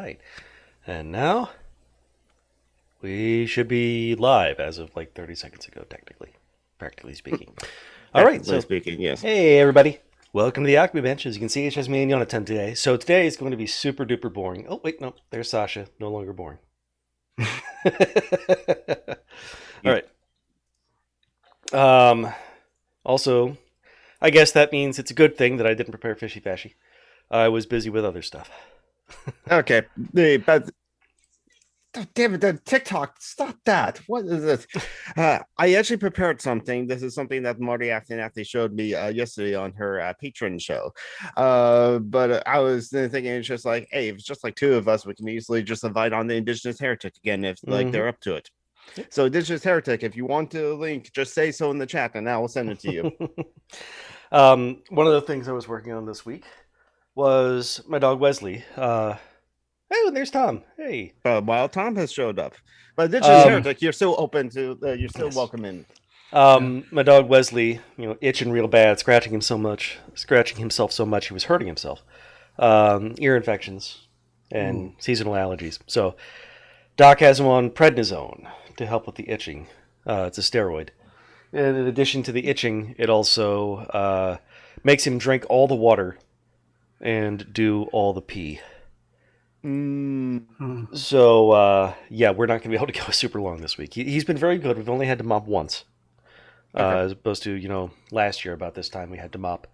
right. And now we should be live as of like 30 seconds ago, practically speaking. All right, so speaking, yes. Hey, everybody. Welcome to the Alchemy Bench. As you can see, it's just me and Jonathan today. So today is going to be super duper boring. Oh, wait, no. There's Sasha. No longer boring. All right. Also, I guess that means it's a good thing that I didn't prepare Fishy Fashy. I was busy with other stuff. Okay. But damn it, the TikTok, stop that. What is this? I actually prepared something. This is something that Marty actually showed me yesterday on her patron show. But I was thinking it's just like, hey, if it's just like two of us, we can easily just invite on the Indigenous Heretic again if they're up to it. So Indigenous Heretic, if you want to link, just say so in the chat and I will send it to you. One of the things I was working on this week was my dog Wesley. Hey, there's Tom. Hey. While Tom has showed up. But Indigenous Heretic, you're still open to, you're still welcome in. My dog Wesley, itching real bad, scratching himself so much he was hurting himself. Ear infections and seasonal allergies. So Doc has him on prednisone to help with the itching. It's a steroid. And in addition to the itching, it also makes him drink all the water and do all the pee. So, yeah, we're not going to be able to go super long this week. He's been very good. We've only had to mop once. Okay. As opposed to, last year about this time we had to mop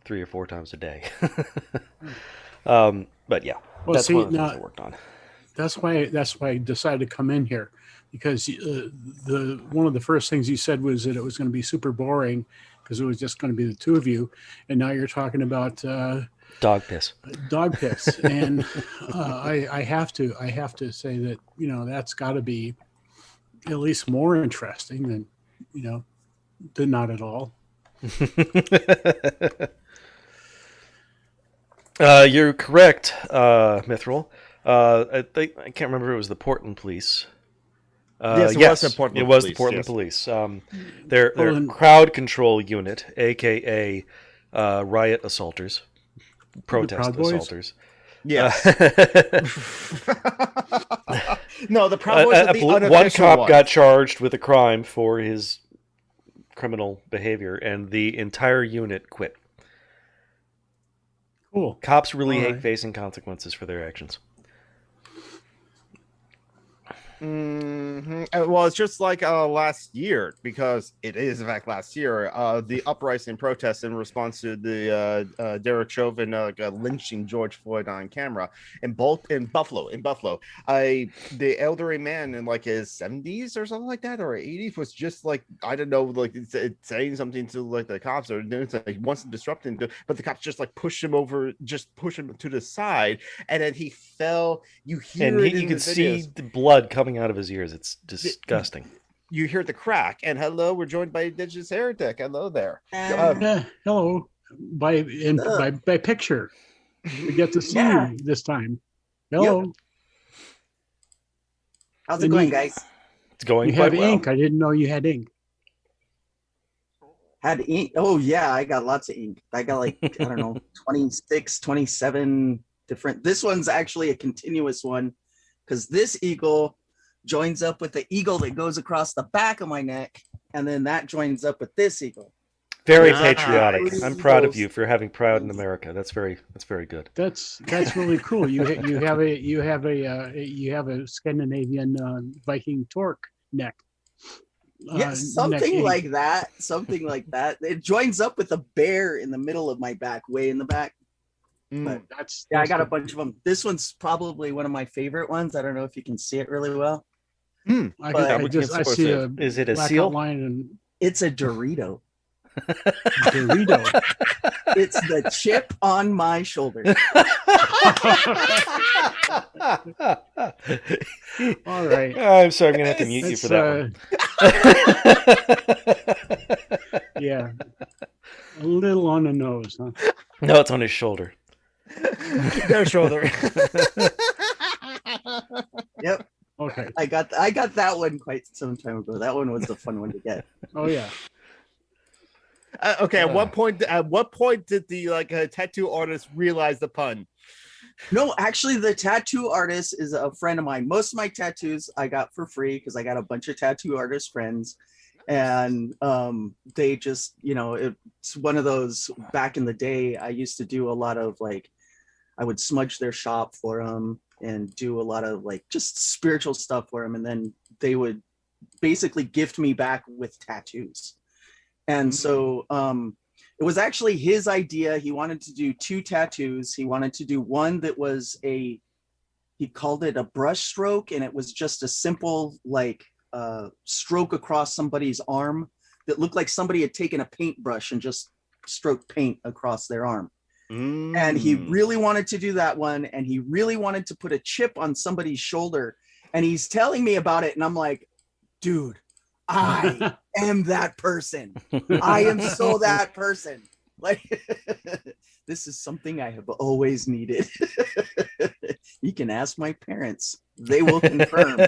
3 or 4 times a day. But yeah, that's one of the things I worked on. That's why I decided to come in here, because one of the first things you said was that it was going to be super boring because it was just going to be the two of you, and now you're talking about dog piss, and I have to say that that's got to be at least more interesting than not at all. You're correct, Mithril. I can't remember if it was the Portland Police. Yes, it was the Portland Police. Their crowd control unit, aka riot assaulters, protest assaulters. Yes. No, the Proud Boys. One cop got charged with a crime for his criminal behavior, and the entire unit quit. Cool. Cops really hate facing consequences for their actions. Well, it's just like last year, because it is in fact last year, the uprising protests in response to the Derek Chauvin lynching George Floyd on camera in Buffalo. The elderly man in like his 70s or something like that, or 80s, was just like, I don't know, like saying something to like the cops or doing something, like, wants to disrupt him, but the cops just like push him to the side, and then he fell. You could see the blood coming out of his ears. It's disgusting. You hear the crack, and hello, we're joined by Indigenous Heretic. Hello there. Hello. By picture, we get to see you this time. Hello. Yep. How's it going, guys? It's going you quite have well. Ink. I didn't know you had ink. Had ink? Oh yeah, I got lots of ink. I got like I don't know, 26, 27 different. This one's actually a continuous one, because this eagle joins up with the eagle that goes across the back of my neck, and then that joins up with this eagle. Very patriotic. I'm proud of you for having Proud in America. That's very good. That's really cool. You have a Scandinavian Viking torque neck. Yes, something like that. It joins up with a bear in the middle of my back, way in the back. But that's I got a bunch of them. This one's probably one of my favorite ones. I don't know if you can see it really well. I see a Is it a seal? Line and it's a Dorito. Dorito. It's the chip on my shoulder. All right. I'm sorry, I'm gonna have to mute you for that one. Yeah. A little on the nose, huh? No, it's on his shoulder. Their shoulder. Yep. Okay. I got that one quite some time ago. That one was the fun one to get. Oh yeah. Okay. At what point did the tattoo artist realize the pun? No, actually, the tattoo artist is a friend of mine. Most of my tattoos I got for free because I got a bunch of tattoo artist friends. And they just, it's one of those, back in the day, I used to do a lot of like, I would smudge their shop for them and do a lot of like just spiritual stuff for them. And then they would basically gift me back with tattoos. And so it was actually his idea. He wanted to do 2 tattoos. He wanted to do one that was he called it a brush stroke, and it was just a simple like stroke across somebody's arm that looked like somebody had taken a paintbrush and just stroked paint across their arm. And he really wanted to do that one, and he really wanted to put a chip on somebody's shoulder. And he's telling me about it, and I'm like, dude, I am that person. I am so that person. Like, this is something I have always needed. You can ask my parents. They will confirm.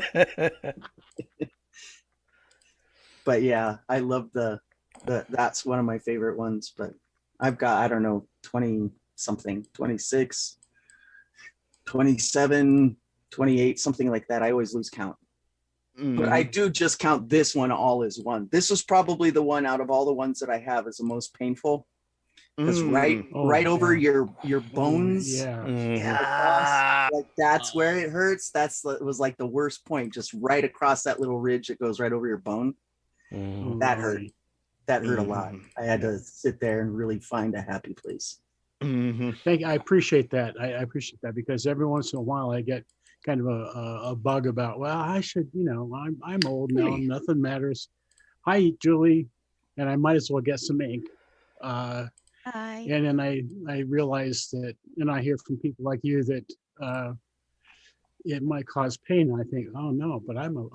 But yeah, I love that's one of my favorite ones. But I've got, I don't know, 20 something, 26, 27, 28, something like that. I always lose count. But I do just count this one all as one. This was probably the one out of all the ones that I have is the most painful. Because right over your bones. Like that's where it hurts. It was like the worst point, just right across that little ridge that goes right over your bone. That hurt. That hurt a lot. I had to sit there and really find a happy place. I appreciate that. I appreciate that, because every once in a while I get kind of a bug about, well, I should, I'm old now, nothing matters. Hi, Julie, and I might as well get some ink. Hi. And then I realized that, and I hear from people like you that it might cause pain. I think, oh no, but I'm a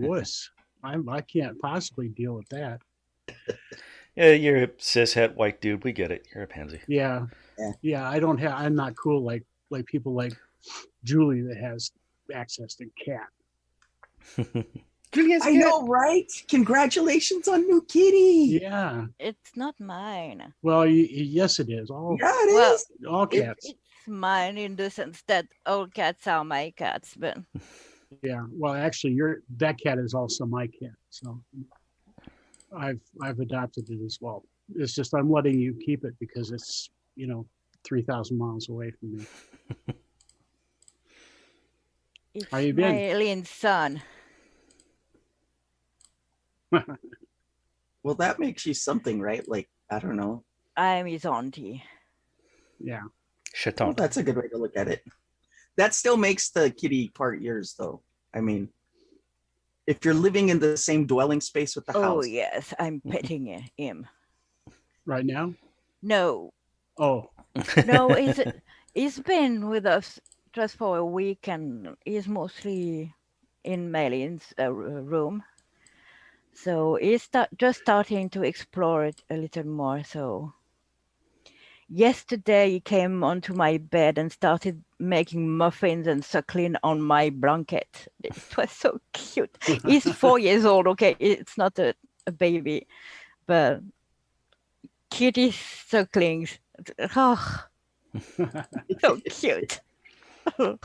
wuss. I can't possibly deal with that. Yeah, you're a cishet white dude. We get it. You're a pansy. Yeah. I'm not cool like people like Julie that has access to cat. I know, right? Congratulations on new kitty. Yeah. It's not mine. Well, yes, it is. All cats. It's mine in the sense that all cats are my cats, but Yeah. Well, actually, that cat is also my cat. So I've adopted it as well. It's just I'm letting you keep it because it's 3,000 miles away from me. it's How you my been? alien son. Well, that makes you something, right? Like, I don't know. I'm his auntie. Yeah. Chaton. Well, that's a good way to look at it. That still makes the kitty part yours, though. I mean, if you're living in the same dwelling space with the Oh house. yes, I'm petting him. Right now? No, Oh. no, he's been with us just for a week, and he's mostly in Meline's room. So he's just starting to explore it a little more. So yesterday he came onto my bed and started making muffins and suckling on my blanket. It was so cute. He's 4 years old. Okay, it's not a baby, but kitty sucklings. Oh, so cute. I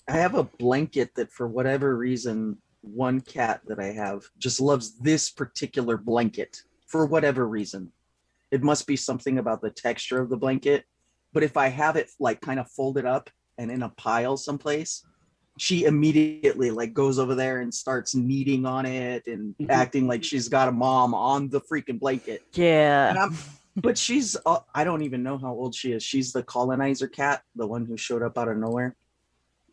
have a blanket that, for whatever reason, one cat that I have just loves this particular blanket for whatever reason. It must be something about the texture of the blanket. But if I have it like kind of folded up and in a pile someplace, she immediately like goes over there and starts kneading on it and acting like she's got a mom on the freaking blanket. Yeah. But she's, I don't even know how old she is. She's the colonizer cat, the one who showed up out of nowhere.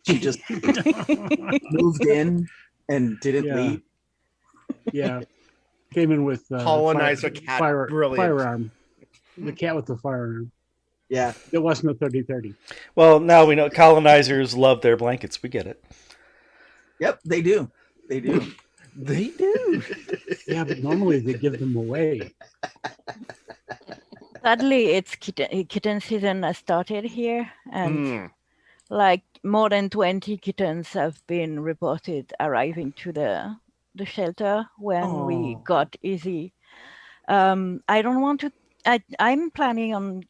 She just moved in and didn't leave. Yeah. Came in with colonizer cat, brilliant. Firearm. The cat with the firearm. Yeah. It wasn't a 30-30. Well, now we know colonizers love their blankets. We get it. Yep, they do. They do. They do. Yeah, but normally they give them away. Sadly, it's kitten season has started here, and like more than 20 kittens have been reported arriving to the shelter when we got Easy. I don't want to. I'm planning on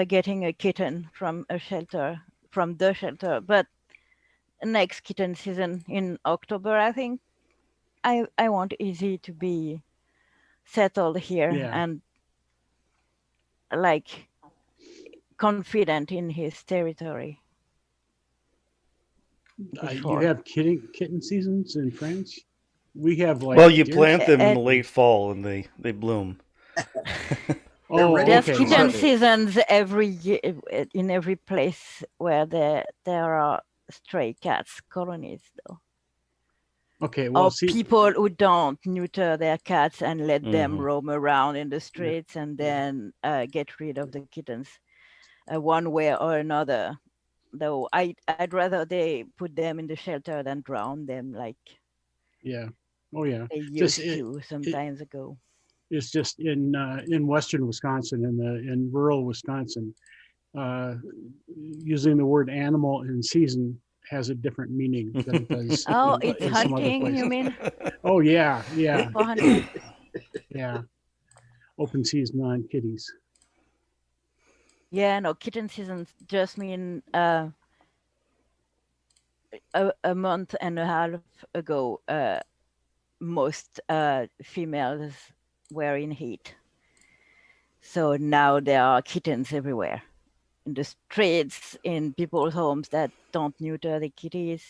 getting a kitten from the shelter, but next kitten season in October, I think. I want Izzy to be settled here and like confident in his territory. You have kitten seasons in France? We have like. Well, you plant them in the late fall and they bloom. There's kitten seasons every year in every place where there are stray cats colonies, though. Okay, well, people who don't neuter their cats and let them roam around in the streets and then get rid of the kittens one way or another. Though I'd rather they put them in the shelter than drown them like they used to sometimes ago. It's just in western Wisconsin, in rural Wisconsin, using the word animal in season has a different meaning than it does. It's hunting, you mean? Oh yeah. For hunting. Yeah. Open season on kitties. Yeah, no, kitten seasons just mean a month and a half ago, most females were in heat. So now there are kittens everywhere. In the streets, in people's homes that don't neuter the kitties.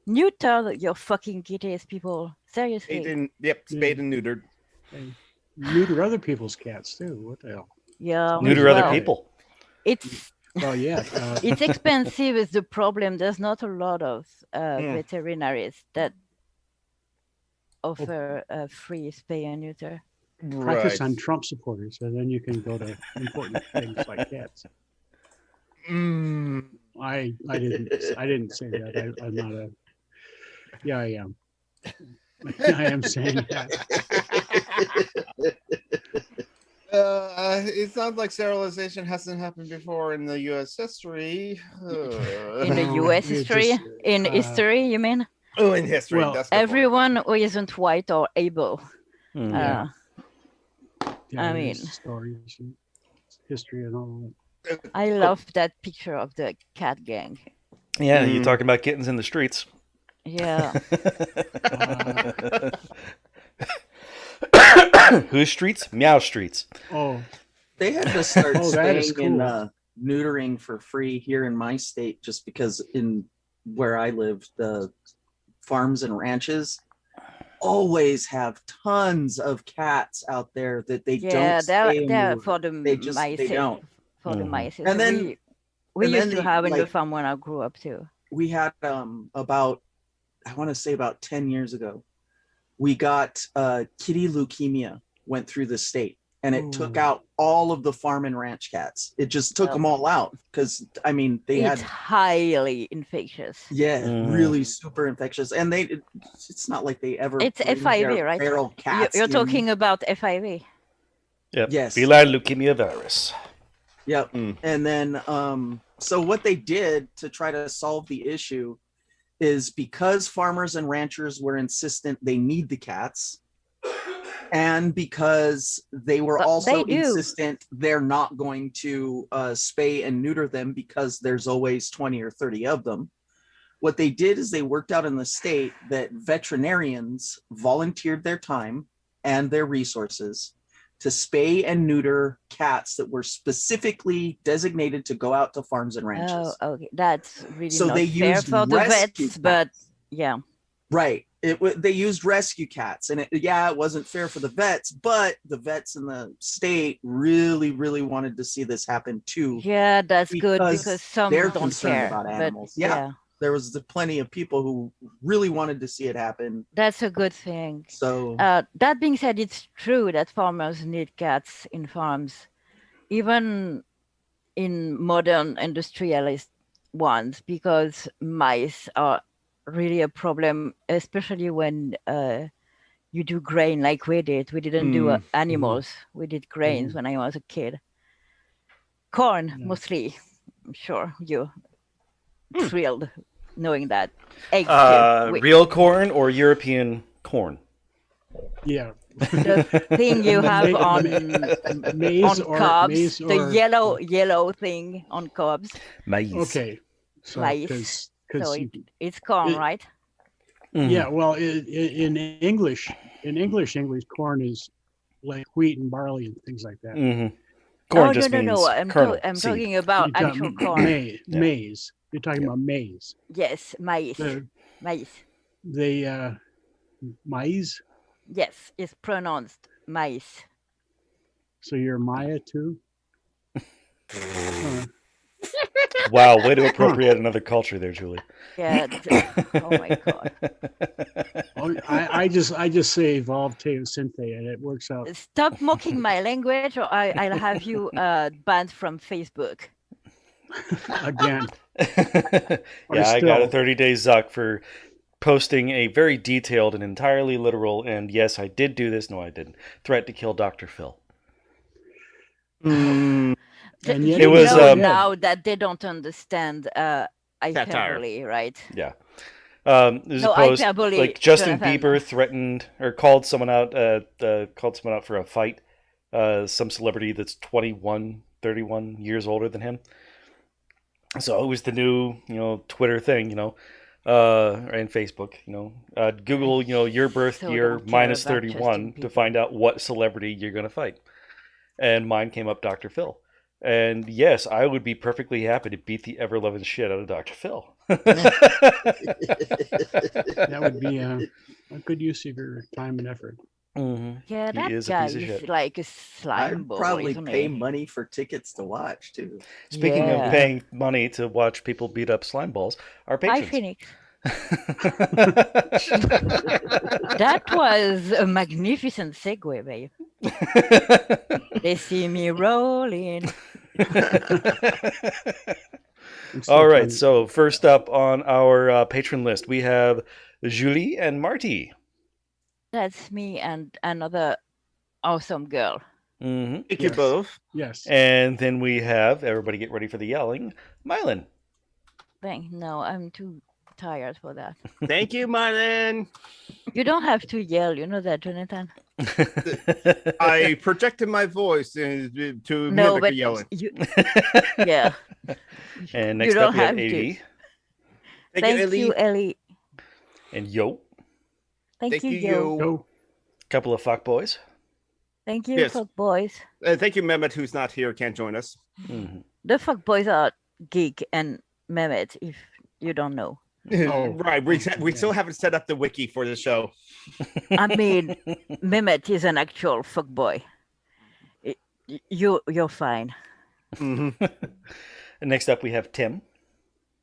Neuter your fucking kitties, people. Seriously. Spayed and neutered. And neuter other people's cats too. What the hell? Yeah. Neuter other people. It's it's expensive is the problem. There's not a lot of veterinaries that offer free spay and neuter. Practice on Trump supporters, and then you can go to important things like cats. I didn't say that. I'm not a. Yeah, I am. I am saying that. It sounds like sterilization hasn't happened before in the U.S. history. In the U.S. history? In history, you mean? Oh, in history. Well, that's everyone who isn't white or able. I mean, stories and history and all that. I love that picture of the cat gang. Yeah, you're talking about kittens in the streets. Yeah. Whose streets? Meow streets. Oh, they had to start staying in neutering for free here in my state, just because in where I live, the farms and ranches always have tons of cats out there that they don't stay they're for the mice. They don't. For the mice. And then we used to have in the farm when I grew up too. We had about 10 years ago, we got kitty leukemia went through the state, and it took out all of the farm and ranch cats. It just took them all out because it's highly infectious. Yeah, really super infectious, and it's not like they ever. It's FIV, right? Feral cats. You're talking about FIV. Yep. Yes. Feline leukemia virus. Yep. And then, so what they did to try to solve the issue is, because farmers and ranchers were insistent they need the cats, and because they were also insistent they're not going to spay and neuter them because there's always 20 or 30 of them. What they did is they worked out in the state that veterinarians volunteered their time and their resources to spay and neuter cats that were specifically designated to go out to farms and ranches. Oh, okay. That's really so not they fair used for the vets, cats. but yeah. Right. They used rescue cats, and it wasn't fair for the vets, but the vets in the state really, really wanted to see this happen too. Yeah, that's good because some don't care about animals. Yeah. There was plenty of people who really wanted to see it happen. That's a good thing. So that being said, it's true that farmers need cats in farms, even in modern industrialist ones, because mice are really a problem, especially when you do grain like we did. We didn't do animals. We did grains when I was a kid. Corn, mostly. I'm sure you're thrilled knowing that. Eggs real corn or European corn? Yeah, The thing you have on maize cobs, the or yellow thing on cobs. Maize. Okay, so Maize. because So it's corn, right? Mhm. yeah, well, in English, corn is like wheat and barley and things like that. Mhm. Corn Oh, just no. means I'm kernel, I'm seed. talking about You're actual talking corn. maize. You're talking about maize. Yes, maize. The Maize. maize. Yes, it's pronounced maize. So you're Maya too. Wow, way to appropriate another culture there, Julie. Yeah. Oh my God. Oh, I just say evolve teosynth and it works out. Stop mocking my language, or I'll have you banned from Facebook. Again. Yeah, I got a 30-day zuck for posting a very detailed and entirely literal, and yes, I did do this, no I didn't, threat to kill Dr. Phil. And yet It was, now that they don't understand hyperbole, right? Yeah. There's a post hyperbole, like Justin Jonathan. Bieber threatened or called someone out for a fight. Some celebrity that's 21, 31 years older than him. So it was the new, Twitter thing, and Facebook, Google, your birth So year don't care minus about 31 Justin to Bieber. find out what celebrity you're going to fight. And mine came up Dr. Phil. And yes, I would be perfectly happy to beat the ever-loving shit out of Dr. Phil. that would be a good use of your time and effort. Mm-hmm. Yeah, He that is a guy piece of is shit. like a slime I'd ball, probably isn't pay he? money for tickets to watch too. Speaking Yeah. of paying money to watch people beat up slime balls, our Hi, patrons. Phoenix. That was a magnificent segue, babe. They see me rolling. All right, so first up on our patron list, we have Julie and Marty. That's me and another awesome girl. Mm-hmm. Thank you Yes. both. Yes. And then we have, everybody get ready for the yelling, Mylan. No, I'm too tired for that. Thank you, Martin. You don't have to yell, you know that, Jonathan? I projected my voice to No, mimic but the yelling. yeah. And You next don't up, we have have to. AD Thank you, Ellie. and Yo, Thank you, Yo. Go. couple of fuck boys. Thank you, Yes. fuck boys. Thank you, Mehmet, who's not here, can't join us. Mm-hmm. The fuck boys are Geek and Mehmet, if you don't know. Oh. Right, we still haven't set up the wiki for the show. I mean, Mehmet is an actual fuck boy. You're fine. Mm-hmm. And next up, we have Tim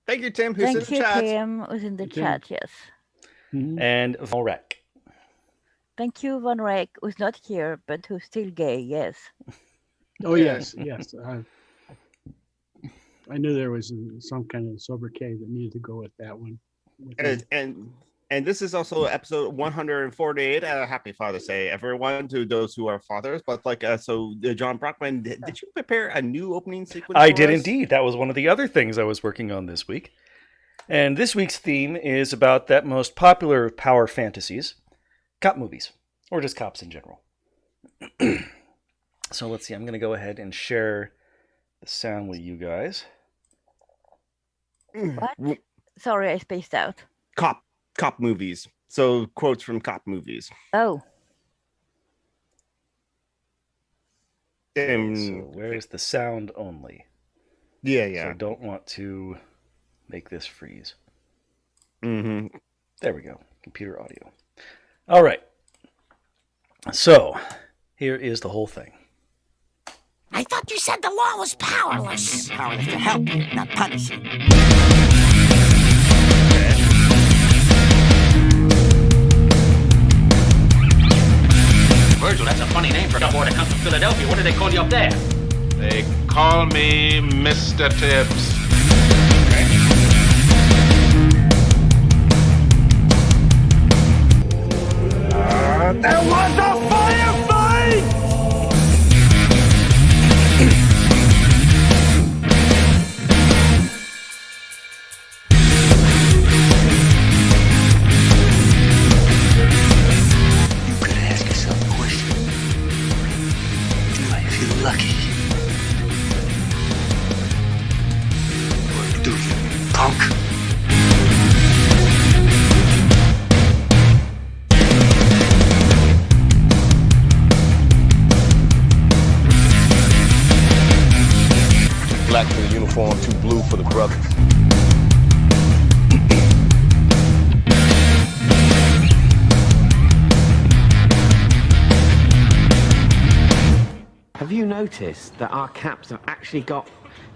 Thank you, Tim, who's in Thank the you, chat. Tim. Who's in the Tim. chat? Yes. Mhm. and Volrek. Thank you, Von Rek, who's not here, but who's still gay. Yes. Oh yes, yes. I knew there was some kind of sobriquet that needed to go with that one. And this is also episode 148. Happy Father's Day, everyone, to those who are fathers. But John Brockman, did you prepare a new opening sequence? I for did us? indeed. That was one of the other things I was working on this week. And this week's theme is about that most popular of power fantasies, cop movies, or just cops in general. So let's see. I'm going to go ahead and share the sound with you guys. What? Sorry, I spaced out. Cop movies. So quotes from cop movies. Oh, So where is the sound only? Yeah, So I don't want to make this freeze. Mm-hmm. There we go. Computer audio. All right. So here is the whole thing. I thought you said the law was powerless. Powerless to help, not punish you. Virgil, that's a funny name for a boy that comes from Philadelphia. What do they call you up there? They call me Mr. Tibbs. There was a firefight! You could ask yourself a question. notice that our caps have actually got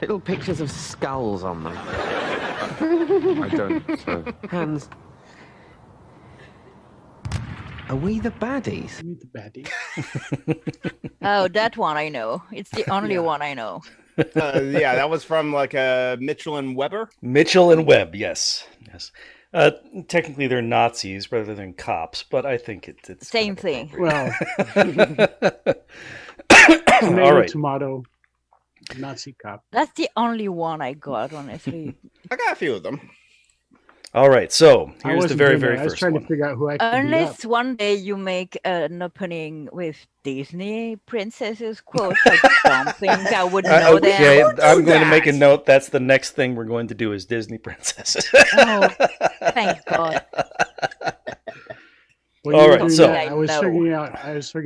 little pictures of skulls on them? I don't. So. Hans, are we the baddies? Meet the baddie. Oh, that one I know. It's the only one I know. Yeah, that was from like Mitchell and Weber. Mitchell and Webb, yes. Technically, they're Nazis rather than cops, but I think it's Same thing. Well, all right. Tomato, Nazi cop. That's the only one I got, honestly. I got a few of them. All right, so I here's the wasn't very, doing that. very I was first trying one. to figure out who I could beat up. Unless one day you make an opening with Disney princesses quotes like something, I would know Okay, them. I'm going to make a note. That's the next thing we're going to do is Disney princesses. Oh, thank God. Well, All you were right, doing so- that, I was No. figuring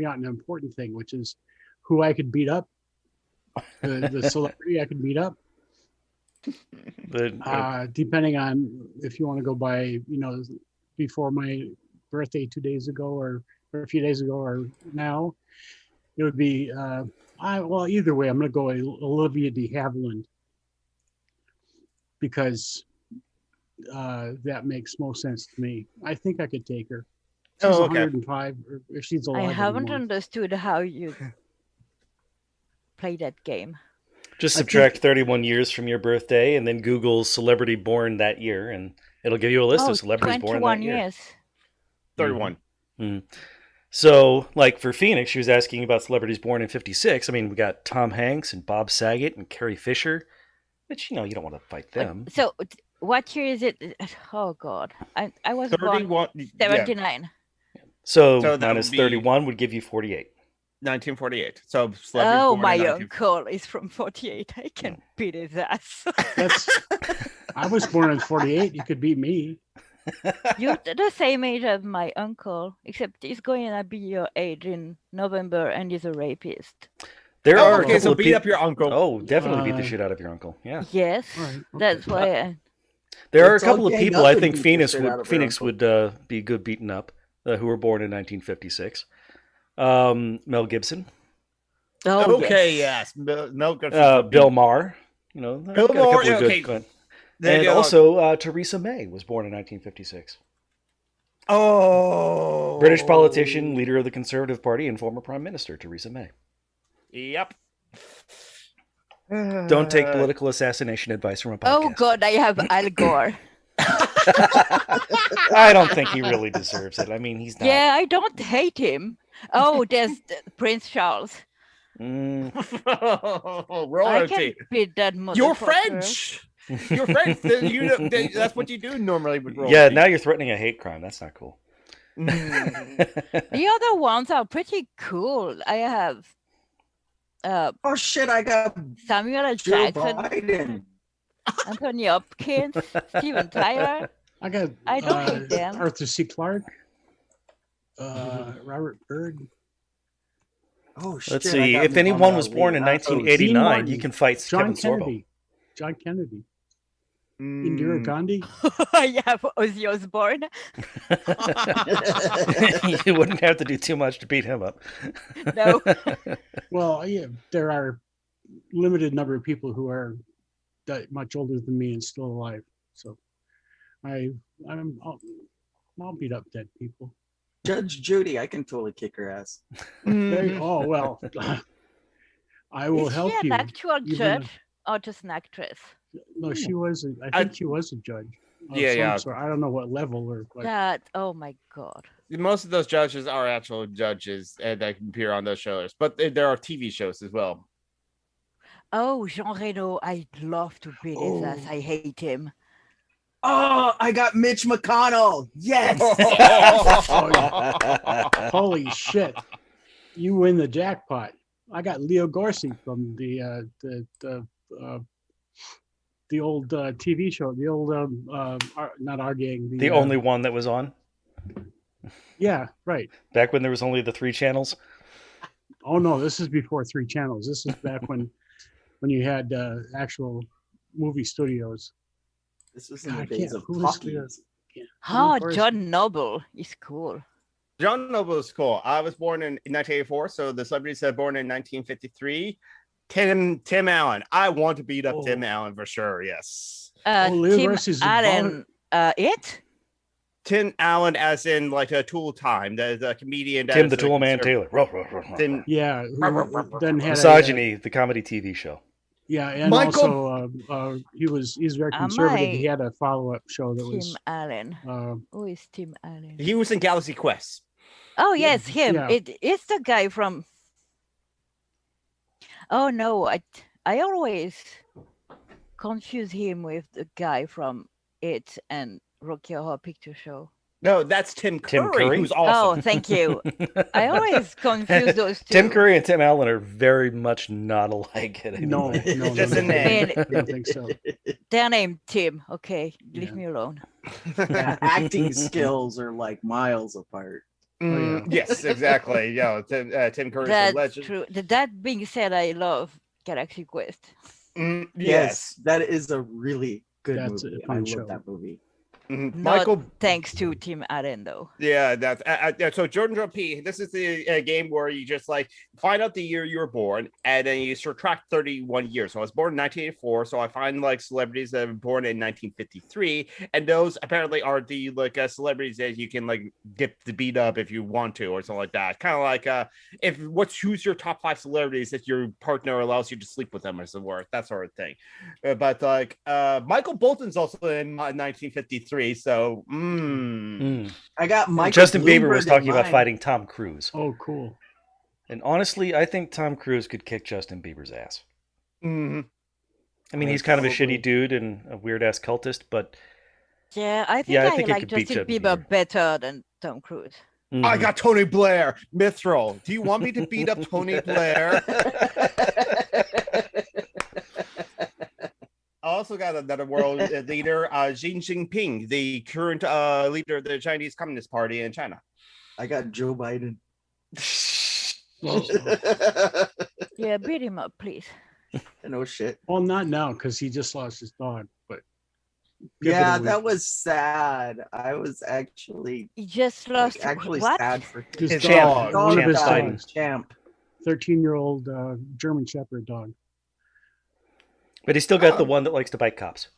out an important thing, which is who I could beat up, the celebrity I could beat up. Depending on if you want to go by, before my birthday 2 days ago or a few days ago or now, it would be, well, either way, I'm going to go Olivia de Havilland because that makes most sense to me. I think I could take her. She's 105, or she's alive. I haven't anymore. understood how you play that game. Just subtract 31 years from your birthday and then Google celebrity born that year, and it'll give you a list of celebrities born that 21 year. years. 31. Mm-hmm. So, like for Phoenix, she was asking about celebrities born in 56. I mean, we got Tom Hanks and Bob Saget and Carrie Fisher, which, you don't want to fight them. So, what year is it? Oh, God. I was 31. born 79. So that minus would be 31 would give you 48. 1948. So Oh, my uncle is from 48. I can beat his ass. I was born in 48. You could beat me. You're the same age as my uncle, except he's going to be your age in November and he's a rapist. There are a okay, couple so of beat up your uncle. Oh, definitely beat the shit out of your uncle. Yeah. Yes, Right, okay. that's why. There are a It's all couple of gang people up I and think beat the Phoenix shit out would of her uncle. be good beaten up, who were born in 1956. Mel Gibson, Oh, Okay, yes. yes. Mel Gibson. Bill Maher, Bill Maher, okay. And also Theresa May was born in 1956. Oh. British politician, leader of the Conservative Party, and former Prime Minister Theresa May. Yep. Don't take political assassination advice from a podcast. Oh, God, I have Al Gore. I don't think he really deserves it. I mean, he's not. Yeah, I don't hate him. Oh, there's Prince Charles. Mm, I Royalty. can beat that motherfucker. You're French. You're French. That's what you do normally with royalty. yeah, now you're threatening a hate crime. That's not cool. The other ones are pretty cool. I have Oh shit! I got Samuel L. Joe Jackson, Biden. Anthony Hopkins, Steven Tyler. I got I don't hate them. Arthur C. Clarke, Robert Byrd. Oh shit! Let's I see. got If anyone was Muhammad born in Ali. 1989, Martin, you can fight John Kevin Sorbo. Kennedy. John Kennedy. Indira Gandhi. I have Ozzy Osbourne. You wouldn't have to do too much to beat him up. No. Well, yeah, there are limited number of people who are that much older than me and still alive. So, I'll beat up dead people. Judge Judy, I can totally kick her ass. Oh well, I will Is help she an you. actual You're judge or just an actress? No, she was. I think she was a judge. of Yeah, some yeah. sort. I don't know what level or what. That, oh my God. Most of those judges are actual judges that appear on those shows, but there are TV shows as well. Oh, Jean Reno, I'd love to beat his ass. I hate him. Oh, I got Mitch McConnell. Yes. Holy shit! You win the jackpot. I got Leo Gorski from the old TV show, the old not our gang. The only one that was on. Yeah, right. Back when there was only the 3 channels. Oh no, this is before 3 channels. This is back when you had actual movie studios. This was in the God, days yeah, of who was talkies. Yeah. Oh, Gorski. John Noble is cool. John Noble is cool. I was born in 1984, so the celebrities that were born in 1953. Tim Allen. I want to beat up Tim Allen for sure. Yes. Leo Tim Garcia's Allen. It? Tim Allen, as in like a Tool Time, the comedian. Tim the Tool Man Taylor. Tim, Yeah. Then had Misogyny, the comedy TV show. Yeah, and Michael- also he's very conservative. He had a follow-up show that Tim was Allen. Who is Tim Allen? he was in Galaxy Quest. Oh yes, him. Yeah. It's the guy from. Oh no, I always confuse him with the guy from It and Rocky Horror Picture Show. No, that's Tim Curry, who's Oh, awesome. thank you. I always confuse those two. Tim Curry and Tim Allen are very much not alike. no, Just a name. I don't think so. They're named Tim. Okay, leave Yeah. me alone. Acting skills are like miles apart. Yes, exactly. Yeah, Tim Curry's a That's legend. true. That being said, I love Galaxy Quest. Yes. That is a really good That's movie. a fun I show. love that movie. Michael. Not thanks to Tim Allen though. Yeah, that's so Jordan P. This is the game where you just like find out the year you were born, and then you subtract 31 years. So I was born in 1984, so I find like celebrities that were born in 1953, and those apparently are the like celebrities that you can like get the beat up if you want to, or something like that. Kind of like choose your top 5 celebrities that your partner allows you to sleep with them, as it were, that sort of thing. But like Michael Bolton's also in 1953. So I got Michael Justin Bieber Bloomberg was talking in about mind. fighting Tom Cruise. Oh, cool. And honestly, I think Tom Cruise could kick Justin Bieber's ass. I mean, he's kind of a shitty dude and a weird ass cultist, but Yeah, I think Yeah, I I think it like could beat Justin Justin Bieber better than Tom Cruise. I got Tony Blair, Mithril. Do you want me to beat up Tony Blair? I also got another world leader, Xi Jinping, the current leader of the Chinese Communist Party in China. I got Joe Biden. Yeah, beat him up, please. No shit. Well, not now because he just lost his dog. But give it Yeah, a week. that was sad. I was actually He just lost. actually what? sad for His His dog, dog. one of his Champ dogs, Champ. 13-year-old German Shepherd dog. But he's still got the one that likes to bite cops.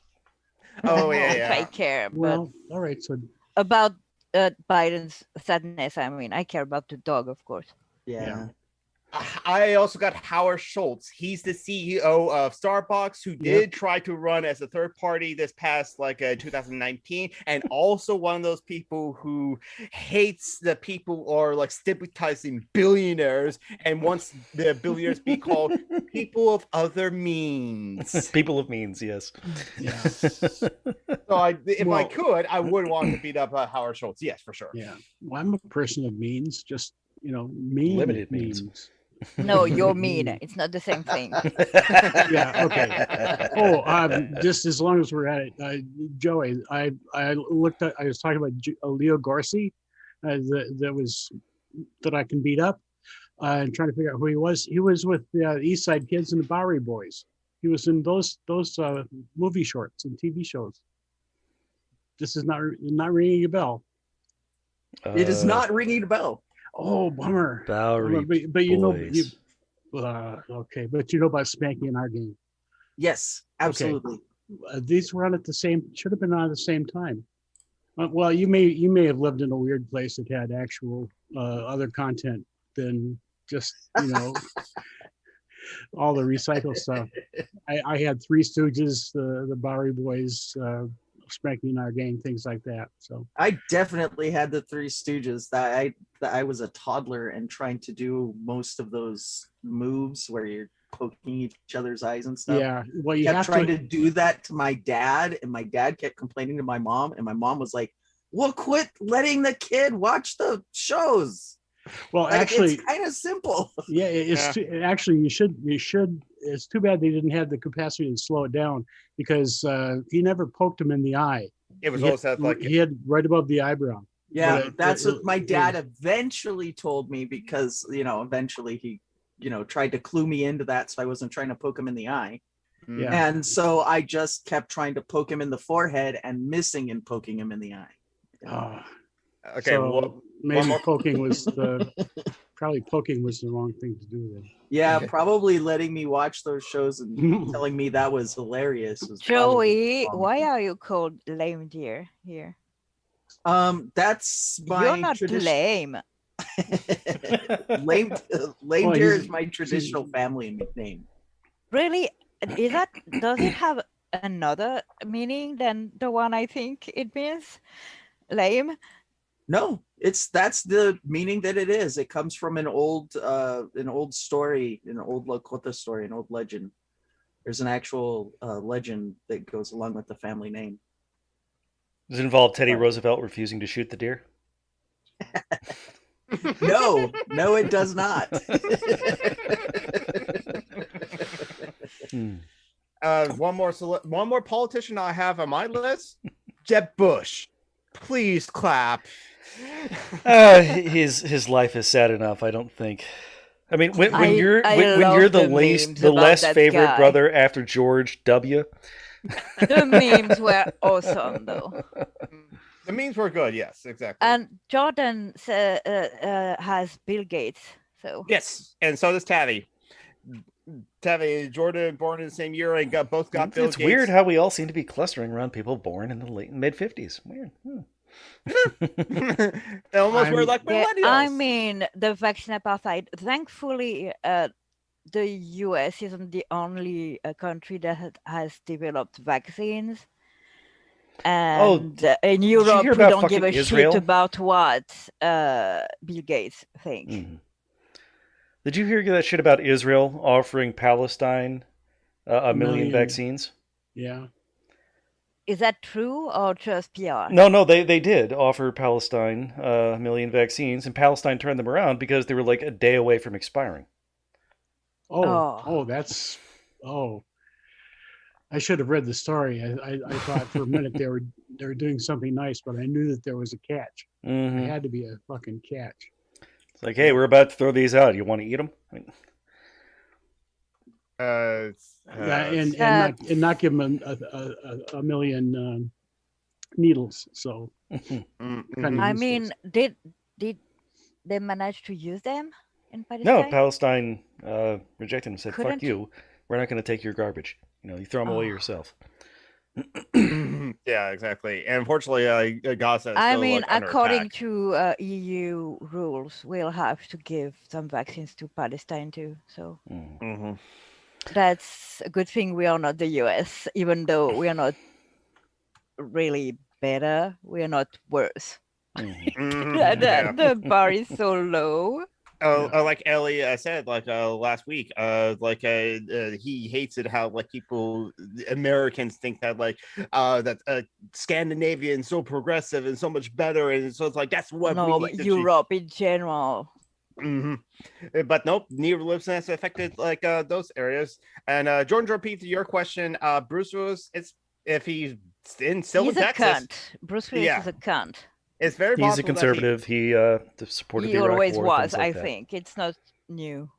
Oh If I care, but Well, all right. So about Biden's sadness, I mean, I care about the dog, of course. Yeah. I also got Howard Schultz. He's the CEO of Starbucks, who did try to run as a third party this past 2019, and also one of those people who hates the people or like stigmatizing billionaires and wants the billionaires be called people of other means. People of means, yes. yeah, So if I could, I would want to beat up Howard Schultz. Yes, for sure. yeah. Well, I'm a person of means. Just mean Limited means. No, you're mean. It's not the same thing. Yeah. Okay. Oh, just as long as we're at it, Joey, I looked at. I was talking about Leo Garcia, that I can beat up. And trying to figure out who he was. He was with the East Side Kids and the Bowery Boys. He was in those movie shorts and TV shows. This is not ringing a bell. It is not ringing a bell. Oh, bummer. Bowery but you know, Boys. okay, but you know about Spanky and Our Game. Yes, absolutely. These were on at the same. Should have been on at the same time. Well, you may have lived in a weird place that had actual other content than just all the recycled stuff. I had Three Stooges, the Bowery Boys, Spanky and Our Gang, things like that. So I definitely had the Three Stooges. That I was a toddler and trying to do most of those moves where you're poking each other's eyes and stuff. yeah, well, you kept have trying to. to do that to my dad, and my dad kept complaining to my mom, and my mom was like, "Well, quit letting the kid watch the shows." Well, Like, actually, it's kind of simple. yeah, actually you should. It's too bad they didn't have the capacity to slow it down because he never poked him in the eye. It was He always that he had right above the eyebrow. Yeah, But that's what my dad eventually told me because eventually he tried to clue me into that, so I wasn't trying to poke him in the eye. Yeah. And so I just kept trying to poke him in the forehead and missing and poking him in the eye. Okay, So maybe more- poking was the wrong thing to do then. Yeah, probably letting me watch those shows and telling me that was hilarious was probably Joey, wrong. why are you called lame deer here? That's my You're not tradition. lame. Lame Well, deer he's- is my traditional family name. Really? Does it have another meaning than the one I think it means? Lame? No, that's the meaning that it is. It comes from an old story, an old Lakota story, an old legend. There's an actual legend that goes along with the family name. Does it involve Teddy Roosevelt refusing to shoot the deer? No, it does not. One more politician I have on my list, Jeb Bush. Please clap. His life is sad enough. I don't think. I mean, when you're love the memes the about less that favorite guy. brother after George W. The memes were awesome, though. The memes were good. Yes, exactly. And Jordan has Bill Gates, so Yes, and so does Tavi. Tavi and Jordan born in the same year and both got Bill It's Gates. weird how we all seem to be clustering around people born in the late mid-50s. Weird. Almost we're like yeah, millennials. I mean, the vaccine apartheid. Thankfully, the U.S. isn't the only country that has developed vaccines. And in you Europe, hear we about don't give a fucking Israel? shit about what Bill Gates thinks. Mhm. Did you hear that shit about Israel offering Palestine a million vaccines? Yeah. Is that true or just PR? No, they did offer Palestine a million vaccines, and Palestine turned them around because they were like a day away from expiring. That's I should have read the story. I thought for a minute they were doing something nice, but I knew that there was a catch. Mhm. There had to be a fucking catch. It's like, hey, we're about to throw these out. You want to eat them? And not give them a million needles. So, I mean, did they manage to use them in Palestine? No, Palestine rejected them and said, "Fuck Couldn't- you. We're not going to take your garbage. You throw them away yourself." Yeah, exactly. And unfortunately, Gaza is I still, mean, like, under according attack. to EU rules, we'll have to give some vaccines to Palestine too. So that's a good thing we are not the US, even though we are not really better, we are not worse. The bar is so low. Like Ellie said, last week, he hates it how people, Americans think that that Scandinavia is so progressive and so much better, and so it's like that's what we need to Europe in general. But nope, neoliberalism has affected those areas. And Jordan, repeat to your question, Bruce Willis, if he's still He's in a Texas, cunt. Bruce Willis is a cunt. it's very He's possible a conservative. He supported He the Iraq always War, was, things like I that. think. It's not new.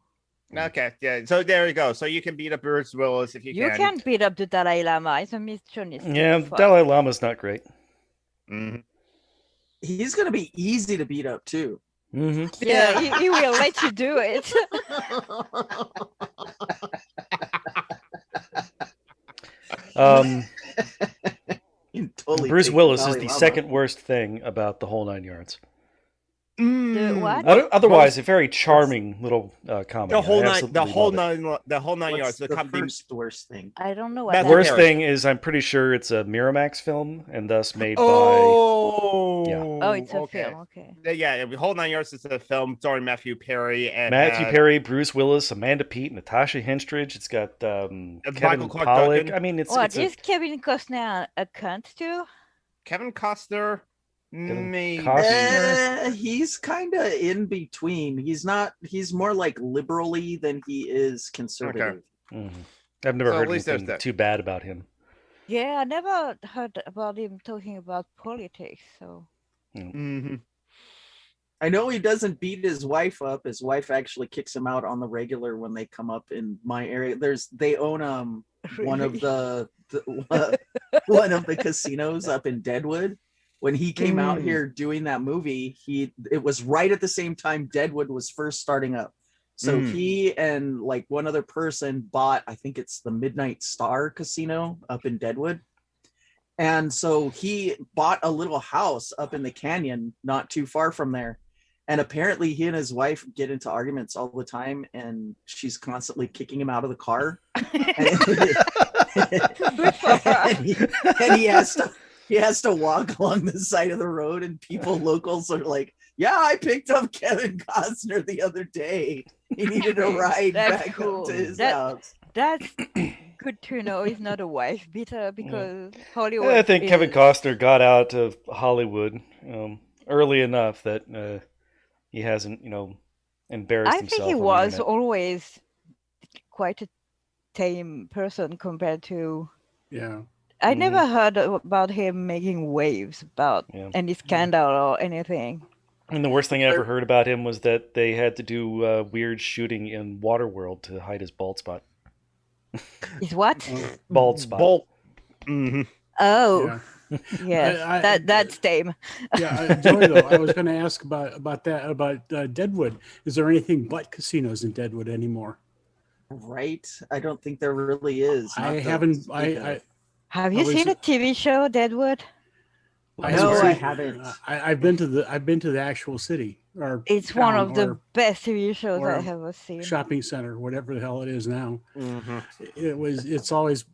Okay, yeah. So there you go. So you can beat up Bruce Willis if you can. You can beat up the Dalai Lama. He's a misogynist. Yeah, Dalai Lama's not great. He's gonna be easy to beat up too. Yeah, he will let you do it. Totally Bruce take Willis Dalai is the Lama. second worst thing about the whole 9 yards. The what? Otherwise, a very charming little comedy. The whole I nine, absolutely love it. yards. What's The the comedy. first worst thing? I don't know what Beth that Worst is. thing is, I'm pretty sure it's a Miramax film, and thus made Oh, by. Yeah. Oh, it's a film. Okay. Yeah, the whole 9 yards is a film starring Matthew Perry and Matthew Perry, Bruce Willis, Amanda Peet, Natasha Henstridge. It's got Kevin Michael Clark Pollak. Duncan. I mean, it's Is Kevin Costner a cunt too? Kevin Costner. Maybe. He's kind of in between. He's not. He's more like liberally than he is conservative. I've never So at heard least there's anything that. too bad about him. Yeah, I never heard about him talking about politics. So I know he doesn't beat his wife up. His wife actually kicks him out on the regular when they come up in my area. They own one of the one of the casinos up in Deadwood. when he came out here doing that movie, it was right at the same time Deadwood was first starting up. So he and like one other person bought, I think it's the Midnight Star Casino up in Deadwood. And so he bought a little house up in the canyon, not too far from there. And apparently he and his wife get into arguments all the time, and she's constantly kicking him out of the car. and he has to walk along the side of the road, and locals are like, yeah, I picked up Kevin Costner the other day. He needed a ride back up to his house. That's good to know he's not a wife beater, because Hollywood. I think Kevin Costner got out of Hollywood early enough that he hasn't, embarrassed himself. I think he was always quite a tame person compared to. Yeah. I never heard about him making waves about any scandal or anything. And the worst thing I ever heard about him was that they had to do weird shooting in Waterworld to hide his bald spot. His what? Bald spot. Oh, yeah. That's tame. Yeah, Joey, though, I was going to ask about Deadwood. Is there anything but casinos in Deadwood anymore? Right? I don't think there really is. Have you seen a TV show, Deadwood? I haven't. I've been to the actual city. It's one of the best TV shows I have ever seen. Shopping center, whatever the hell it is now. It's always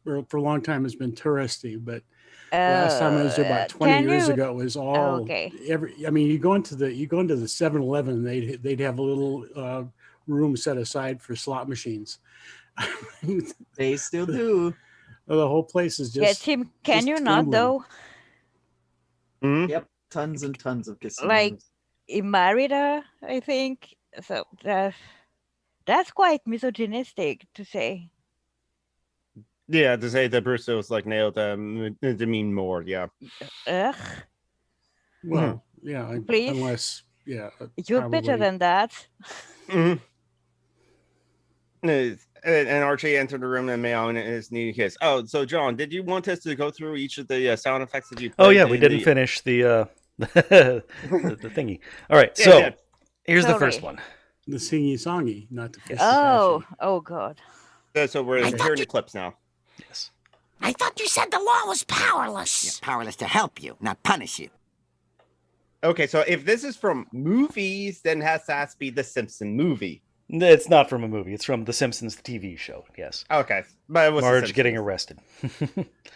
for a long time it's been touristy, but last time I was there about 20 years ago, it was all you go into the 7-Eleven, they'd have a little room set aside for slot machines. They still do. The whole place is just. Yeah, Tim, can you not though? Yep, tons and tons of casinos. Like in Merida, I think. So that's quite misogynistic to say. Yeah, to say that Bruce was like nailed to mean more. Yeah. Ugh. Well, yeah. Please. Unless, you're probably. better than that. And Archie entered the room and Mayon is needing kiss. Oh, so John, did you want us to go through each of the sound effects that you? Oh yeah, we didn't finish the the thingy. All right, here's the first one. The singy songy, not the kiss. Oh God. So we're hearing the clips now. Yes. I thought you said the law was powerless. Yeah, powerless to help you, not punish you. Okay, so if this is from movies, then it has to be the Simpson movie. It's not from a movie. It's from The Simpsons TV show. Yes. Okay, but it was Marge getting arrested.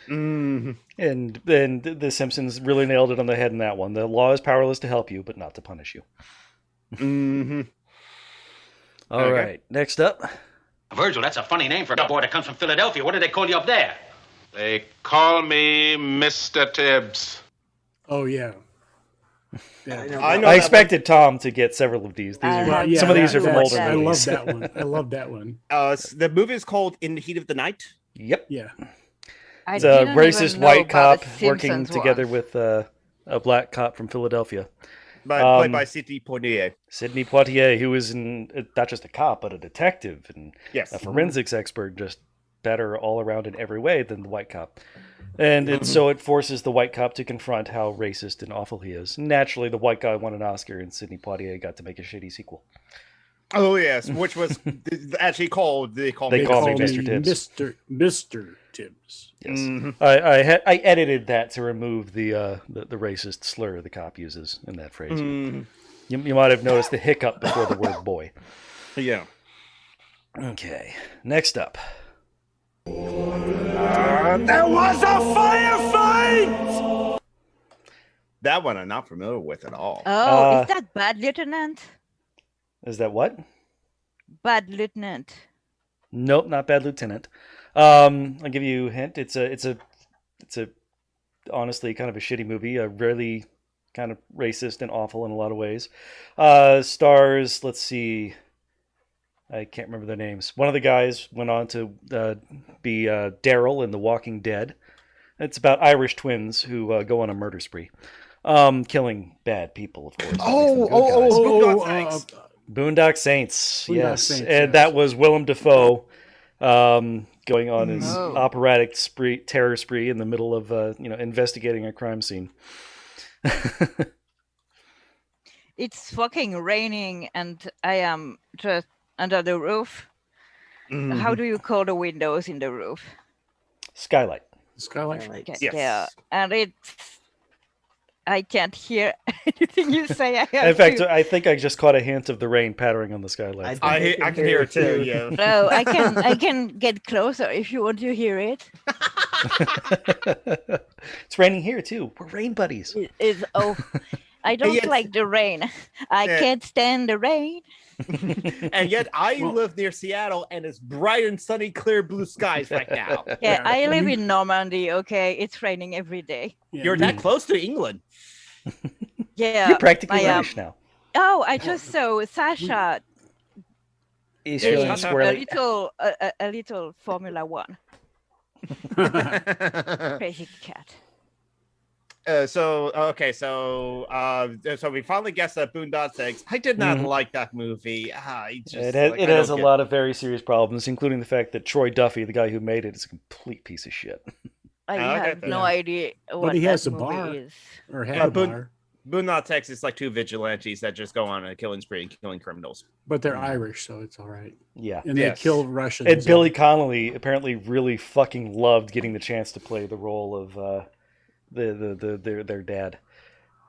And The Simpsons really nailed it on the head in that one. The law is powerless to help you, but not to punish you. All right. Next up. Virgil, that's a funny name for a boy that comes from Philadelphia. What do they call you up there? They call me Mr. Tibbs. Oh yeah. I expected Tom to get several of these. Some of these are from older movies. I love that one. The movie is called In the Heat of the Night. Yep. Yeah. It's a racist white cop working together with a black cop from Philadelphia. Played by Sidney Poitier. Sidney Poitier, who is not just a cop, but a detective and a forensics expert, just better all around in every way than the white cop. And so it forces the white cop to confront how racist and awful he is. Naturally, the white guy won an Oscar, and Sidney Poitier got to make a shitty sequel. Oh yes, which was actually called. They called me Mr. Tibbs. Mr. Tibbs. Yes, I edited that to remove the racist slur the cop uses in that phrase. You might have noticed the hiccup before the word boy. Yeah. Okay. Next up. There was a firefight! That one I'm not familiar with at all. Oh, is that Bad Lieutenant? Is that what? Bad Lieutenant. Nope, not Bad Lieutenant. I'll give you a hint. It's a honestly kind of a shitty movie. Really kind of racist and awful in a lot of ways. Stars, let's see. I can't remember their names. One of the guys went on to be Daryl in The Walking Dead. It's about Irish twins who go on a murder spree, killing bad people, of course. Boondock Saints. Boondock Saints, yes. Saints, And that was Willem Dafoe going on his operatic terror spree in the middle of investigating a crime scene. It's fucking raining, and I am just under the roof. Mm-hmm. How do you call the windows in the roof? Skylight. Skylight. Okay, Yes. yeah, and I can't hear anything you say. In fact, I think I just caught a hint of the rain pattering on the skylight. I can hear it too. Yeah. No, I can get closer if you want to hear it. It's raining here too. We're rain buddies. I don't like the rain. I can't stand the rain. And yet I live near Seattle, and it's bright and sunny, clear blue skies right now. Yeah, I live in Normandy. Okay, it's raining every day. Yeah, You're that close to England. Yeah, You're practically Irish now. Oh, I just saw Sasha. He's feeling squirrely. A little Formula One. Crazy cat. So we finally guessed that Boondock Saints. I did not like that movie. It has a lot of very serious problems, including the fact that Troy Duffy, the guy who made it, is a complete piece of shit. I have no idea what But he has a movie bar. is. Or had a bar. Boondock Saints is like two vigilantes that just go on a killing spree and killing criminals. But they're Irish, so it's all right. Yeah. And they kill Russians. And Billy Connolly apparently really fucking loved getting the chance to play the role of their dad.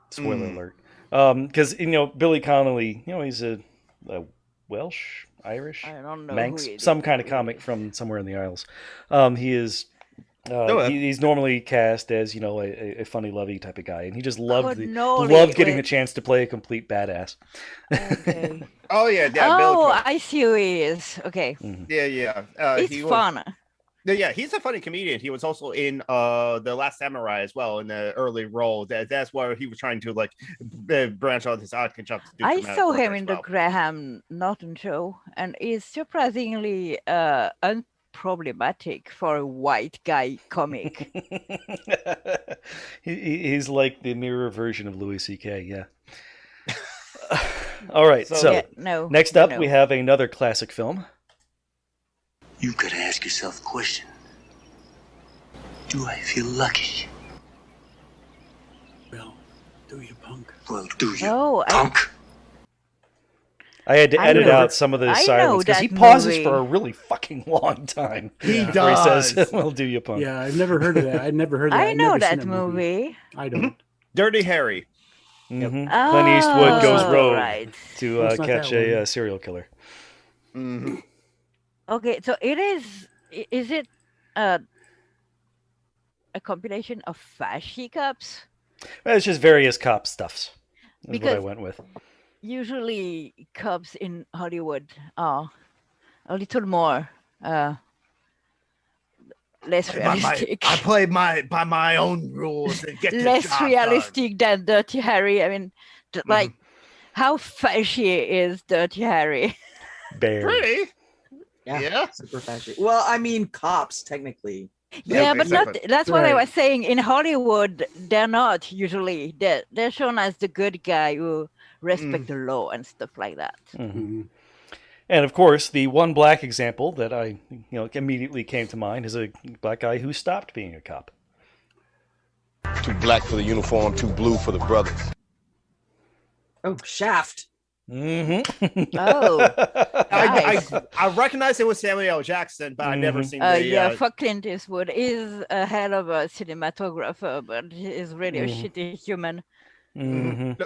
Spoiler alert. Because Billy Connolly, he's a Welsh, Irish, I don't know Manx, who it some is. kind of comic from somewhere in the Isles. He is. He's normally cast as a funny, lovey type of guy, and he just loved getting the chance to play a complete badass. Okay. Yeah. Oh, I see who he is. Okay. Mm-hmm. Yeah. It's fun. Yeah, he's a funny comedian. He was also in The Last Samurai as well in the early role. That's why he was trying to branch out his acting chops. I saw him in the Graham Norton show, and he's surprisingly unproblematic for a white guy comic. He's like the mirror version of Louis C.K. Yeah. All right. Next up, we have another classic film. You gotta ask yourself a question. Do I feel lucky? Well, do you, punk? Well, do you, punk? I had to edit out some of the silence because he pauses for a really fucking long time. He does. He says, "Well, do you, punk?" Yeah, I've never heard of that. I'd never heard of that. I know that that movie. I don't. Dirty Harry. Mm-hmm. Clint Eastwood goes rogue to catch a serial killer. Mm-hmm. Okay, so is it a compilation of fashy cops? Well, it's just various cop stuffs. Is what I went with. Usually cops in Hollywood are a little more less realistic. I play by my own rules and get less realistic than Dirty Harry. I mean, like how fashy is Dirty Harry? Barely. Yeah, super fashion. Well, I mean, cops technically. Yeah, but exactly. That's what I was saying. In Hollywood, they're not usually. They're shown as the good guy who respect the law and stuff like that. Mm-hmm. And of course, the one black example that I immediately came to mind is a black guy who stopped being a cop. Too black for the uniform, too blue for the brothers. Oh, Shaft. Mm-hmm. Oh, nice. I recognize it was Samuel L. Jackson, but I've never seen the. Yeah, for Clint Eastwood is a hell of a cinematographer, but he is really a shitty human. Mm-hmm.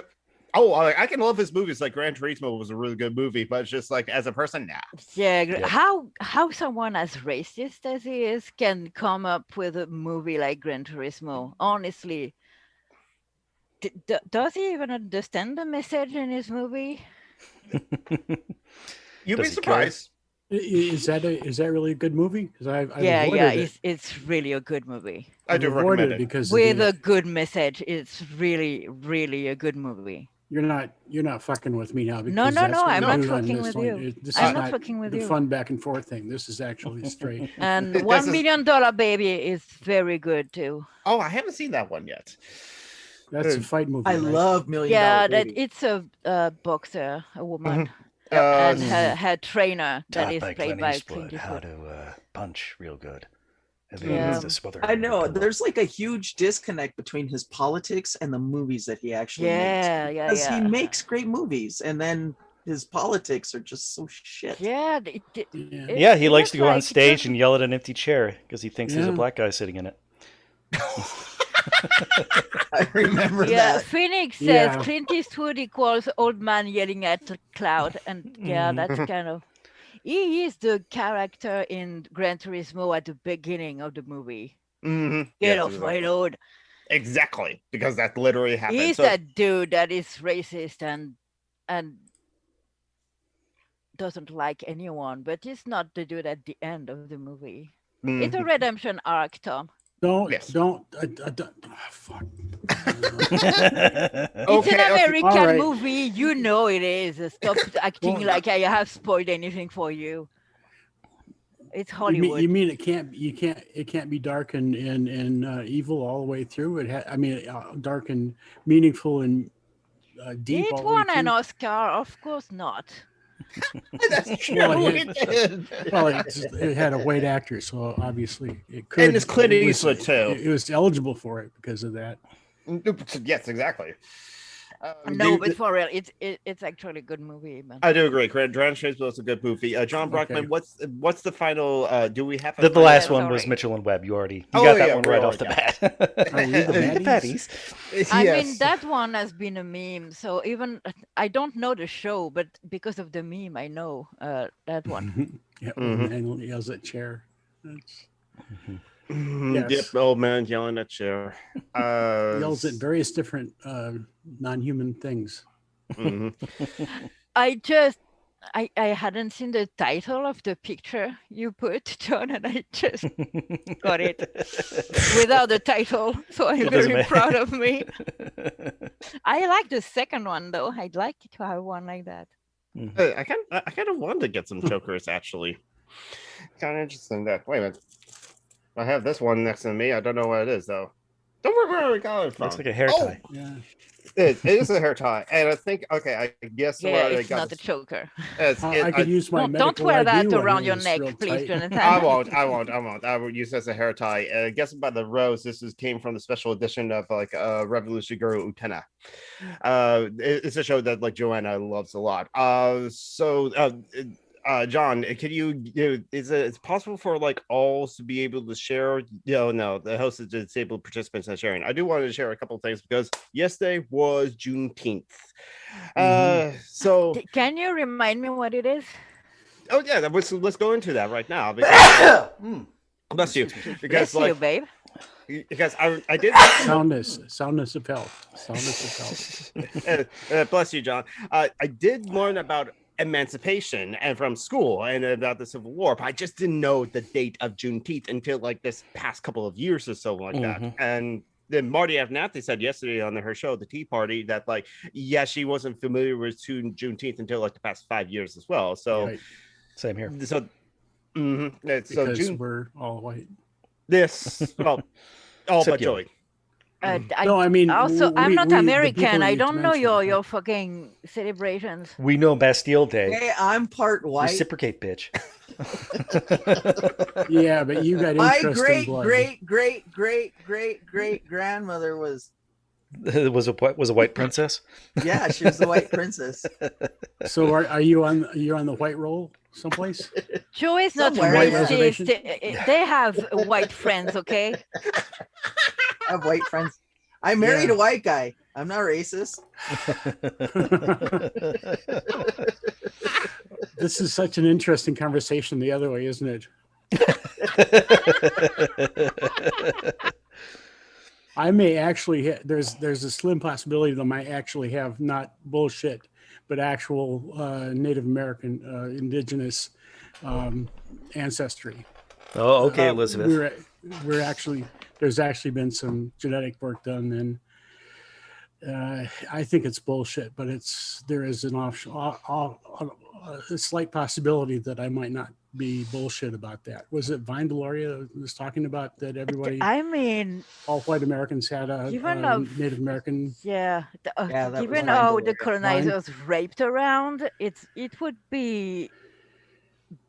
Oh, I can love his movies. Like Gran Turismo was a really good movie, but it's just like as a person, nah. Yeah, how someone as racist as he is can come up with a movie like Gran Turismo? Honestly. Does he even understand the message in his movie? You'd be surprised. Is that really a good movie? Because it's really a good movie. I do recommend it because with a good message. It's really, really a good movie. You're not fucking with me now. No, I'm not fucking with you. I'm not fucking with you. The fun back and forth thing. This is actually straight. And $1 Million Baby is very good too. Oh, I haven't seen that one yet. That's a fight movie. I love $1 Million. Yeah, Baby. it's a boxer, a woman. and her trainer that Taught is by played Clint by Eastwood Clint how Eastwood. to punch real good. And Yeah. then he has to smother I him with a know pillow. there's like a huge disconnect between his politics and the movies that he actually makes. Because he makes great movies, and then his politics are just so shit. Yeah, Yeah, he likes to go on stage and yell at an empty chair because he thinks there's a Yeah. black guy sitting in it. I remember Yeah, that. Phoenix says Yeah. Clint Eastwood equals old man yelling at a cloud, and yeah, that's kind of. He is the character in Gran Turismo at the beginning of the movie. Mm-hmm. Get off my road. Exactly, because that literally happened. He's that dude that is racist and doesn't like anyone, but he's not the dude at the end of the movie. It's a redemption arc, Tom. Don't. Fuck. It's an American All right. movie. You know it is. Stop acting like I have spoiled anything for you. It's Hollywood. You mean it can't be dark and evil all the way through? Dark and meaningful and deep. It all the way won an through? Oscar, of course not. That's true. Well, it it had a white actor, so obviously it could. And it's Clint it was- Eastwood, too. It was eligible for it because of that. Yes, exactly. No, but for real, it's actually a good movie, man. I do agree. Gran Turismo was a good movie. John Brockman, Okay. what's the final? Do we have The last Yeah, one was sorry. Mitchell and Webb. You got yeah, that one right really, off the yeah. bat. the fatties. I Yes. mean, that one has been a meme. So even I don't know the show, but because of the meme, I know that one. Yeah, Mhm. and yells at chair. That's- Yep, Yes. old man yelling at chair. yells at various different non-human things. Mhm. I hadn't seen the title of the picture you put, John, and I just got it without the title. So I'm It doesn't very matter. proud of me. I like the second one though. I'd like to have one like that. I kind of wanted to get some chokers actually. Kind of interesting. That wait a minute. I have this one next to me. I don't know what it is though. Don't worry where we got it from. Looks like a hair tie. Yeah. It is a hair tie, and I think I guess Yeah, where I it's got not a this- choker. I could use my Don't medical wear ID that when around it your was neck, real please, tight. Jonathan. I won't. I will use as a hair tie. Guessing by the rose, came from the special edition of like Revolutionary Girl Utena. It's a show that like Joanna loves a lot. John, can is it possible for like all to be able to share? No, the host is disabled participants not sharing. I do want to share a couple of things because yesterday was Juneteenth. So Can you remind me what it is? oh yeah, let's go into that right now. Because, bless you. Because Bless you, babe. because I did Soundness of health. bless you, John. I did learn about emancipation and from school and about the Civil War, but I just didn't know the date of Juneteenth until like this past couple of years or so like that. And then Marty Abernathy said yesterday on her show, The Tea Party, that like, yeah, she wasn't familiar with Juneteenth until like the past 5 years as well. So Right. Same here. so Because we're all white. this well all Except but you. Joey. No, I mean, Also, I'm not the American. people I you don't know mentioned. your fucking celebrations. We know Bastille Day. Hey, I'm part white. Reciprocate, bitch. Yeah, but you got My interest in great, blood. great grandmother was. was a white princess. Yeah, she was the white princess. So are you on the white roll someplace? Joe is not Somewhere, White yeah. reservation? racist. They have white friends, okay? I have white friends. I married Yeah. a white guy. I'm not racist. This is such an interesting conversation the other way, isn't it? I may actually there's a slim possibility that I might actually have not bullshit, but actual Native American indigenous ancestry. Oh, okay, Elizabeth. We're actually there's actually been some genetic work done, and I think it's bullshit, but there is a slight possibility that I might not be bullshit about that. Was it Vine Deloria that was talking about that everybody, I mean, all white Americans had a Native American? Yeah, Yeah, that was given Vine how the Deloria. colonizers raped around, it would be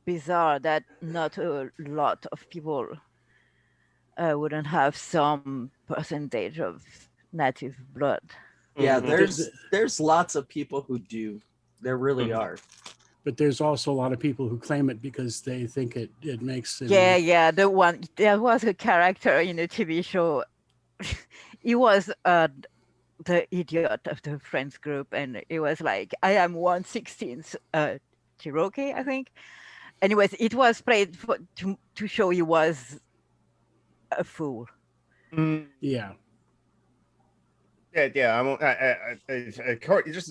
bizarre that not a lot of people wouldn't have some percentage of native blood. Yeah, Mhm. there's lots of people who do. There really are. But there's also a lot of people who claim it because they think it makes them. Yeah. There was a character in a TV show. He was the idiot of the friends group, and it was like, I am 1/16th Cherokee, I think. Anyways, it was played to show he was a fool. Yeah. Just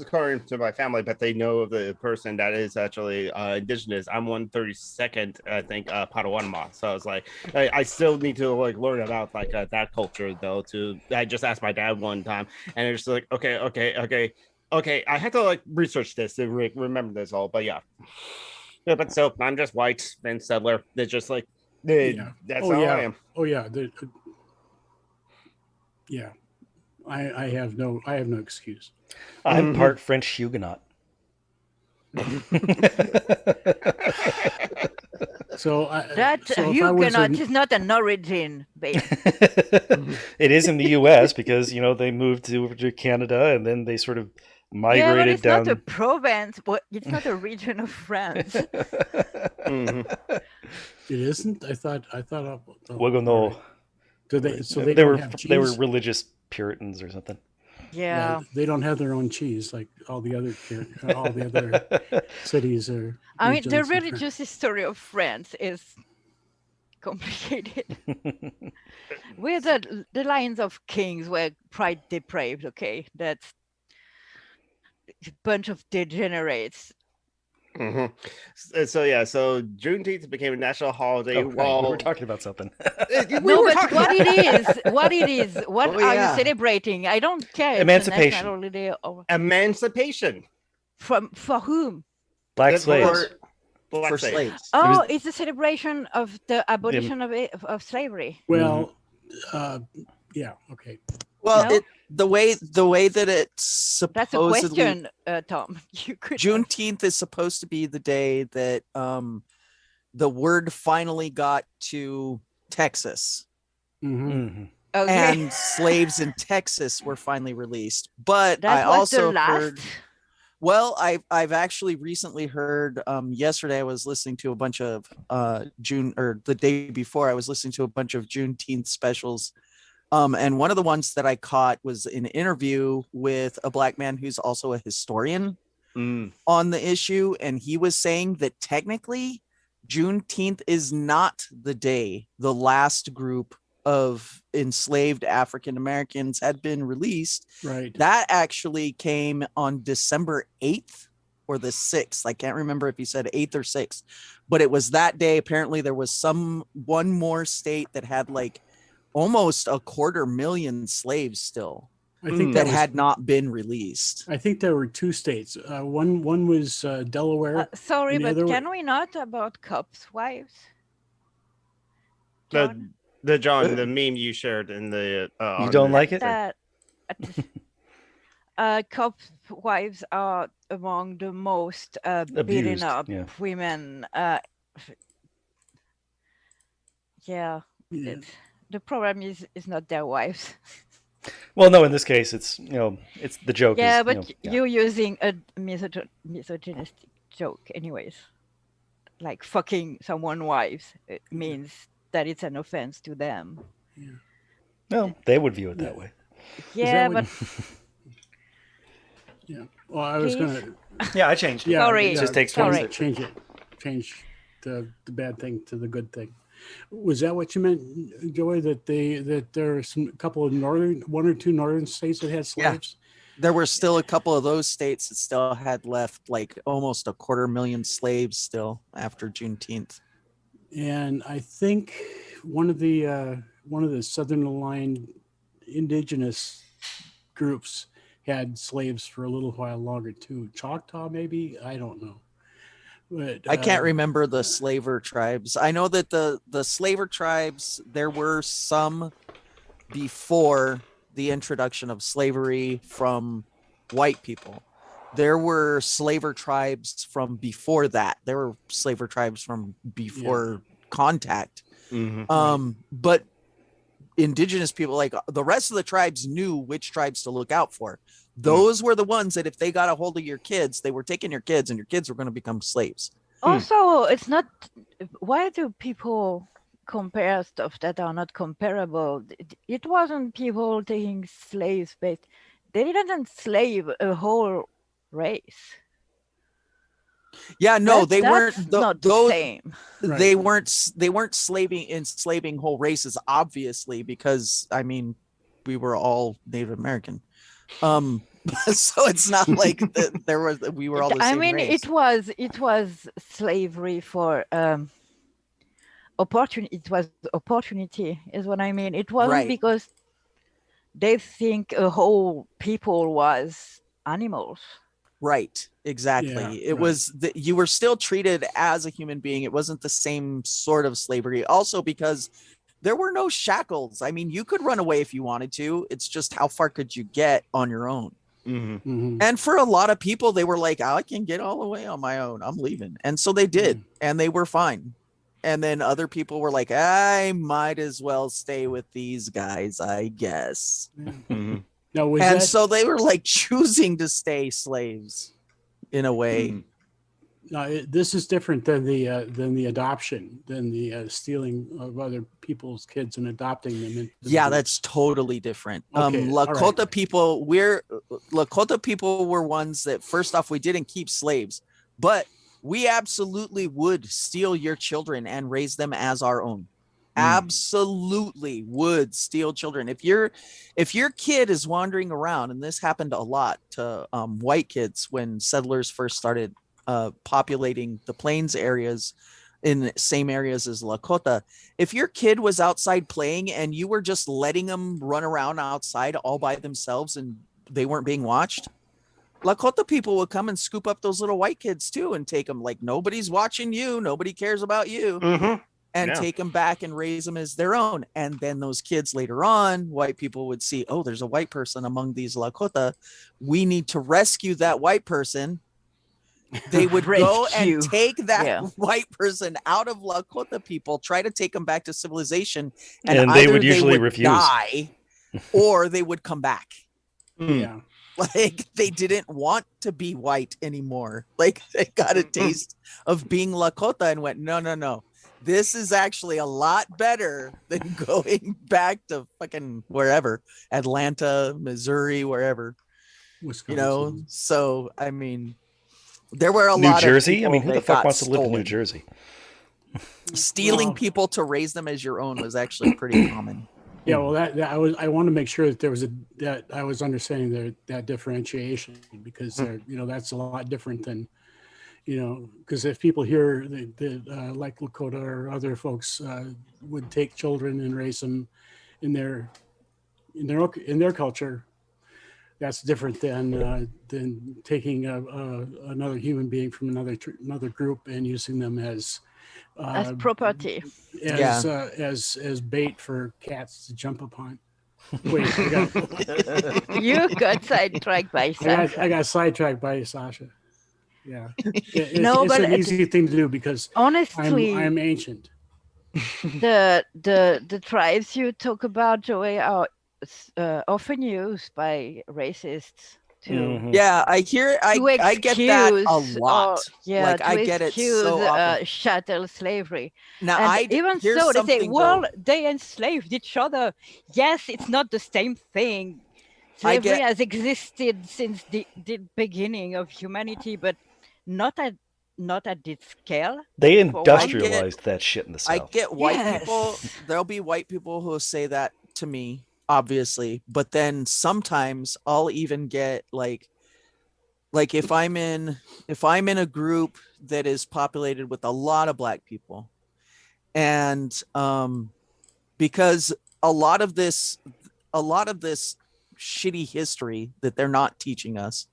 according to my family, but they know of the person that is actually indigenous. I'm 132nd, I think, Potawatomi. So I was like, I still need to like learn about like that culture though. I just asked my dad one time, and it's just like, okay. I had to like research this to remember this all, but yeah. But so I'm just white and settler. They're just like, that's all I am. Oh yeah. Yeah. I have no excuse. I'm part French Huguenot. Huguenot is not an origin, babe. It is in the U.S. because they moved over to Canada and then they sort of migrated but it's down. Not a province, but it's not a region of France. It isn't. I thought. Well, no. Do they? So they were have cheese? They were religious Puritans or something. Yeah. They don't have their own cheese like all the other cities are. I mean, the religious history of France is complicated. Where the lines of kings were quite depraved. Okay, that's a bunch of degenerates. So Juneteenth became a national holiday. We were talking about something. What are you celebrating? I don't care. Emancipation. Emancipation. For whom? Black slaves. For slaves. Oh, it's a celebration of the abolition of slavery. Well, yeah, okay. Well, the way that it's supposedly. That's a question, Tom. Juneteenth is supposed to be the day that the word finally got to Texas. Mm-hmm. Okay. And slaves in Texas were finally released. But that I was also the last. heard. Well, I've actually recently heard. Yesterday, I was listening to a bunch of the day before, I was listening to a bunch of Juneteenth specials. And one of the ones that I caught was an interview with a black man who's also a historian on the issue. And he was saying that technically Juneteenth is not the day the last group of enslaved African Americans had been released. Right. That actually came on December 8th or the 6th. I can't remember if he said 8th or 6th, but it was that day. Apparently there was one more state that had like almost 250,000 slaves still. I think that had not been released. I think there were two states. One was Delaware. Sorry, but can we not about cops' wives? John? The meme you shared in the. You don't like it? Cops' wives are among the most beaten up women. The problem is not their wives. Well, no, in this case, it's it's the joke. Yeah, but you're using a misogynistic joke, anyways. Like fucking someone's wives, it means that it's an offense to them. Yeah. No, they would view it that way. Yeah, but. Yeah. Well, I was gonna. Yeah, I changed it. Yeah, Sorry. It just takes 20 seconds. Change it. Change the bad thing to the good thing. Was that what you meant, Joey? That there are a couple of one or two northern states that had slaves? Yeah. There were still a couple of those states that still had left like almost 250,000 slaves still after Juneteenth. And I think one of the Southern Aligned indigenous groups had slaves for a little while longer too. Choctaw, maybe, I don't know. But, I can't remember the slaver tribes. I know that the slaver tribes, there were some before the introduction of slavery from white people. There were slaver tribes from before that. There were slaver tribes from before contact. But indigenous people, like the rest of the tribes, knew which tribes to look out for. Those were the ones that if they got a hold of your kids, they were taking your kids, and your kids were going to become slaves. Also, it's not. Why do people compare stuff that are not comparable? It wasn't people taking slaves, but they didn't enslave a whole race. Yeah, no, they weren't. Not the same. They weren't enslaving whole races, obviously, because I mean, we were all Native American. So it's not like we were all the same race. it was slavery for opportunity. It was opportunity, is what I mean. It wasn't because they think a whole people was animals. Right, exactly. It was that you were still treated as a human being. It wasn't the same sort of slavery. Also, because there were no shackles. I mean, you could run away if you wanted to. It's just how far could you get on your own? And for a lot of people, they were like, I can get all the way on my own. I'm leaving. And so they did, and they were fine. And then other people were like, I might as well stay with these guys, I guess. No, so they were like choosing to stay slaves in a way. No, this is different than the adoption, than the stealing of other people's kids and adopting them. Yeah, that's totally different. Okay, Lakota people were ones that, first off, we didn't keep slaves, but we absolutely would steal your children and raise them as our own. Absolutely would steal children. If your kid is wandering around, and this happened a lot to white kids when settlers first started populating the plains areas in the same areas as Lakota. If your kid was outside playing and you were just letting them run around outside all by themselves and they weren't being watched, Lakota people would come and scoop up those little white kids too and take them, like, nobody's watching you, nobody cares about you, and take them back and raise them as their own. And then those kids later on, white people would see, oh, there's a white person among these Lakota. We need to rescue that white person. They would go and take that white person out of Lakota people, try to take them back to civilization, and they would usually refuse, die, or they would come back. Yeah, like they didn't want to be white anymore. Like they got a taste of being Lakota and went, no. This is actually a lot better than going back to fucking wherever, Atlanta, Missouri, wherever. Wisconsin. So I mean, there were a New lot Jersey. of I mean, who the fuck wants to live in New Jersey? Stealing people to raise them as your own was actually pretty common. Yeah, well, I want to make sure that there was that I was understanding that differentiation, because that's a lot different than, because if people hear that like Lakota or other folks would take children and raise them in their culture, that's different than taking another human being from another group and using them as property, as bait for cats to jump upon. Wait, you got sidetracked by Sasha. I got sidetracked by Sasha. Yeah, it's but an easy thing to do because honestly, I'm ancient. The tribes you talk about, Joey, are often used by racists too. Yeah, I get that a lot. I get it so often. Chattel slavery. Now, even so, they say, well, they enslaved each other. Yes, it's not the same thing. Slavery has existed since the beginning of humanity, but not at this scale. They industrialized that shit in the South. I get white people. There'll be white people who will say that to me, obviously, but then sometimes I'll even get like if I'm in a group that is populated with a lot of black people, and because a lot of this shitty history that they're not teaching us,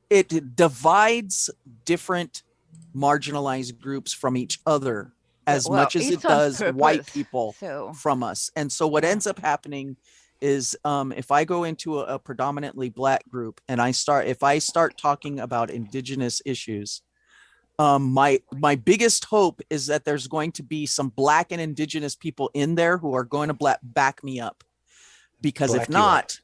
it divides different marginalized groups from each other as much as it does white people from us. And so what ends up happening is if I go into a predominantly Black group and if I start talking about indigenous issues, my biggest hope is that there's going to be some Black and indigenous people in there who are going to back me up, because if not,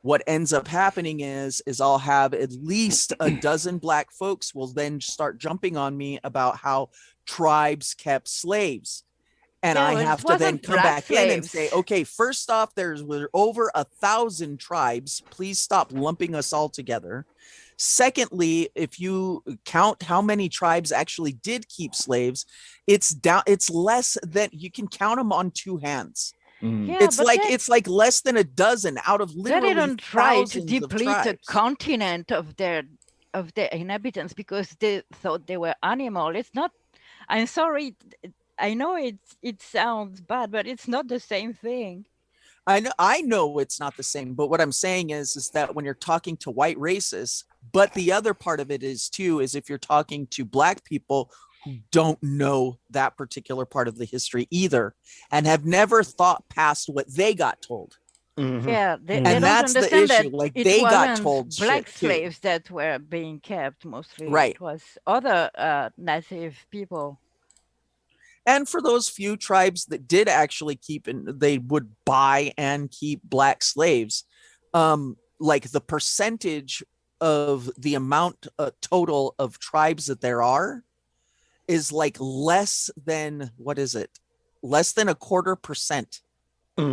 what ends up happening is I'll have at least a dozen Black folks will then start jumping on me about how tribes kept slaves. And I have to then come back in and say, okay, first off, there were over 1,000 tribes. Please stop lumping us all together. Secondly, if you count how many tribes actually did keep slaves, it's less than, you can count them on two hands. Yeah, it's like less than a dozen out of literally they didn't try to thousands of deplete a tribes. continent of their inhabitants because they thought they were animal. It's not. I'm sorry. I know it sounds bad, but it's not the same thing. I know it's not the same, but what I'm saying is that when you're talking to white racists, but the other part of it is too, is if you're talking to Black people who don't know that particular part of the history either, and have never thought past what they got told. Mm-hmm. Yeah, they and don't that's the understand issue. that Like it they got wasn't told Black shit too. slaves that were being kept mostly. Right. It was other native people. And for those few tribes that did actually keep, and they would buy and keep Black slaves, like the percentage of the amount total of tribes that there are is like less than, what is it? Less than 0.25%.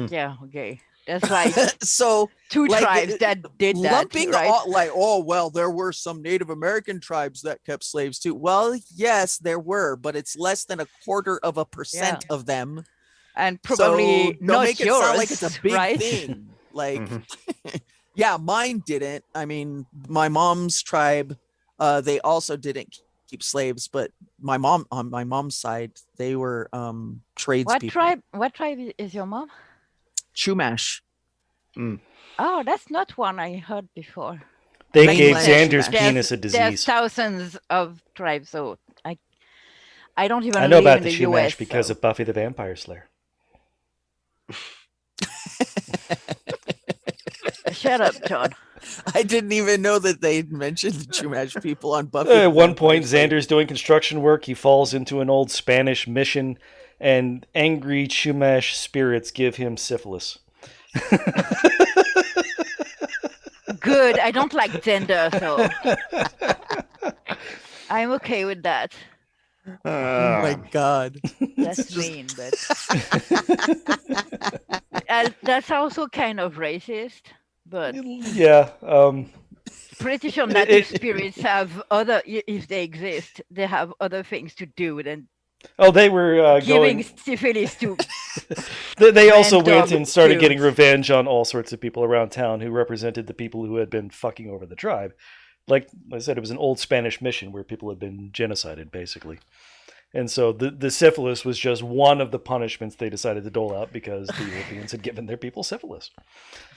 Yeah, okay. That's like so two like, tribes that did that, lumping right? all, like, oh well, there were some Native American tribes that kept slaves too. Well, yes, there were, but it's less than 0.25% of them, and probably so not don't make it yours, sound like it's a big right? thing. Like, yeah, mine didn't. I mean, my mom's tribe, they also didn't keep slaves, but my mom, on my mom's side, they were tradespeople. What tribe is your mom? Chumash. Oh, that's not one I heard before. They gave Xander's penis a disease. There's thousands of tribes, so I don't even I know live about in the the Chumash US because of Buffy the Vampire Slayer. Shut up, John. I didn't even know that they mentioned the Chumash people on Buffy. At one point, Xander's doing construction work. He falls into an old Spanish mission, and angry Chumash spirits give him syphilis. Good. I don't like gender, so I'm okay with that. Oh my God. That's mean, but that's also kind of racist. But yeah, pretty sure native spirits have other, if they exist, they have other things to do than. Oh, they were giving syphilis to. They also went and started dudes. getting revenge on all sorts of people around town who represented the people who had been fucking over the tribe. Like I said, it was an old Spanish mission where people had been genocided, basically. And so the syphilis was just one of the punishments they decided to dole out because the Europeans had given their people syphilis.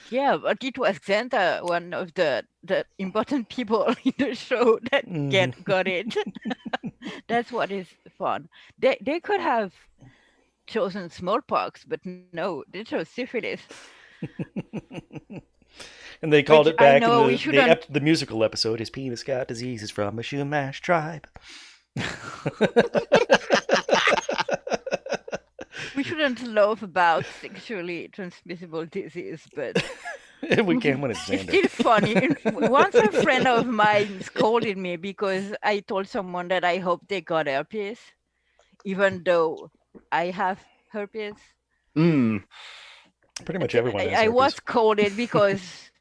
Yeah, but it was Xander, one of the important people in the show that got it. That's what is fun. They could have chosen smallpox, but no, they chose syphilis. And they called it back in the musical episode, His Penis Got Diseases from a Chumash Tribe. We shouldn't laugh about sexually transmissible disease, but we can when it's Xander. It's still funny. Once a friend of mine scolded me because I told someone that I hope they got herpes, even though I have herpes. Pretty much everyone has herpes. I was scolded because,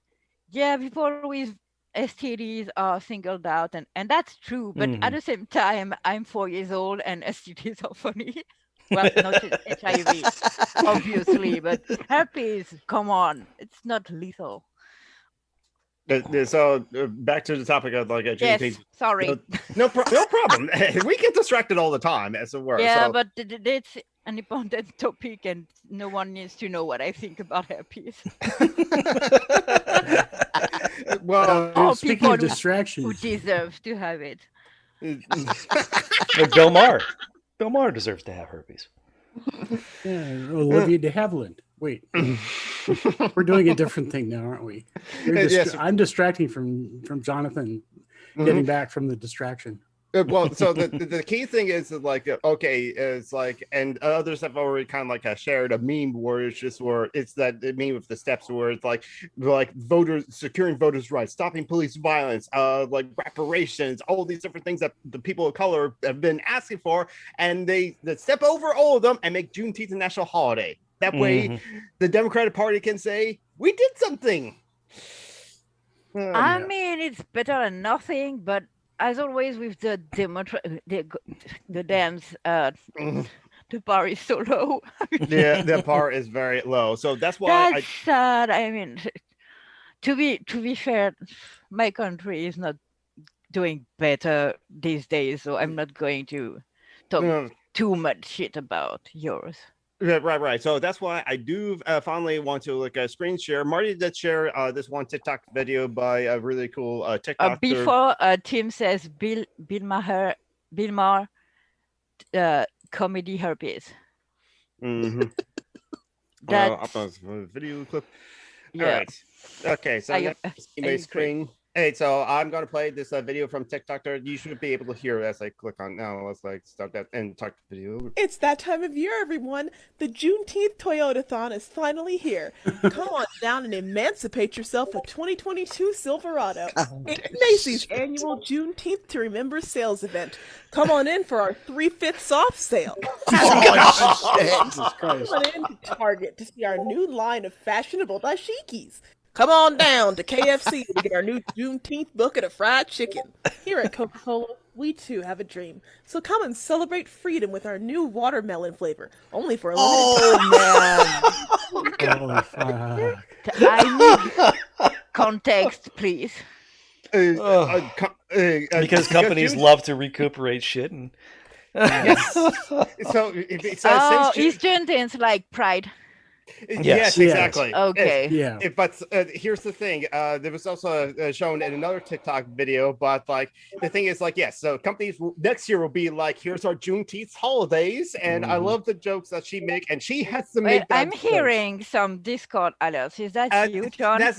yeah, people with STDs are singled out, and that's true. But at the same time, I'm 4 years old, and STDs are funny. Well, not HIV, obviously, but herpes, come on, it's not lethal. So back to the topic of like Juneteenth. Yes, sorry. No problem. We get distracted all the time, as it were. Yeah, so. but it's an important topic, and no one needs to know what I think about herpes. Well, for speaking people of distractions, who deserve to have it. Like Bill Maher. Bill Maher deserves to have herpes. yeah, Olivia de Havilland. Wait, we're doing a different thing now, aren't we? Yes. I'm distracting from Jonathan getting back from the distraction. Well, so the key thing is that, like, okay, is like, and others have already kind of like shared a meme where it's just where it's that meme with the steps where it's like voters securing voters' rights, stopping police violence, like reparations, all these different things that the people of color have been asking for, and they step over all of them and make Juneteenth a national holiday. That way, the Democratic Party can say we did something. I mean, it's better than nothing, but as always with the dance, the bar is so low. Yeah, the bar is very low. So that's why that's sad. I mean, to be fair, my country is not doing better these days, so I'm not going to talk too much shit about yours. Yeah, right. So that's why I do finally want to screen share. Marty did share this one TikTok video by a really cool TikTok. Before Tim says Bill Maher, comedy herpes. Mm-hmm. That's a video clip. Yeah. All right. Okay. So my screen. Hey, so I'm going to play this video from TikTok. You should be able to hear it as I click on now. Let's start that and talk the video. It's that time of year, everyone. The Juneteenth Toyotathon is finally here. Come on down and emancipate yourself with 2022 Silverado. It's Macy's annual Juneteenth to Remember sales event. Come on in for our 3/5 off sale. Come on in to Target to see our new line of fashionable dashikis. Come on down to KFC to get our new Juneteenth bucket of fried chicken. Here at Coca-Cola, we too have a dream. So come and celebrate freedom with our new watermelon flavor, only for a limited time. I need context, please. Because companies love to recuperate shit. And yes. So it's Juneteenth like Pride. Yes, exactly. Okay. Yeah. But here's the thing. There was also shown in another TikTok video, but the thing is yes. So companies next year will be like, here's our Juneteenth holidays, and I love the jokes that she make, and she has to make. I'm hearing some Discord alerts. Is that you, John? That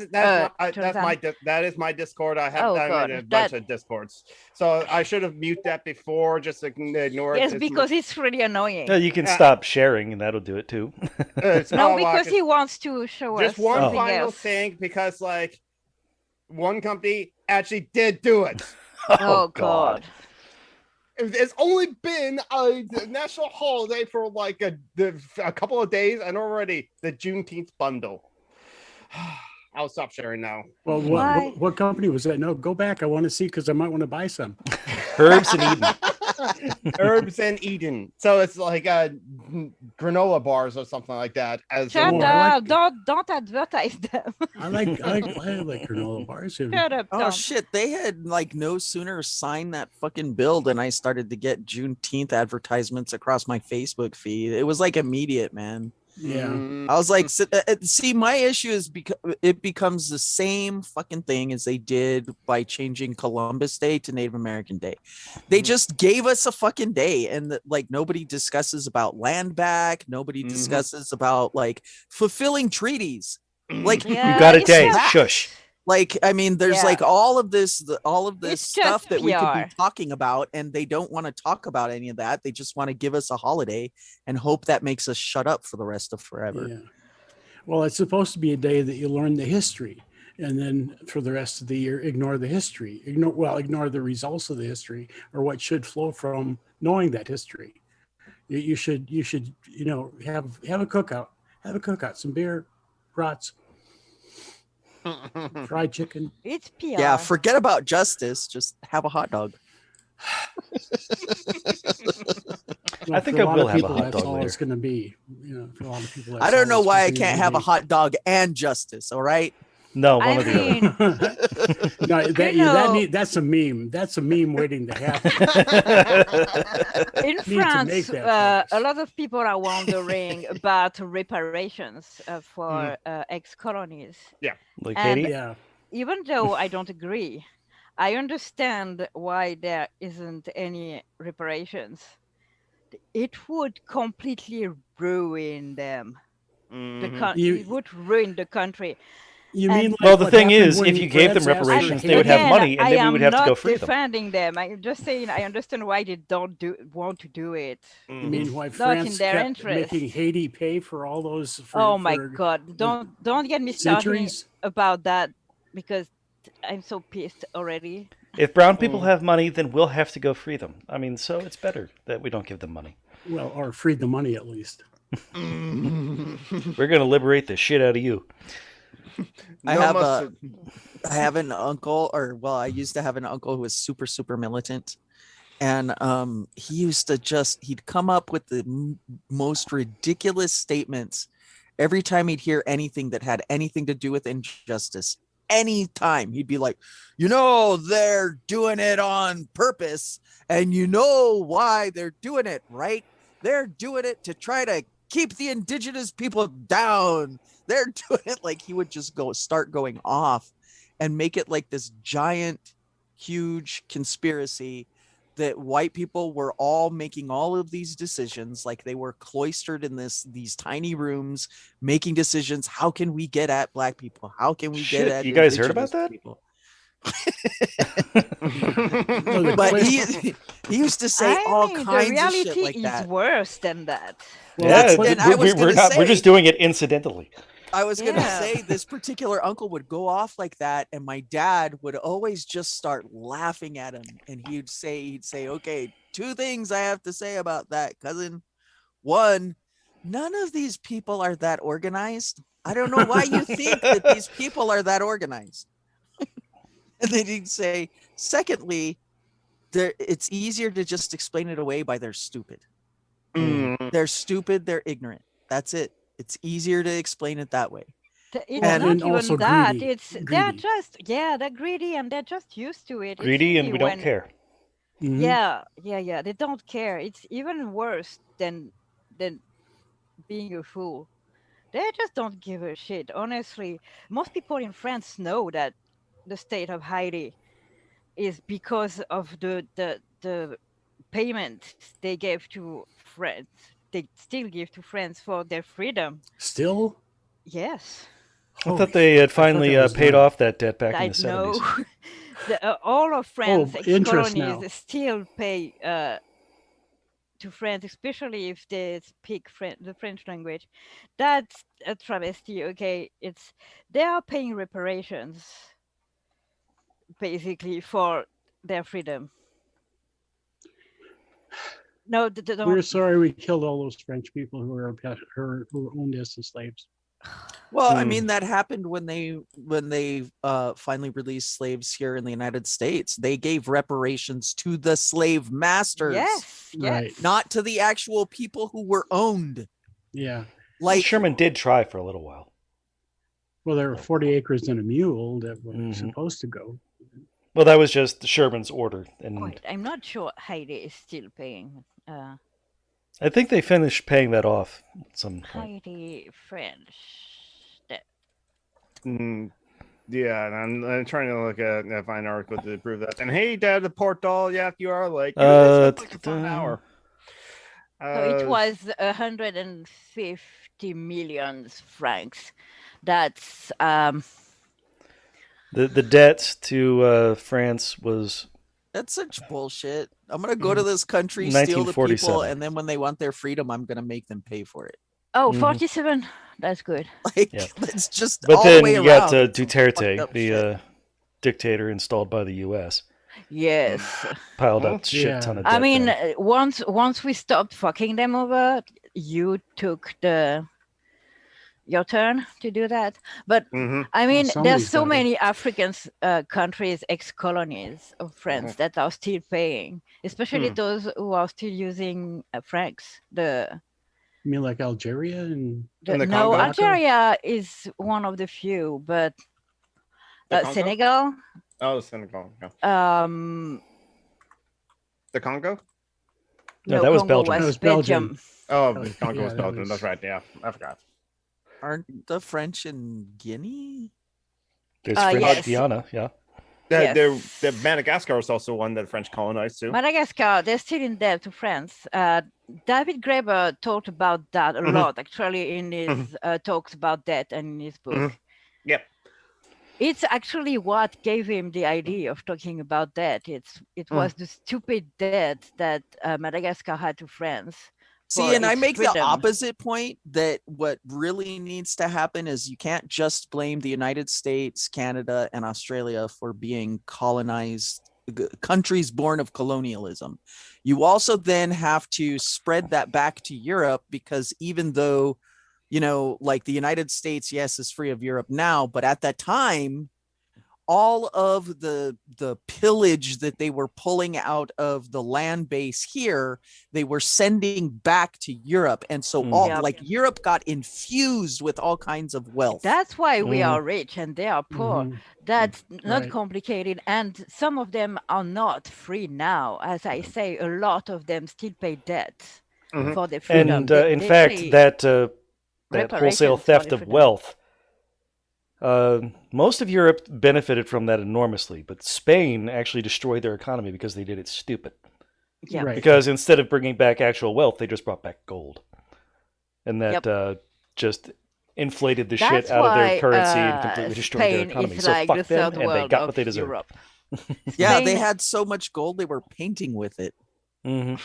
is my Discord. I have that in a bunch of Discords. So I should have muted that before, just ignore it. Yes, because it's really annoying. You can stop sharing, and that'll do it too. No, because he wants to show us just one something final else. thing, because one company actually did do it. Oh God. It's only been a national holiday for a couple of days, and already the Juneteenth bundle. I'll stop sharing now. Well, what company was that? No, go back. I want to see, because I might want to buy some. Herbs and Eden. Herbs and Eden. So it's granola bars or something like that. Shut up! Don't advertise them. I like granola bars. Shut up! Oh shit! They had no sooner signed that fucking bill than I started to get Juneteenth advertisements across my Facebook feed. It was immediate, man. Yeah. I was like, see, my issue is because it becomes the same fucking thing as they did by changing Columbus Day to Native American Day. They just gave us a fucking day, and nobody discusses about land back. Nobody discusses about fulfilling treaties. You got a day. Shush. There's all of this stuff that PR. we could be talking about, and they don't want to talk about any of that. They just want to give us a holiday and hope that makes us shut up for the rest of forever. Yeah. Well, it's supposed to be a day that you learn the history, and then for the rest of the year, ignore the history. Ignore the results of the history, or what should flow from knowing that history. You should have a cookout. Have a cookout. Some beer, brats. Fried chicken. It's PR. Yeah, forget about justice. Just have a hot dog. I think I will have a hot That's dog all later. it's going to be. For a lot of people. I don't know why I can't have a hot dog and justice. All right. No, one of the other. No, that's a meme. That's a meme waiting to happen. In France, a lot of people are wondering about reparations for ex-colonies. Yeah. Like Haiti? Yeah. even though I don't agree, I understand why there isn't any reparations. It would completely ruin them. It would ruin the country. You mean like well, the what thing happened is, when if you gave them Brad's asked for reparations, they Haiti? would have money, and then we would have to go free I'm them. not defending them. I'm just saying I understand why they don't want to do it. You mean why Not France in their kept interest. making Haiti pay for all those? Oh my God! Don't get me started centuries? about that, because I'm so pissed already. If brown people have money, then we'll have to go free them. I mean, so it's better that we don't give them money. Well, or free the money at least. We're going to liberate the shit out of you. I have an uncle, or well, I used to have an uncle who was super, super militant. And he used to he'd come up with the most ridiculous statements every time he'd hear anything that had anything to do with injustice. Anytime he'd be like, they're doing it on purpose, and you know why they're doing it, right? They're doing it to try to keep the indigenous people down. They're doing it. Like, he would just start going off and make it like this giant, huge conspiracy that white people were all making all of these decisions, like they were cloistered in these tiny rooms making decisions. How can we get at black people? How can we get at you guys heard about that? People? But he used to say all kinds of shit like that. The reality is worse than that. Well, we're just doing it incidentally. I was going to say, this particular uncle would go off like that, and my dad would always just start laughing at him. And he'd say, okay, 2 things I have to say about that, cousin. 1, none of these people are that organized. I don't know why you think that these people are that organized. And then he'd say, secondly, it's easier to just explain it away by they're stupid. They're stupid, they're ignorant. That's it. It's easier to explain it that way. It's and not even also that. greedy. They're just they're greedy, and they're just used to it. Greedy, and we don't care. Mm-hmm. Yeah. They don't care. It's even worse than being a fool. They just don't give a shit. Honestly, most people in France know that the state of Haiti is because of the payment they gave to France. They still give to France for their freedom. Still? Yes. I thought they had finally paid off that debt back in the 70s. All of France ex-colonies still pay to France, especially if they speak the French language. That's a travesty. Okay, they are paying reparations basically for their freedom. No, we're sorry we killed all those French people who were owned as slaves. Well, I mean, that happened when they finally released slaves here in the United States. They gave reparations to the slave masters, yes, right? Not to the actual people who were owned. Yeah, like Sherman did try for a little while. Well, there were 40 acres and a mule that were supposed to go. Well, that was just Sherman's order, and wait, I'm not sure Haiti is still paying. I think they finished paying that off at some point. Haiti French debt. Yeah, and I'm trying to look at find an article to prove that. And hey, Dad, the port doll, yeah, you are like a fun hour. So it was 150 million francs. That's the debt to France was. That's such bullshit. I'm gonna go to this country, steal the people, and then when they want their freedom, I'm gonna make them pay for it. Oh, 47. That's good. Like, it's just. But all then the way you around. got Duterte, the dictator installed by the U.S. Yes. Piled up shit ton of debt. I mean, once we stopped fucking them over, you took your turn to do that. But I mean, there's so many African countries, ex-colonies of France that are still paying, especially those who are still using francs. You mean like Algeria and the no, Congo? Algeria is one of the few, but Senegal. Oh, Senegal. Yeah. The Congo? No, that was Congo Belgium. was Belgium. Oh, Congo was Belgium. That's right. Yeah, I forgot. Aren't the French in Guinea? There's French yes. Guiana, yeah. Yes. Madagascar is also one that the French colonized too. Madagascar, they're still in debt to France. David Graeber talked about that a lot, actually, in his talks about debt and in his book. Yep. It's actually what gave him the idea of talking about debt. It was the stupid debt that Madagascar had to France. See, and I make the opposite point that what really needs to happen is you can't just blame the United States, Canada, and Australia for being colonized countries born of colonialism. You also then have to spread that back to Europe, because even though, you know, like the United States, yes, is free of Europe now, but at that time, all of the pillage that they were pulling out of the land base here, they were sending back to Europe. And so like Europe got infused with all kinds of wealth. That's why we are rich and they are poor. That's not complicated. And some of them are not free now. As I say, a lot of them still pay debt for their freedom. And in fact, that wholesale theft of wealth, most of Europe benefited from that enormously, but Spain actually destroyed their economy because they did it stupid. Yeah. Right. Because instead of bringing back actual wealth, they just brought back gold. And that just inflated the shit out of their currency and completely destroyed their economy. So like fuck them, and they got what they deserved. Yeah, they had so much gold, they were painting with it. Spain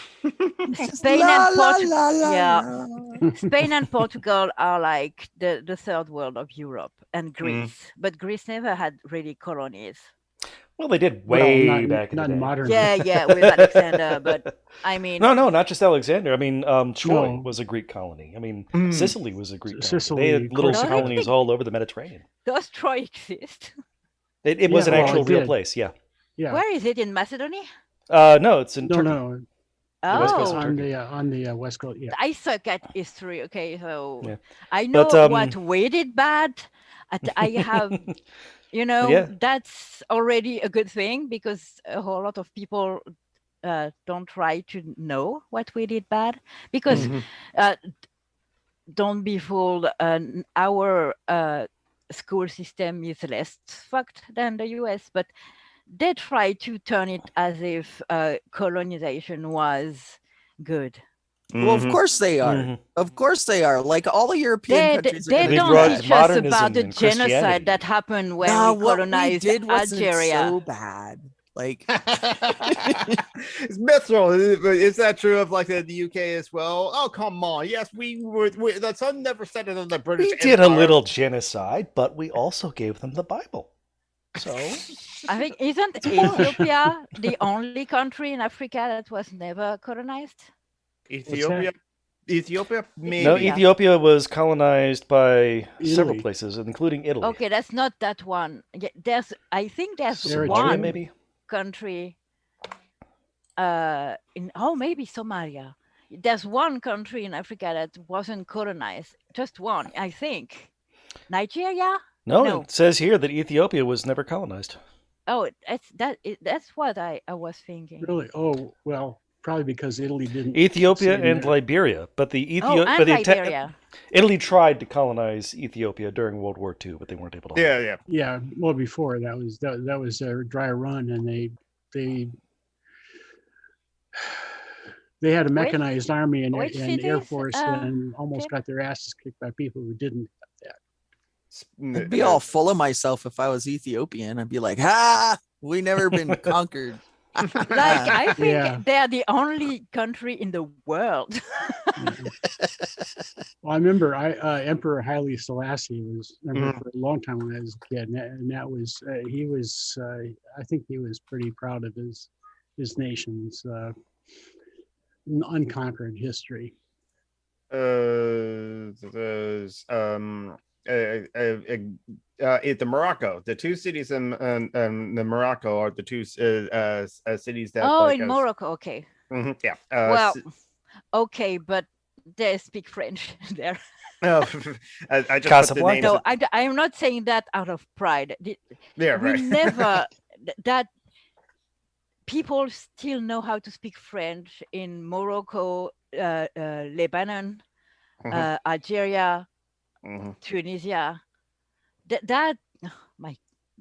and Portugal are like the third world of Europe, and Greece. But Greece never had really colonies. Well, they did way back in the day. Modern. Yeah, with Alexander. But I mean, no, not just Alexander. I mean, Troy was a Greek colony. I mean, Sicily was a Greek colony. They had little colonies all over the Mediterranean. Does Troy exist? It was an actual real place. Yeah. Where is it, in Macedonia? No, it's in Turkey. No. On the west coast. Yeah. I suck at history. Okay, so I know what we did bad. I have, that's already a good thing, because a whole lot of people don't try to know what we did bad. Because don't be fooled, our school system is less fucked than the US, but they try to turn it as if colonization was good. Well, of course they are. Of course they are. Like all the European countries. They don't teach us about the genocide that happened when we colonized Algeria. So bad. Like, it's mithril. Is that true of like the UK as well? Oh, come on. Yes, we the sun never set it on the British We did Empire. a little genocide, but we also gave them the Bible. So I think, isn't Ethiopia the only country in Africa that was never colonized? Ethiopia, maybe. No, Ethiopia was colonized by several places, including Italy. Okay, that's not that one. I think there's one country. Maybe Somalia. There's one country in Africa that wasn't colonized. Just one, I think. Nigeria. No, it says here that Ethiopia was never colonized. Oh, that's what I was thinking. Really? Oh, well, probably because Italy didn't. Ethiopia and Liberia, but Liberia. Italy tried to colonize Ethiopia during World War II, but they weren't able to. Yeah. Well, before that was a dry run, and they had a mechanized army and air force, and almost got their asses kicked by people who didn't. I'd be all full of myself if I was Ethiopian. I'd be like, we never been conquered. Like, I think they're the only country in the world. Well, I remember Emperor Haile Selassie was for a long time when I was a kid, and that was he was I think he was pretty proud of his nation's unconquered history. The Morocco, the two cities in the Morocco are the two cities that. In Morocco, okay. Yeah. Okay, but they speak French there. I just Casablanca. No, I'm not saying that out of pride. Right. Never that. People still know how to speak French in Morocco, Lebanon, Algeria. Tunisia,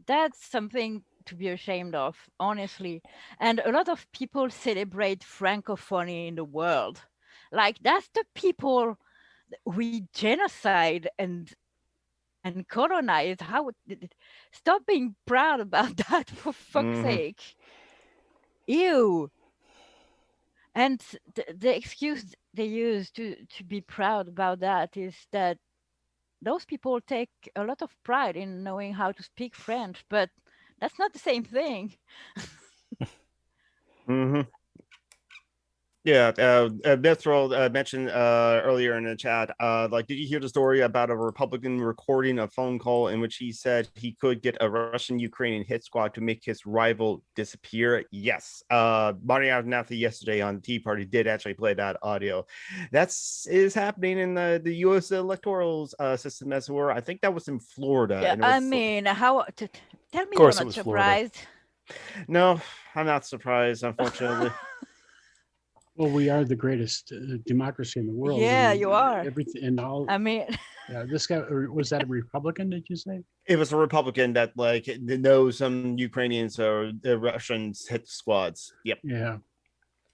that's something to be ashamed of, honestly. And a lot of people celebrate Francophonie in the world. Like, that's the people we genocide and colonize. How stop being proud about that, for fuck's sake. Ew. And the excuse they use to be proud about that is that those people take a lot of pride in knowing how to speak French, but that's not the same thing. Yeah, Mithril mentioned earlier in the chat, like, did you hear the story about a Republican recording a phone call in which he said he could get a Russian-Ukrainian hit squad to make his rival disappear? Yes. Marty Abernathy yesterday on Tea Party did actually play that audio. Is happening in the U.S. electoral system as well. I think that was in Florida. Yeah, and I mean, how? Tell me course you're it not was Florida. surprised. No, I'm not surprised, unfortunately. Well, we are the greatest democracy in the world. Yeah, and you are. Everything and all. I mean, yeah, this guy, was that a Republican? Did you say? It was a Republican that like knows some Ukrainians or Russians hit squads. Yep. Yeah.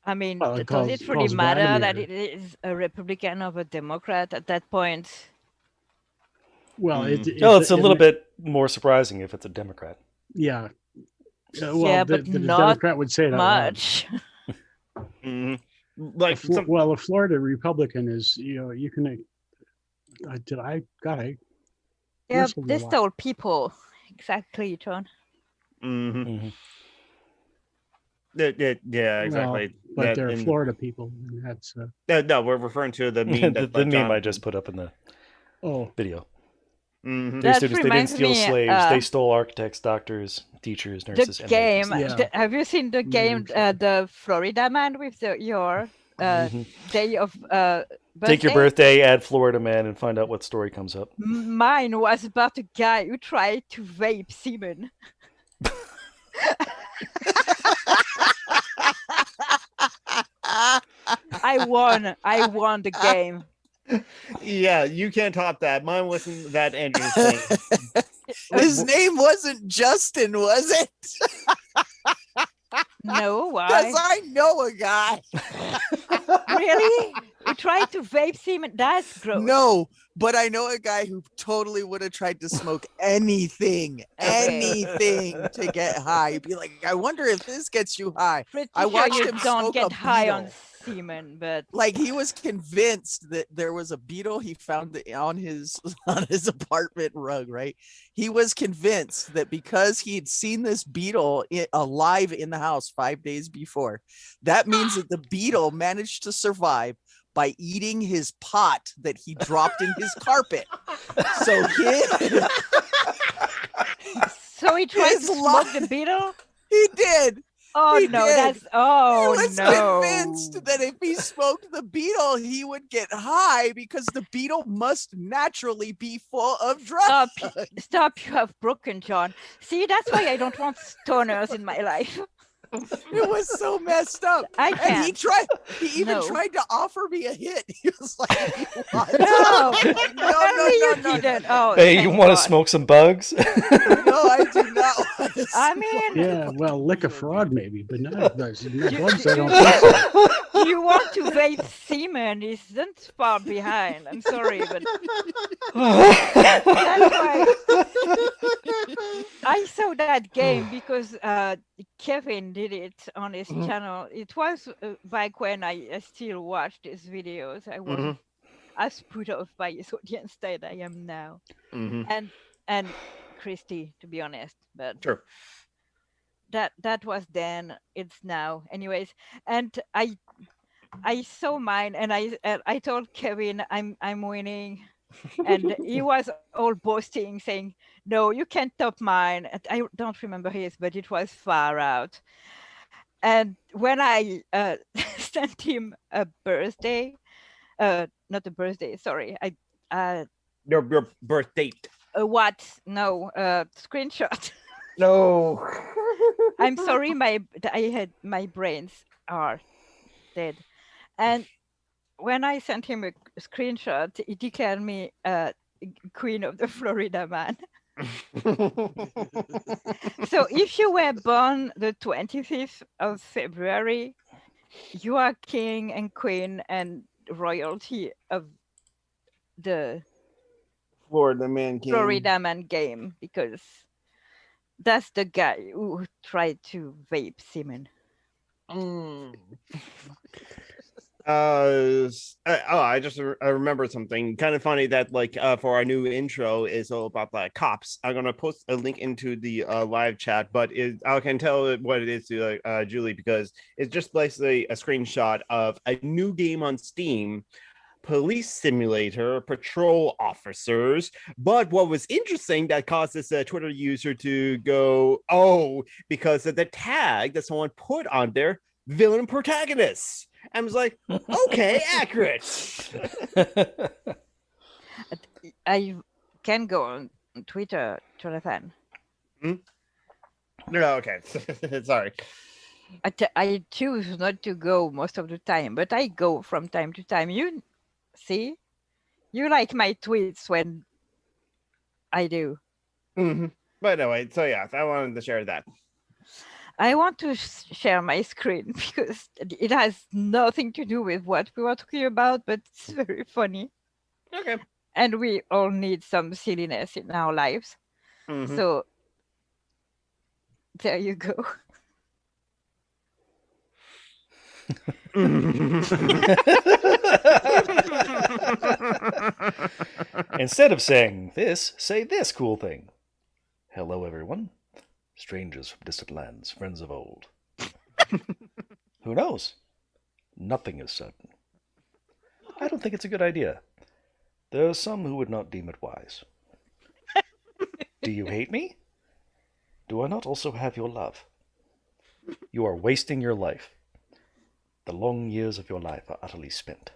I mean, Well, does it really calls matter that Vladimir. it is a Republican or a Democrat at that point? Well, it's a little bit more surprising if it's a Democrat. Yeah. Well, yeah, the but not Democrat would say it out loud. much. Like well, a Florida Republican is, you can. I Yeah, bristled a they lot. stole people. Exactly, John. Yeah, exactly. Well, but they're Florida people, and that's. No, we're referring to the meme that the meme I just put up in the video. Their students, they didn't reminds steal me, slaves. They stole architects, doctors, teachers, nurses. The and game. babies. Have you seen the game, the Florida Man with your day of birthday? Take your birthday, add Florida Man, and find out what story comes up. Mine was about a guy who tried to vape semen. I won the game. Yeah, you can't top that. Mine wasn't that interesting. His name wasn't Justin, was it? No, why? Because I know a guy. Really? You tried to vape semen? That's gross. No, but I know a guy who totally would have tried to smoke anything to get high. He'd be like, I wonder if this gets you high. I watched him don't smoke get a high beetle. on semen, but Like, he was convinced that there was a beetle he found on his apartment rug, right? He was convinced that because he'd seen this beetle alive in the house 5 days before, that means that the beetle managed to survive by eating his pot that he dropped in his carpet. So he tried to smoke the beetle? He did. Oh, He no, did. that's... Oh, He was no. convinced that if he smoked the beetle, he would get high because the beetle must naturally be full of drugs. Stop, you have broken, John. See, that's why I don't want stoners in my life. It was so messed up. I And can't. he even No. tried to offer me a hit. He was like, No, no, you didn't. Oh, Hey, you thank want to God. smoke some bugs? No, I do not want to I mean, Yeah, well, lick a frog maybe, but not bugs. You- Bugs, I don't think so. you want to vape semen isn't far behind. I'm sorry, but that's why I saw that game because Kevin did it on his channel. It was back when I still watched his videos. I wasn't as put off by his audience that I am now. And Christy, to be honest, but Sure. that was then. It's now, anyways. And I saw mine, and I told Kevin I'm winning, and he was all boasting, saying, "No, you can't top mine." And I don't remember his, but it was far out. And when I sent him a birthday, not a birthday, sorry, Your birth date. what? No, screenshot. No. I'm sorry, my brains are dead. And when I sent him a screenshot, he declared me queen of the Florida Man. So if you were born the 25th of February, you are king and queen and royalty of the Florida man game, because that's the guy who tried to vape semen. I remember something kind of funny that for our new intro is all about cops. I'm gonna post a link into the live chat, but I can tell what it is to Julie, because it's just basically a screenshot of a new game on Steam, Police Simulator, Patrol Officers. But what was interesting that caused this Twitter user to go, oh, because of the tag that someone put on there, villain protagonists. I was like, okay, accurate. I can go on Twitter, Jonathan. No, okay. Sorry. I choose not to go most of the time, but I go from time to time. You see? You like my tweets when I do. Mm-hmm. But anyway, so yeah, I wanted to share that. I want to share my screen because it has nothing to do with what we were talking about, but it's very funny. Okay. And we all need some silliness in our lives. Mm-hmm. So there you go. Instead of saying this, say this cool thing. Hello, everyone. Strangers from distant lands, friends of old. Who knows? Nothing is certain. I don't think it's a good idea. There are some who would not deem it wise. Do you hate me? Do I not also have your love? You are wasting your life. The long years of your life are utterly spent.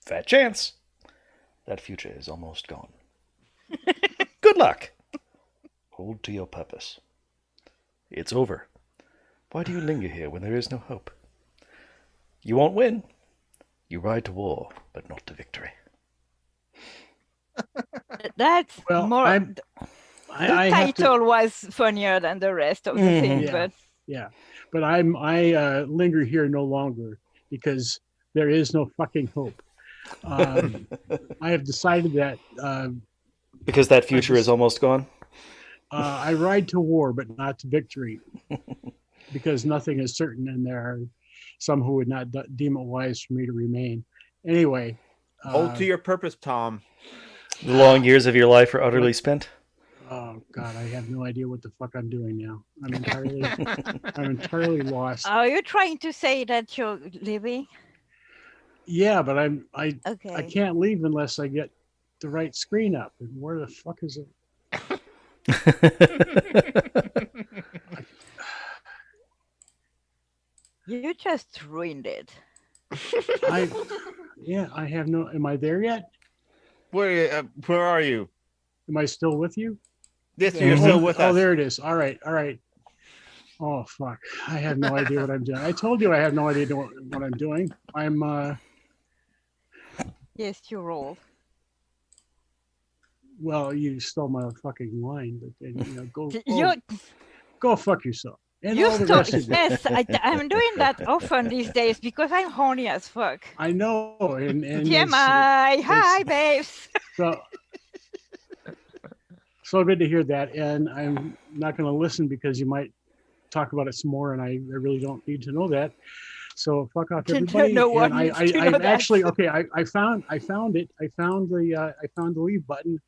Fat chance. That future is almost gone. Good luck. Hold to your purpose. It's over. Why do you linger here when there is no hope? You won't win. You ride to war, but not to victory. That's more. The I title was funnier than the rest of the thing, yeah, but I linger here no longer because there is no fucking hope. I have decided that because that future is almost gone. I ride to war, but not to victory, because nothing is certain, and there are some who would not deem it wise for me to remain. Anyway, hold to your purpose, Tom. The long years of your life are utterly spent. Oh God, I have no idea what the fuck I'm doing now. I'm entirely lost. Are you trying to say that you're leaving? Yeah, but I Okay. can't leave unless I get the right screen up. And where the fuck is it? You just ruined it. I have no. Am I there yet? Where are you? Am I still with you? Yes, you're still with us. Oh, there it is. All right. Oh fuck! I have no idea what I'm doing. I told you I have no idea what I'm doing. I'm. Yes, you rolled. Well, you stole my fucking line, but then go fuck yourself. And You all the stop. rest of you. Yes, I'm doing that often these days because I'm horny as fuck. I know, and TMI. Hi, babes. So good to hear that, and I'm not going to listen because you might talk about it some more, and I really don't need to know that. So fuck off, everybody. No one and needs to know I'm that. actually okay. I found it. I found the leave button.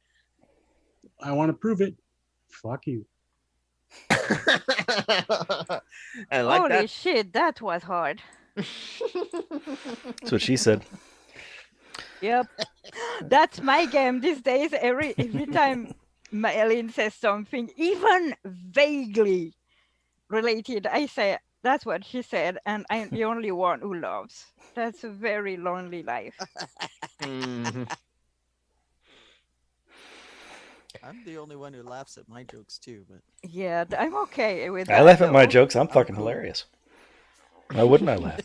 I want to prove it. Fuck you. I like Holy that. shit, that was hard. That's what she said. Yep. That's my game these days. Every time Maylene says something, even vaguely related, I say, that's what she said, and I'm the only one who loves. That's a very lonely life. Mm-hmm. I'm the only one who laughs at my jokes too, but Yeah, I'm okay with that. I laugh at my though. jokes. I'm fucking hilarious. Why wouldn't I laugh?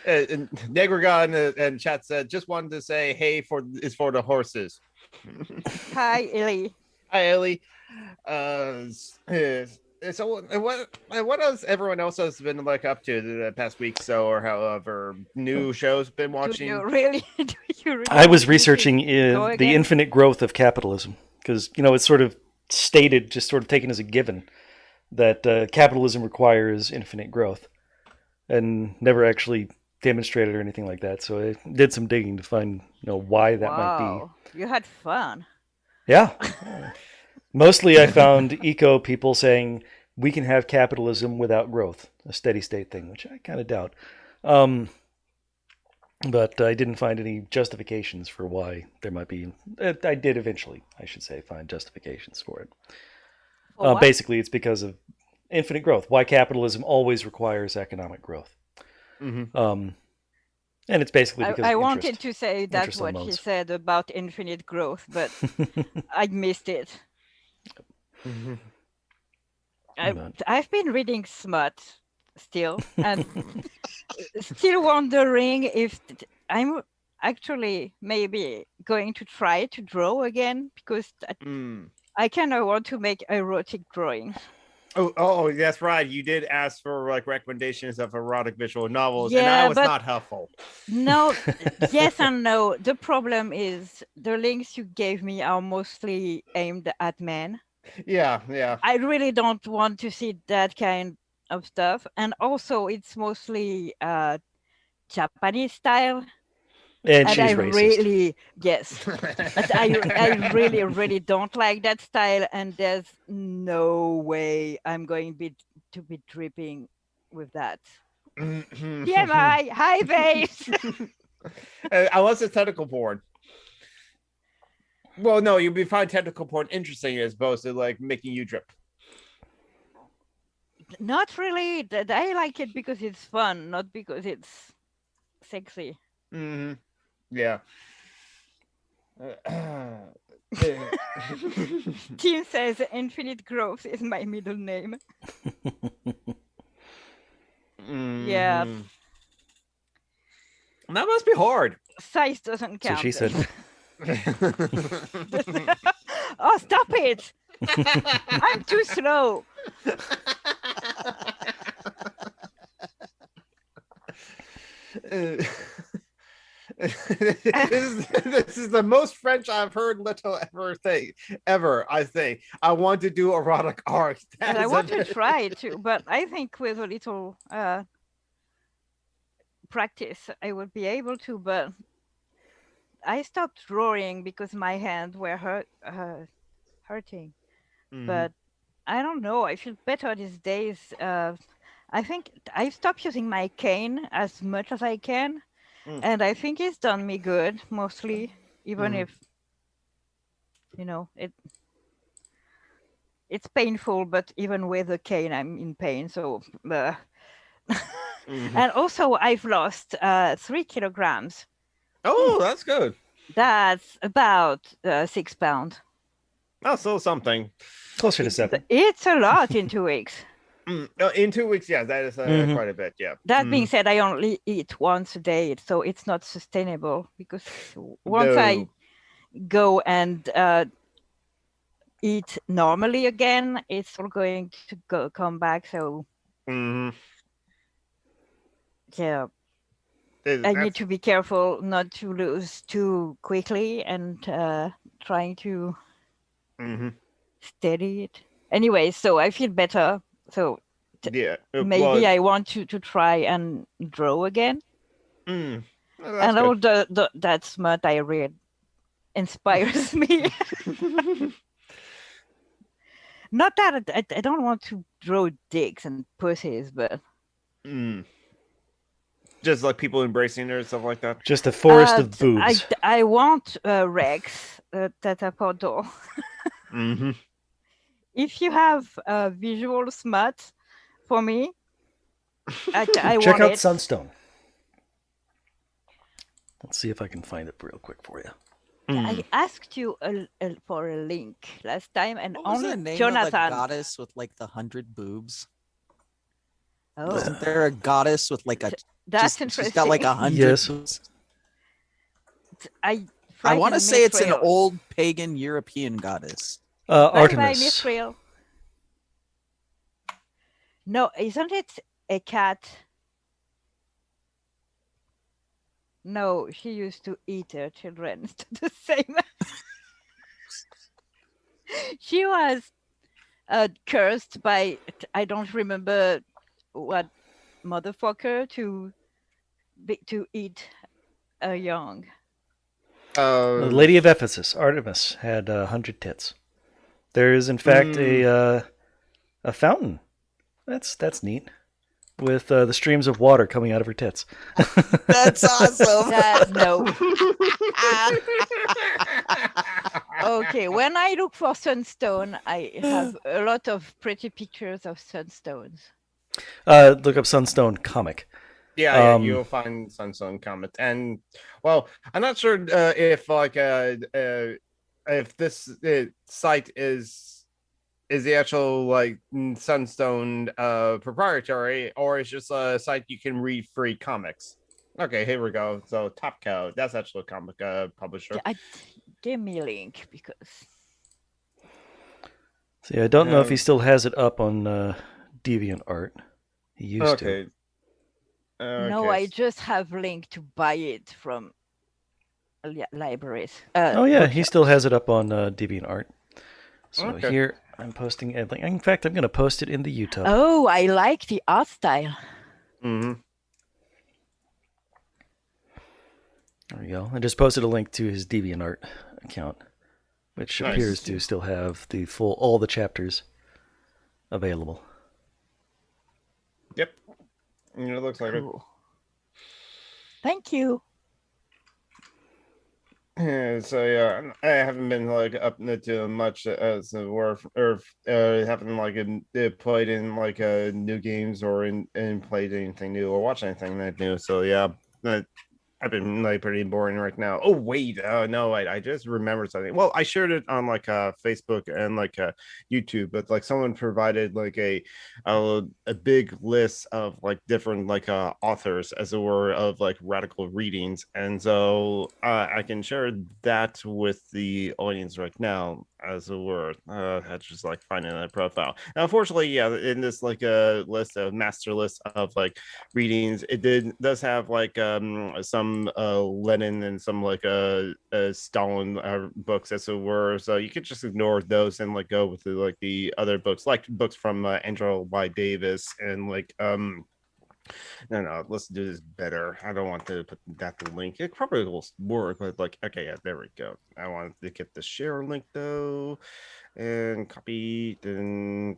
And Negragon and chat said, just wanted to say, hey, is for the horses. Hi, Ellie. Hi, Ellie. So what else everyone else has been like up to the past week so or however new shows been watching? Do you really I was researching the infinite growth of capitalism because it's sort of stated, just sort of taken as a given, that capitalism requires infinite growth, and never actually demonstrated or anything like that. So I did some digging to find why that might be. You had fun. Yeah. Mostly I found eco people saying we can have capitalism without growth, a steady state thing, which I kind of doubt. But I didn't find any justifications for why there might be. I did eventually, I should say, find justifications for it. Basically, it's because of infinite growth. Why capitalism always requires economic growth. Mm-hmm. And it's basically because I wanted to say that's what he said about infinite growth, but I missed it. Mm-hmm. I've been reading smut still, and still wondering if I'm actually maybe going to try to draw again, because I kind of want to make erotic drawings. Oh, that's right. You did ask for recommendations of erotic visual novels, and I was not helpful. No, yes and no. The problem is the links you gave me are mostly aimed at men. Yeah. I really don't want to see that kind of stuff, and also it's mostly Japanese style. And she's I racist. Really, yes. But I really don't like that style, and there's no way I'm going to be dripping with that. TMI, hi babes. Unless it's tentacle porn. Well, no, you'd find tentacle porn interesting as opposed to making you drip. Not really. I like it because it's fun, not because it's sexy. Mm-hmm. Yeah. Tim says Infinite Growth is my middle name. Yeah. That must be hard. Size doesn't count. So she said. Oh, stop it! I'm too slow. This is the most French I've heard Leto ever. I say I want to do erotic art. And I want to try to, but I think with a little practice I would be able to. But I stopped drawing because my hands were hurting. But I don't know. I feel better these days. I think I stopped using my cane as much as I can. And I think it's done me good, mostly, even if, it's painful, but even with the cane, I'm in pain. So, and also I've lost 3 kilograms. Oh, that's good. That's about 6 pounds. Oh, so something. Closer to 7. It's a lot in 2 weeks. In 2 weeks, yeah, that is quite a bit, yeah. That being said, I only eat once a day, so it's not sustainable, because once I go and eat normally again, it's all going to come back. So yeah, I need to be careful not to lose too quickly, and trying to steady it. Anyway, so I feel better. So maybe I want to try and draw again. Well, and all that smut I read inspires me. Not that I don't want to draw dicks and pussies, but just like people embracing it or stuff like that. Just a forest of boobs. I want Rex Tatapoto. If you have visual smut for me, I check want out it. Sunstone. Let's see if I can find it real quick for you. I asked you for a link last time, and What was only the name Jonathan. of the goddess with the 100 boobs? Oh, Isn't there a goddess with that's she's interesting. got 100 Yes. boobs? I I want to frightened say it's an Mithril. old pagan European goddess. Bye, Artemis. Mithril. No, isn't it a cat? No, she used to eat her children. It's the same. She was cursed by, I don't remember what motherfucker to eat a young. The Lady of Ephesus, Artemis, had 100 tits. There is, in fact, a fountain. That's neat. With the streams of water coming out of her tits. That's awesome. No. Okay, when I look for sunstone, I have a lot of pretty pictures of sunstones. Look up Sunstone comic. Yeah, you'll find Sunstone comic, and well, I'm not sure if this site is the actual like Sunstone proprietary, or it's just a site you can read free comics. Okay, here we go. So Top Cow, that's actually a comic publisher. Give me a link because. See, I don't know if he still has it up on DeviantArt. He used to. No, I just have link to buy it from libraries. Oh yeah, he still has it up on DeviantArt. So here I'm posting a link. In fact, I'm going to post it in the YouTube. Oh, I like the art style. Mm-hmm. There we go. I just posted a link to his DeviantArt account, which appears to still have all the chapters available. Yep. It looks like it. Thank you. Yeah, so yeah, I haven't been like up into much as or haven't like played in like new games or in played anything new or watched anything that new. So yeah, I've been like pretty boring right now. Oh wait, no, I just remembered something. Well, I shared it on like Facebook and like YouTube, but like someone provided like a big list of like different like authors, as it were, of like radical readings, and so I can share that with the audience right now, as it were. That's just like finding that profile. Now, unfortunately, yeah, in this like master list of like readings, it does have like some Lenin and some like Stalin books, as it were, so you could just ignore those and like go with the other books, like books from Angela Y. Davis and like no, let's do this better. I don't want to put that the link. It probably will work, but like, okay, yeah, there we go. I want to get the share link though and copy the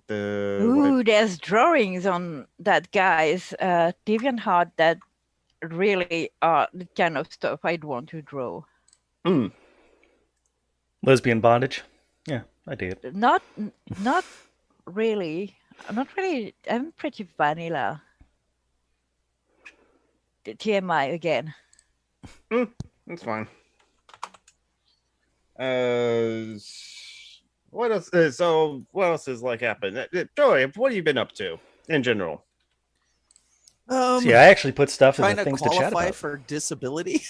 Ooh, there's drawings on that guy's DeviantArt that really are the kind of stuff I'd want to draw. Lesbian bondage? Yeah, I did. Not really. Not really. I'm pretty vanilla. The TMI again. That's fine. What else? So what else is like happened? Joey, what have you been up to in general? See, I actually put stuff in the things to chat qualify about. for disability.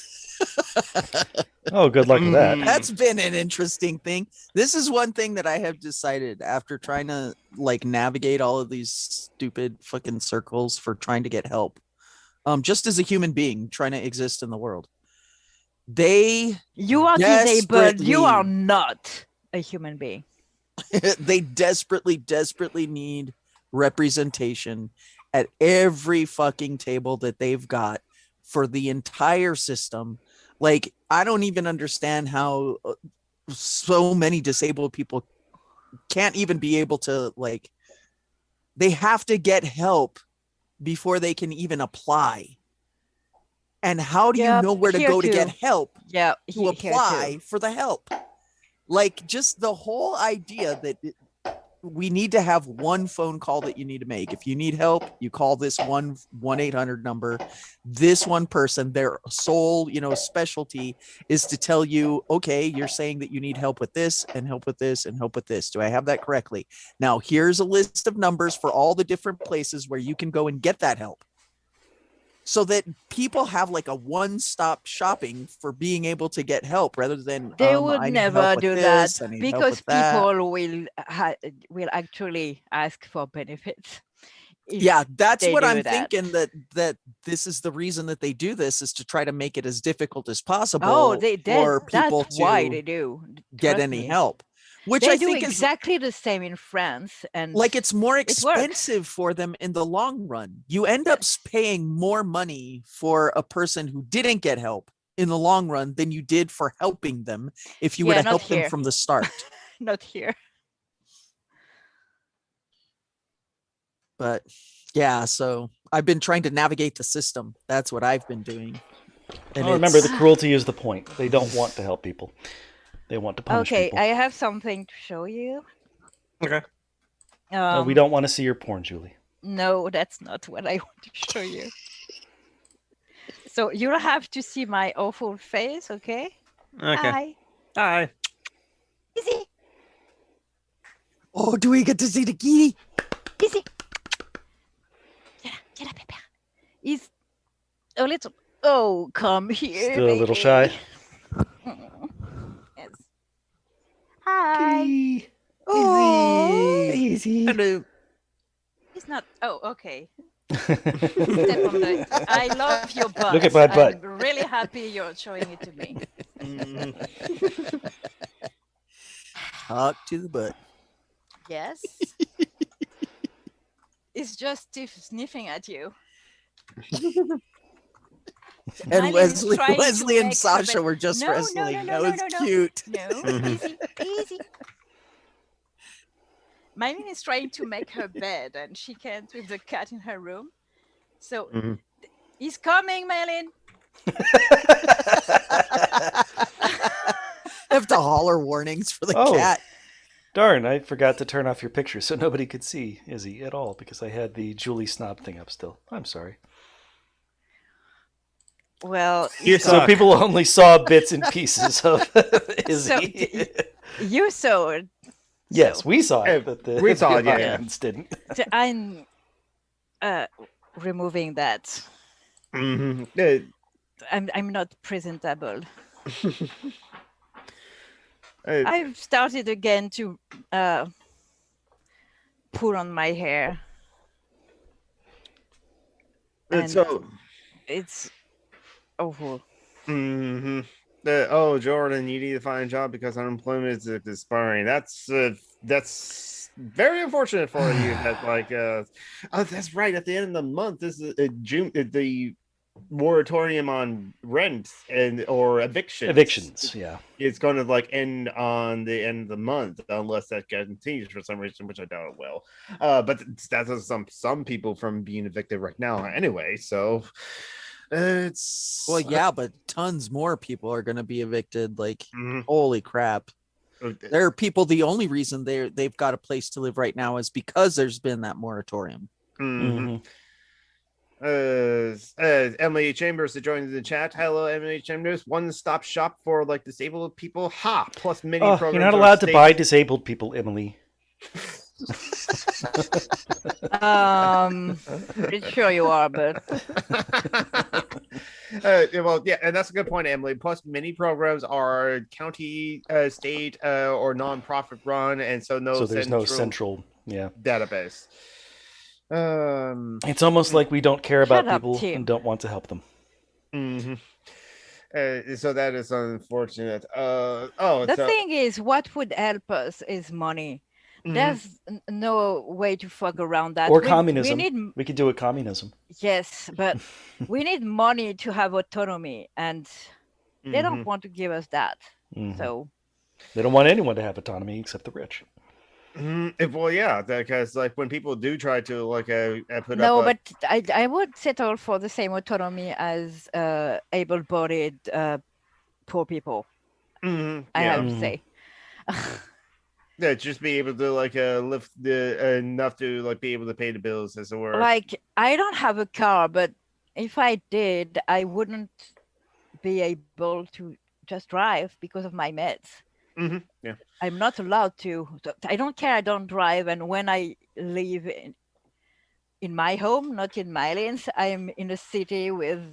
Oh, good luck with that. That's been an interesting thing. This is one thing that I have decided after trying to like navigate all of these stupid fucking circles for trying to get help. Just as a human being trying to exist in the world. You are disabled. You are not a human being. They desperately need representation at every fucking table that they've got for the entire system. Like, I don't even understand how so many disabled people can't even be able to, like, they have to get help before they can even apply. And how do you know where to go to get help to apply for the help? Like, just the whole idea that we need to have one phone call that you need to make. If you need help, you call this 1-800 number. This one person, their sole, specialty is to tell you, okay, you're saying that you need help with this and help with this and help with this. Do I have that correctly? Now, here's a list of numbers for all the different places where you can go and get that help. so that people have like a one-stop shopping for being able to get help rather than They would I need never help with do this, that I need help because with that. people will actually ask for benefits. Yeah, that's they what do I'm that. thinking, that this is the reason that they do this, is to try to make it as difficult as possible Oh, for people that's why to they do. get Trust any me. help. Which They I do think is exactly the same in France, and like it's more it works. expensive for them in the long run. You end up paying more money for a person who didn't get help in the long run than you did for helping them if you would have not helped them here. from the start. Not here. But yeah, so I've been trying to navigate the system. That's what I've been doing. And remember, the cruelty is the point. They don't want to help people. They want to punish people. I have something to show you. Okay. We don't want to see your porn, Julie. No, that's not what I want to show you. So you'll have to see my awful face, okay? Okay. Hi. Easy. Oh, do we get to see the kitty? Easy. Get up, Pepper. He's a little. Oh, come here. Still a little shy. Yes. Hi. Easy. Hello. He's not. Oh, okay. Step on the. I love your butt. Look at my butt. I'm really happy you're showing it to me. Talk to the butt. Yes. It's just sniffing at you. And Mine is Wesley trying to and make Sasha her were just No, no, wrestling. no, no, That no, was no, no. cute. No, easy. Mine is trying to make her bed, and she can't with the cat in her room. So he's coming, Melin. Have to holler warnings for the Oh. cat. Darn, I forgot to turn off your picture so nobody could see Izzy at all because I had the Julie Snob thing up still. I'm sorry. Well, So people only saw bits and pieces of Izzy. You saw it. Yes, we saw it, but we saw it, the yeah. audience didn't. So I'm removing that. I'm not presentable. I've started again to pull on my hair. And so it's awful. Jordan, you need to find a job because unemployment is expiring. That's very unfortunate for you. That that's right. At the end of the month, this is June. The moratorium on rent or evictions. Yeah, it's going to end on the end of the month unless that continues for some reason, which I doubt it will. But that does some people from being evicted right now anyway. So it's but tons more people are going to be evicted. Holy crap! There are people. The only reason they've got a place to live right now is because there's been that moratorium. Emily Chambers joined the chat. Hello, Emily Chambers. One-stop shop for disabled people. Plus many programs. You're not allowed to buy disabled people, Emily. Pretty sure you are, but and that's a good point, Emily. Plus, many programs are county, state, or non-profit run, and so there's no central database. It's almost like we don't care about people and don't want to help them. So that is unfortunate. The thing is, what would help us is money. There's no way to fuck around that. Or communism. We could do it communism. Yes, but we need money to have autonomy, and they don't want to give us that. So they don't want anyone to have autonomy except the rich. Because when people do try to put but I would settle for the same autonomy as able-bodied poor people. I have to say. Just be able to lift enough to be able to pay the bills, as it were. I don't have a car, but if I did, I wouldn't be able to just drive because of my meds. I'm not allowed to. I don't care. I don't drive, and when I leave in my home, not in Mylins. I'm in a city with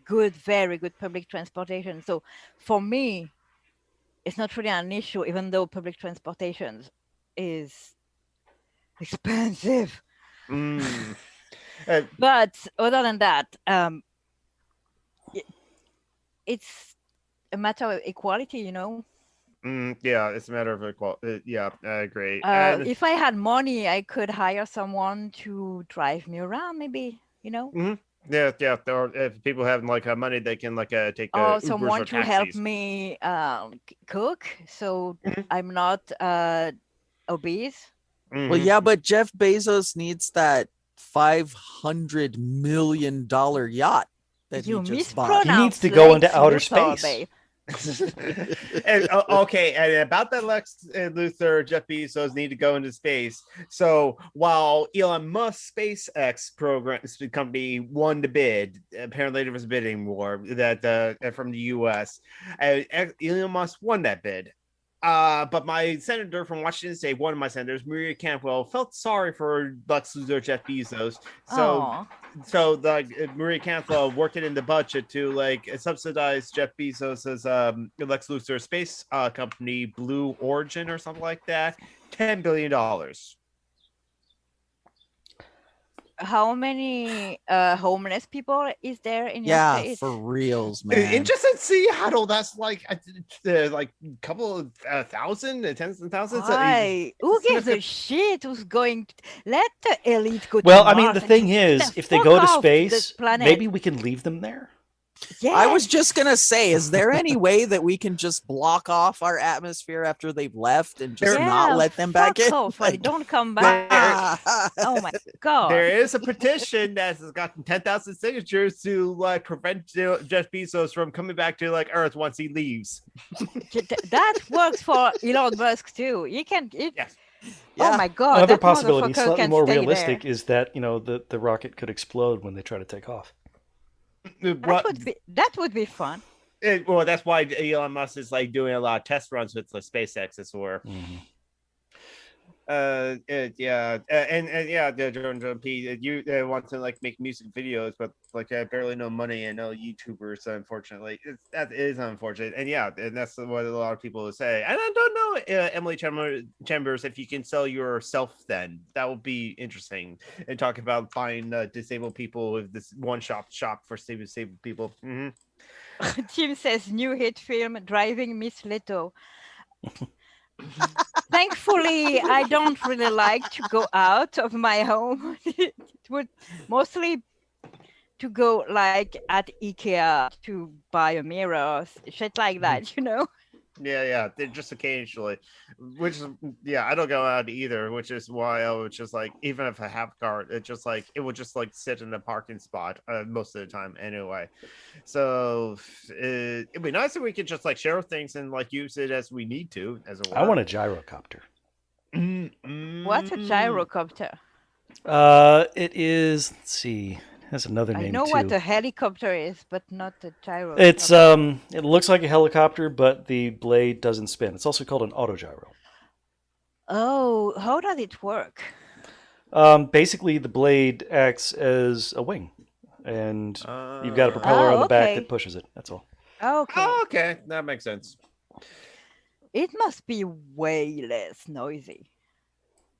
good, very good public transportation. So for me, it's not really an issue, even though public transportation is expensive. But other than that, it's a matter of equality, you know. Yeah, it's a matter of equality. Yeah, I agree. If I had money, I could hire someone to drive me around, maybe, you know. Yeah. Or if people have like money, they can like take or Ubers someone or to help taxis. me cook, so I'm not obese. Well, yeah, but Jeff Bezos needs that $500 million yacht that You he just bought. mispronounce He needs to go into Lex outer Luthor, space. babe. And okay, and about that Lex Luthor, Jeff Bezos need to go into space. So while Elon Musk's SpaceX company won the bid, apparently there was a bidding war that from the U.S. Elon Musk won that bid. But my senator from Washington State, one of my senators, Maria Cantwell, felt sorry for Lex Luthor, Jeff Bezos. So Maria Cantwell worked it in the budget to like subsidize Jeff Bezos's Lex Luthor space company, Blue Origin or something like that, $10 billion. How many homeless people is there in your Yeah, state? for reals, man. Just in Seattle, that's like a couple of thousand, tens of thousands. Who gives a shit who's going to let the elite go to Well, I mean, Mars the and thing just is, if they fuck go to off space, this planet? maybe we can leave them there. Yeah. I was just gonna say, is there any way that we can just block off our atmosphere after they've left and just not let them back in? Off and don't come back. Oh my god! There is a petition that has gotten 10,000 signatures to like prevent Jeff Bezos from coming back to like Earth once he leaves. That works for Elon Musk too. You can. Yes. Oh my god! Another that possibility, motherfucker slightly can more stay realistic, there. is that the rocket could explode when they try to take off. That would be fun. Well, that's why Elon Musk is like doing a lot of test runs with the SpaceX as well. Jordan P, you want to like make music videos, but like I barely know money and no YouTubers, unfortunately. That is unfortunate, and that's what a lot of people will say. And I don't know, Emily Chambers, if you can sell yourself, then that would be interesting. And talk about buying disabled people with this one-shop shop for disabled people. Tim says new hit film, Driving Miss Leto. Thankfully, I don't really like to go out of my home. It would mostly to go like at IKEA to buy a mirror, shit like that, you know? Yeah, they're just occasionally, which is, I don't go out either, which is why I would just like, even if I have a car, it would just like sit in a parking spot most of the time anyway. So it'd be nice if we could just like share things and like use it as we need to. I want a gyrocopter. What's a gyrocopter? It is, let's see, it has another name I know too. what a helicopter is, but not a gyrocopter. It's it looks like a helicopter, but the blade doesn't spin. It's also called an autogyro. Oh, how does it work? Basically, the blade acts as a wing, and you've got a propeller on the back that pushes it. That's all. Okay. Okay, that makes sense. It must be way less noisy.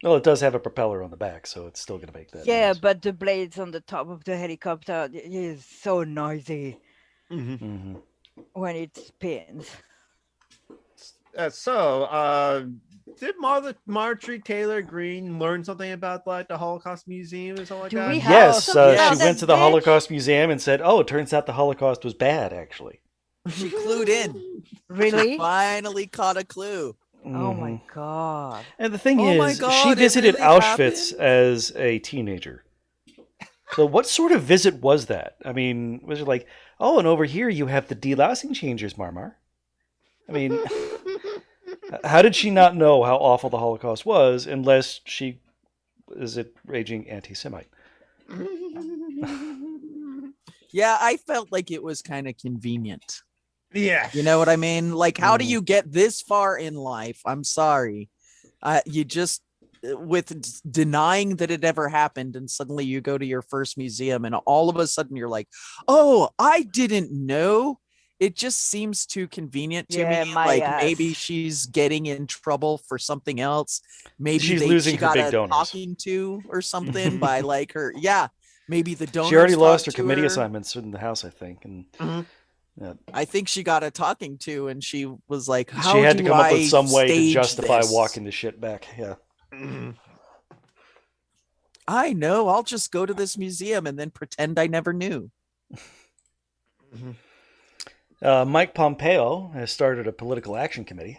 Well, it does have a propeller on the back, so it's still going to make that. Yeah, noise. but the blades on the top of the helicopter is so noisy when it spins. Did Marjorie Taylor Greene learn something about like the Holocaust Museum or something like that? Yes, she went to the Holocaust Museum and said, "Oh, it turns out the Holocaust was bad, actually." She clued in. Really? She finally caught a clue. Oh my god! And the thing is, she visited Auschwitz as a teenager. So what sort of visit was that? I mean, was it like, oh, and over here you have the delousing changers, Marmar? I mean, how did she not know how awful the Holocaust was unless she is a raging anti-Semite? Yeah, I felt like it was kind of convenient. Yeah. You know what I mean? Like, how do you get this far in life? I'm sorry. You just denying that it ever happened, and suddenly you go to your first museum and all of a sudden you're like, oh, I didn't know. It just seems too convenient to me. Like maybe she's getting in trouble for something else. Maybe she got big a donors. talking to or something by like her. Yeah, maybe the donors. She already lost her talked to committee her. assignments in the House, I think, and yeah. I think she got a talking to, and she was like, "How she had to do come up with I some way to stage justify this?" walking the shit back." Yeah. I know. I'll just go to this museum and then pretend I never knew. Mike Pompeo has started a political action committee.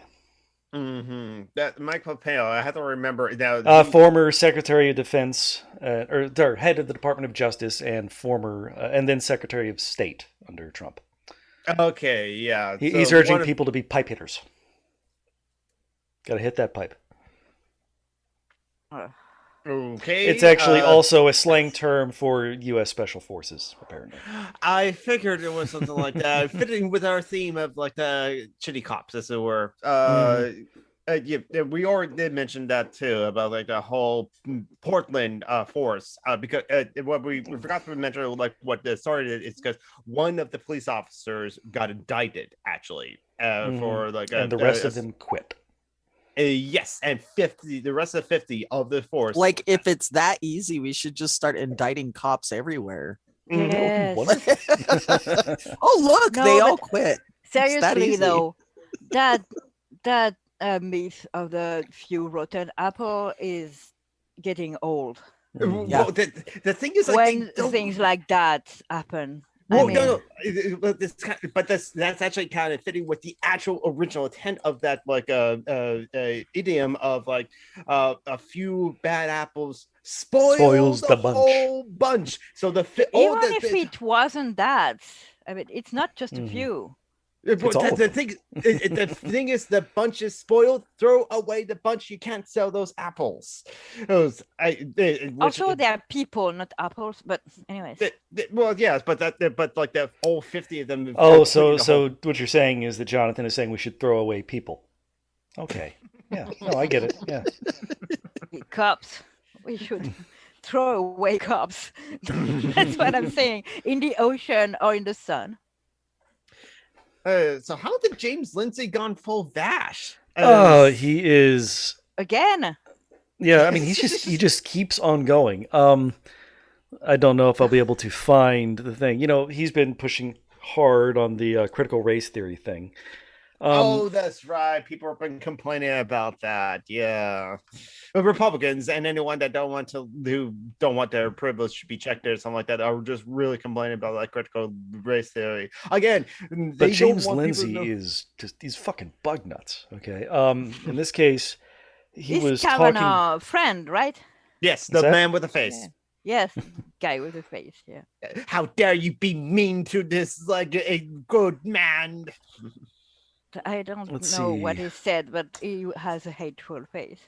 That Mike Pompeo, I have to remember now. Former Secretary of Defense, or head of the Department of Justice, and former, and then Secretary of State under Trump. Okay, yeah. He's urging people to be pipe hitters. Got to hit that pipe. Okay. It's actually also a slang term for U.S. Special Forces, apparently. I figured it was something like that, fitting with our theme of like the shitty cops, as it were. Yeah, we already did mention that too about like the whole Portland force. Because what we forgot to mention, like what started it's because one of the police officers got indicted actually for like, and the rest of them quit. Yes, and the rest of 50 of the force. Like, if it's that easy, we should just start indicting cops everywhere. Yes. Oh, look, No, they all but quit. It's that Seriously easy. though, that myth of the few rotten apple is getting old. Well, the thing is, like, when things like that happen. Well, I mean, no, but that's actually kind of fitting with the actual original intent of that, like idiom of like a few bad apples spoils the whole bunch. So even if it wasn't that, I mean, it's not just a few. The thing is, the bunch is spoiled. Throw away the bunch. You can't sell those apples. Also, they are people, not apples. But anyways. Well, yes, but like the all 50 of them. Oh, so what you're saying is that Jonathan is saying we should throw away people. Okay. Yeah. No, I get it. Yeah. Cops. We should throw away cops. That's what I'm saying. In the ocean or in the sun. So how did James Lindsay gone full Vash? He is again. Yeah, I mean he just keeps on going. I don't know if I'll be able to find the thing. You know, he's been pushing hard on the critical race theory thing. Oh, that's right. People have been complaining about that. Yeah, Republicans and anyone that who don't want their privilege to be checked or something like that are just really complaining about like critical race theory. Again, but James Lindsay he's fucking bug nuts. Okay. In this case, He's was Kavanaugh talking. friend, right? Yes, the man with the face. Yeah. Yes, guy with the face. Yeah. How dare you be mean to this like a good man? I don't know what he said, but he has a hateful face.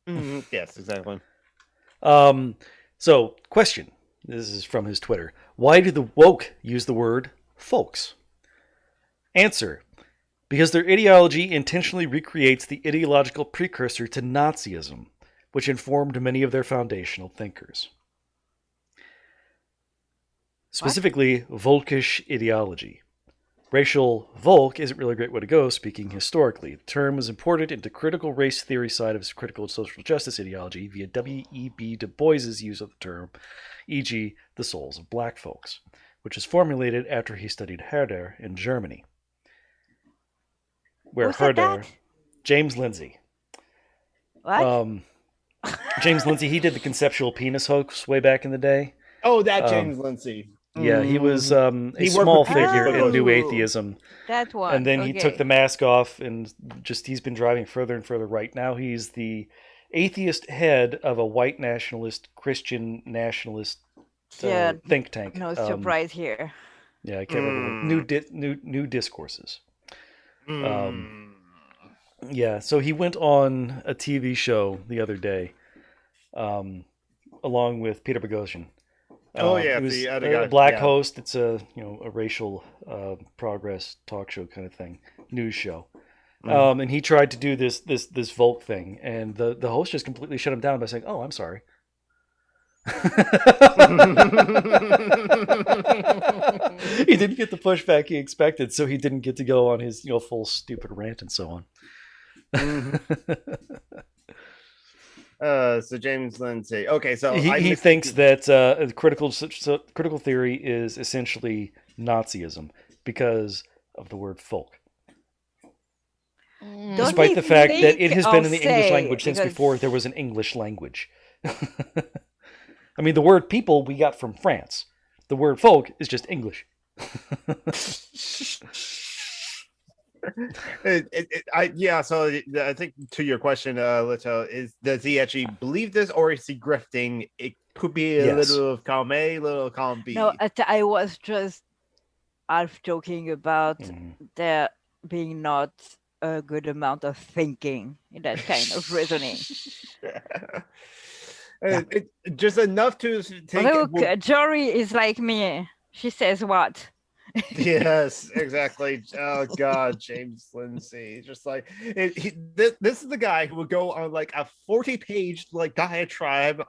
Yes, exactly. So, question. This is from his Twitter. Why do the woke use the word folks? Answer. Because their ideology intentionally recreates the ideological precursor to Nazism, which informed many of their foundational thinkers. Specifically, Volkish ideology. Racial Volk isn't really a great way to go, speaking historically. The term was imported into critical race theory side of critical social justice ideology via W.E.B. Du Bois's use of the term, e.g., the souls of black folks, which was formulated after he studied Herder in Germany. Where Herder, James Lindsay. What? James Lindsay, he did the conceptual penis hoax way back in the day. Oh, that James Lindsay. Yeah, he was a small figure in New Atheism. That one. And then he took the mask off and he's been driving further and further right. Now he's the atheist head of a white nationalist, Christian nationalist think tank. No surprise here. Yeah, I can't remember. New Discourses. Yeah, so he went on a TV show the other day along with Peter Boghossian. Yeah, it was the other guy. A black host. It's a racial progress talk show kind of thing, news show. And he tried to do this Volk thing, and the host just completely shut him down by saying, "Oh, I'm sorry." He didn't get the pushback he expected, so he didn't get to go on his full stupid rant and so on. So James Lindsay. Okay, so he thinks that critical theory is essentially Nazism because of the word folk. Despite the fact that it has been in the English language since before there was an English language. I mean, the word people we got from France. The word folk is just English. So I think to your question, Lito, does he actually believe this, or is he grifting? It could be a little of column A, a little of column B. No, I was just half joking about there being not a good amount of thinking in that kind of reasoning. Just enough to take. Look, Jory is like me. She says what? Yes, exactly. Oh God, James Lindsay. Just like this is the guy who will go on like a 40-page diatribe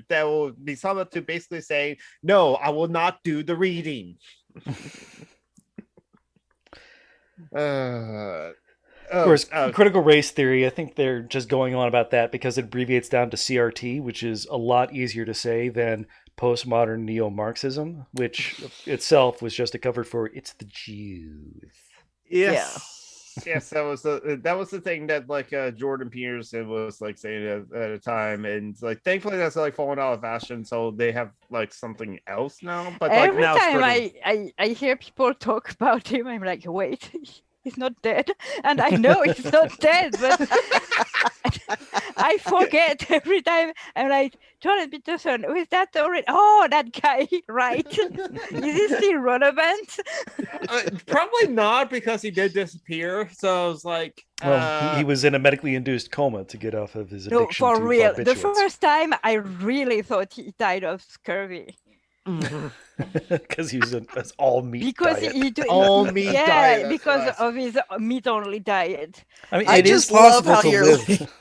that will be summed up to basically saying, "No, I will not do the reading." Of course, critical race theory, I think they're just going on about that because it abbreviates down to CRT, which is a lot easier to say than postmodern neo-Marxism, which itself was just a cover for "it's the Jews." Yes, that was the thing that Jordan Peterson was saying at a time, and thankfully that's fallen out of fashion, so they have something else now. But every now time I hear people talk about him, I'm like, wait. He's not dead, and I know he's not dead, but I forget every time. I'm like, Jordan Peterson, who is that already? Oh, that guy, right? Is he still relevant? Probably not, because he did disappear. So I was like, he was in a medically induced coma to get off of his addiction. No, for real. Barbiturates. The first time, I really thought he died of scurvy. Because he was an all meat diet. Because of his meat only diet. I mean, I it just is possible love how to live.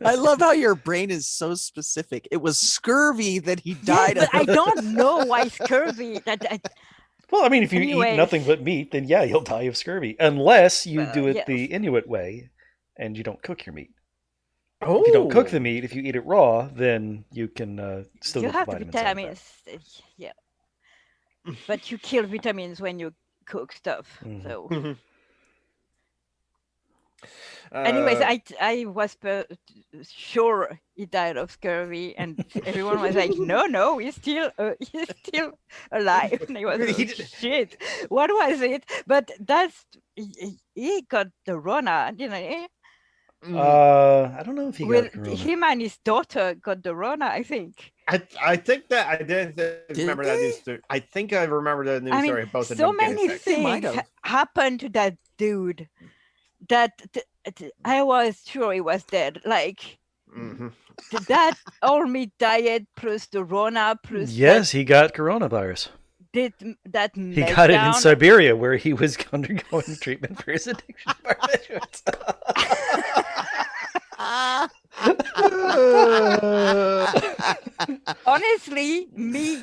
I love how your brain is so specific. It was scurvy that he died of. But I don't know why scurvy. Well, I mean, if you eat nothing but meat, then yeah, you'll die of scurvy, unless you do it the Inuit way and you don't cook your meat. If you don't cook the meat, if you eat it raw, then you can still get the vitamins. Yeah. But you kill vitamins when you cook stuff. So, anyways, I was sure he died of scurvy, and everyone was like, "No, he's still alive." And I was shit. What was it? But he got the Rona, didn't he? I don't know if he got corona. Him and his daughter got the Rona, I think. I think that I did remember that news story. I think I remember the news story. Both so many things happened to that dude that I was sure he was dead. That all meat diet plus the Rona plus. Yes, he got coronavirus. Did that? He got it in Siberia, where he was undergoing treatment for his addiction. Honestly, me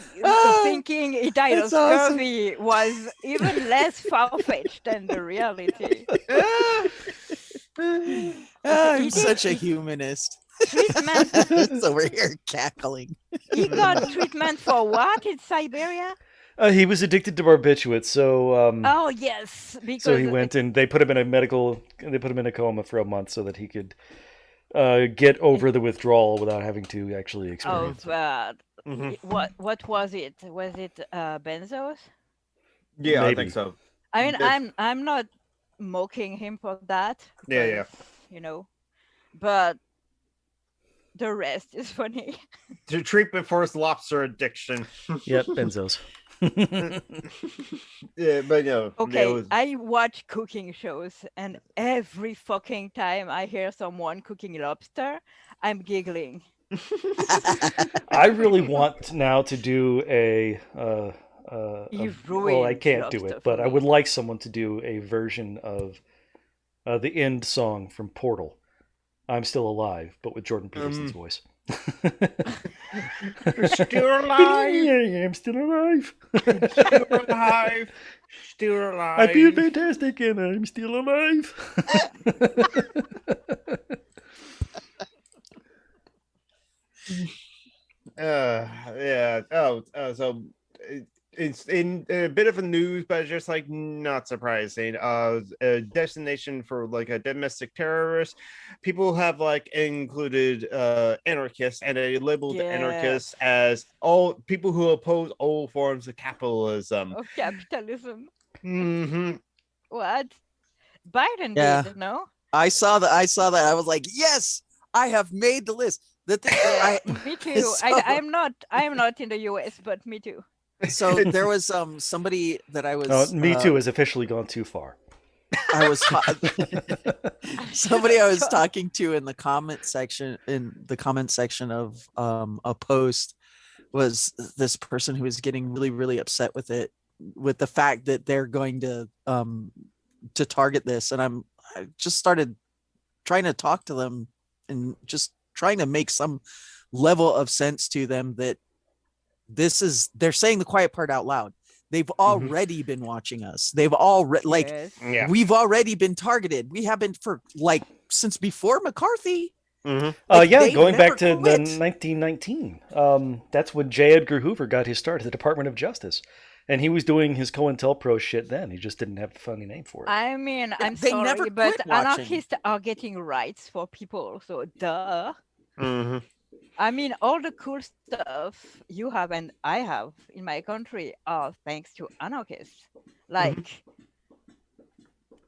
thinking he died of scurvy was even less far-fetched than the reality. I'm such a humanist. Treatment. So we're here cackling. He got treatment for what in Siberia? He was addicted to barbiturates, so. Oh yes, because so he went and they put him in a coma for a month so that he could get over the withdrawal without having to actually experience it. What was it? Was it benzos? Yeah, maybe. I think so. I mean, I'm not mocking him for that. Because, but the rest is funny. To treatment for his lobster addiction. Yep, benzos. Yeah, but no. Okay, I watch cooking shows, and every fucking time I hear someone cooking lobster, I'm giggling. I really want now to do a. You've well, I can't do it, but I would like someone to do a version of the end song from Portal, "I'm Still Alive," but with Jordan Peterson's voice. Still alive. I'm still alive. Still alive. Still alive. I feel fantastic and I'm still alive. Yeah. So it's in a bit of a news, but it's just like not surprising. A destination for like a domestic terrorist. People have like included anarchists, and they labeled anarchists as all people who oppose all forms of capitalism. Of capitalism. Mm-hmm. What? Biden did, no? I saw that. I was like, yes, I have made the list. Me too. So- I'm not in the US, but me too. So there was somebody that I was. Me too has officially gone too far. I was somebody I was talking to in the comment section of a post was this person who was getting really, really upset with the fact that they're going to target this, and I just started trying to talk to them and just trying to make some level of sense to them that they're saying the quiet part out loud. They've already been watching us. They've already we've already been targeted. We have been for like since before McCarthy. Going back to the 1919. That's when J. Edgar Hoover got his start at the Department of Justice. And he was doing his COINTELPRO shit then. He just didn't have a funny name for it. I mean, I'm They sorry, never but quit watching. anarchists are getting rights for people, so duh. Mm-hmm. I mean, all the cool stuff you have and I have in my country are thanks to anarchists. Like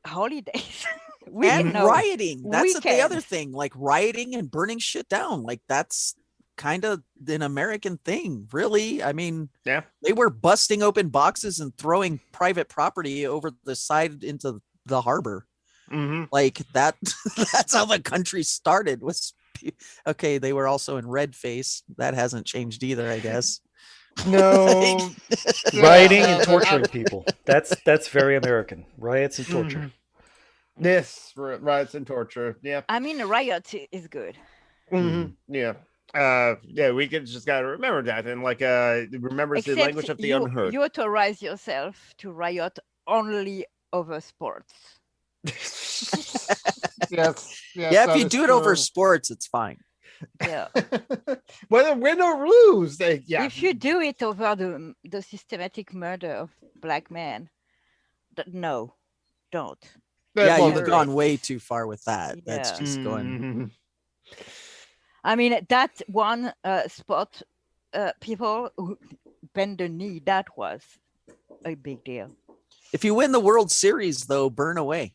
holidays. And rioting. That's the other Weekends. thing. Like rioting and burning shit down. Like that's kind of an American thing, really. I mean, they were busting open boxes and throwing private property over the side into the harbor. Like that. That's how the country started. Okay, they were also in red face. That hasn't changed either, I guess. No. Rioting and torturing people. That's very American. Riots and torture. Yes, riots and torture. Yeah. I mean, a riot is good. Yeah. We just gotta remember that, and like remember the language of the unheard. You authorize yourself to riot only over sports. Yes. Yeah, if you do it over sports, it's fine. Yeah. Whether win or lose, If you do it over the systematic murder of black men, no, don't. Yeah, you've gone way too far with that. That's just going. I mean, that one spot, people who bend the knee, that was a big deal. If you win the World Series, though, burn away.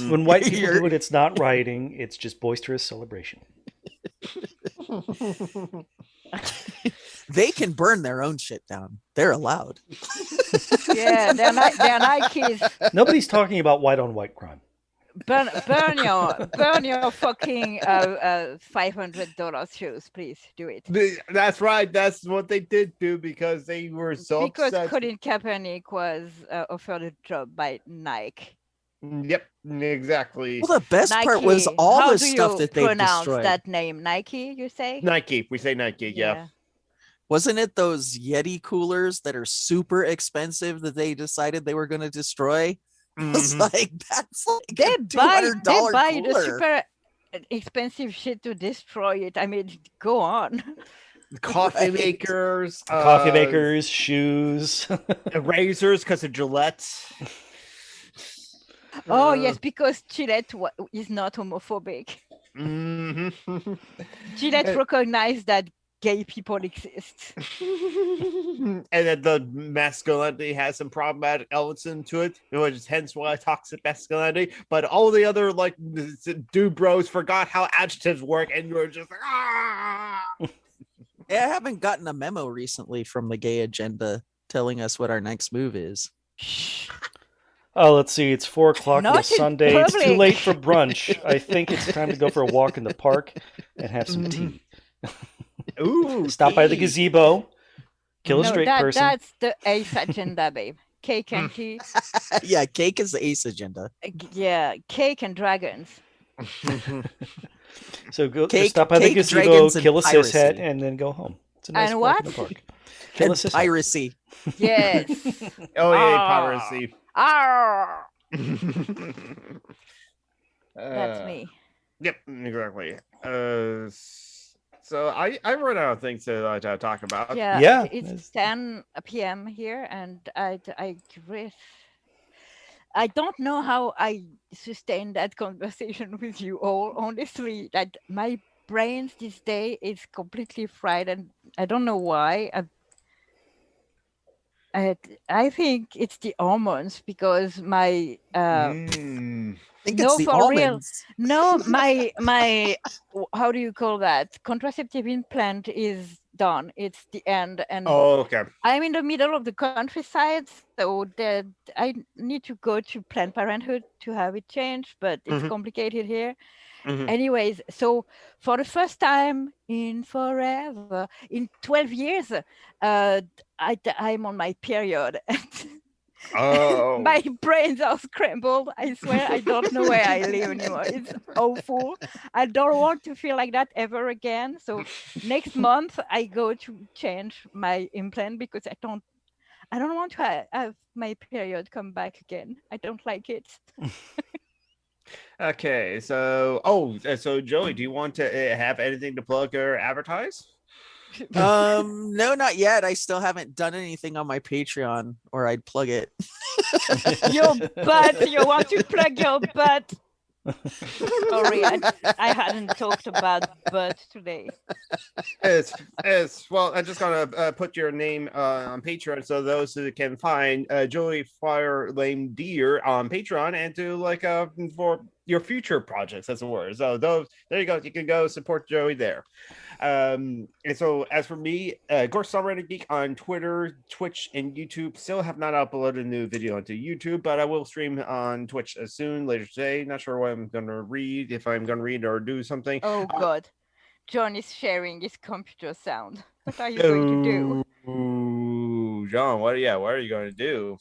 When white people do it, it's not rioting. It's just boisterous celebration. They can burn their own shit down. They're allowed. Yeah, they're Nikes. Nobody's talking about white-on-white crime. Burn your fucking $500 shoes, please do it. That's right. That's what they did do because they were so because upset. Colin Kaepernick was offered a job by Nike. Yep, exactly. Well, the best part was all the stuff that they pronounce destroyed. that name? Nike, you say? Nike. We say Nike. Yeah. Wasn't it those Yeti coolers that are super expensive that they decided they were going to destroy? It's like that's like they buy cooler. the super expensive shit to destroy it. I mean, go on. Coffee makers, shoes, razors because of Gillette. Oh yes, because Gillette is not homophobic. Gillette recognized that gay people exist. And that the masculinity has some problematic elements into it, which is hence why toxic masculinity. But all the other like dude bros forgot how adjectives work, and you're just like, ah. Yeah, I haven't gotten a memo recently from the gay agenda telling us what our next move is. Oh, let's see. It's 4:00 on a Not in Sunday. It's too public. late for brunch. I think it's time to go for a walk in the park and have some tea. Ooh, Stop by the gazebo. Kill a straight person. That's the ace agenda, babe. cake and tea. Yeah, cake is the ace agenda. Yeah, cake and dragons. So go Cake- stop by the cake, gazebo, dragons, and kill a cis het, piracy. and then go home. It's a nice And walk in the what? park. Kill a And cis het. piracy. Yes. Oh yeah, Ah. piracy. Arr! That's Uh, me. Yep, exactly. So I run out of things to talk about. Yeah, Yeah, it's 10 p.m. here, and I don't know how I sustained that conversation with you all. Honestly, that my brain this day is completely fried, and I don't know why. I think it's the hormones because my I think no, it's the for real. almonds. No, my how do you call that? Contraceptive implant is done. It's the end, and Oh, okay. I'm in the middle of the countryside, so that I need to go to Planned Parenthood to have it changed, but it's Mhm. complicated here. Mhm. Anyways, so for the first time in forever, in 12 years, I'm on my period. Oh. My brains are scrambled. I swear I don't know where I live anymore. It's awful. I don't want to feel like that ever again. So next month I go to change my implant because I don't want to have my period come back again. I don't like it. Okay, so so Joey, do you want to have anything to plug or advertise? No, not yet. I still haven't done anything on my Patreon, or I'd plug it. Your butt. You want to plug your butt. Sorry, I hadn't talked about butt today. It's well, I'm just gonna put your name on Patreon so those who can find Joey Fire Lame Deer on Patreon and to for your future projects, as it were. So those, there you go. You can go support Joey there. And so as for me, Gorse Songwriter Geek on Twitter, Twitch, and YouTube. Still have not uploaded a new video onto YouTube, but I will stream on Twitch soon, later today. Not sure what I'm gonna read, if I'm gonna read or do something. Oh God, John is sharing his computer sound. What are you going to do? Ooh, John, what are you going to do?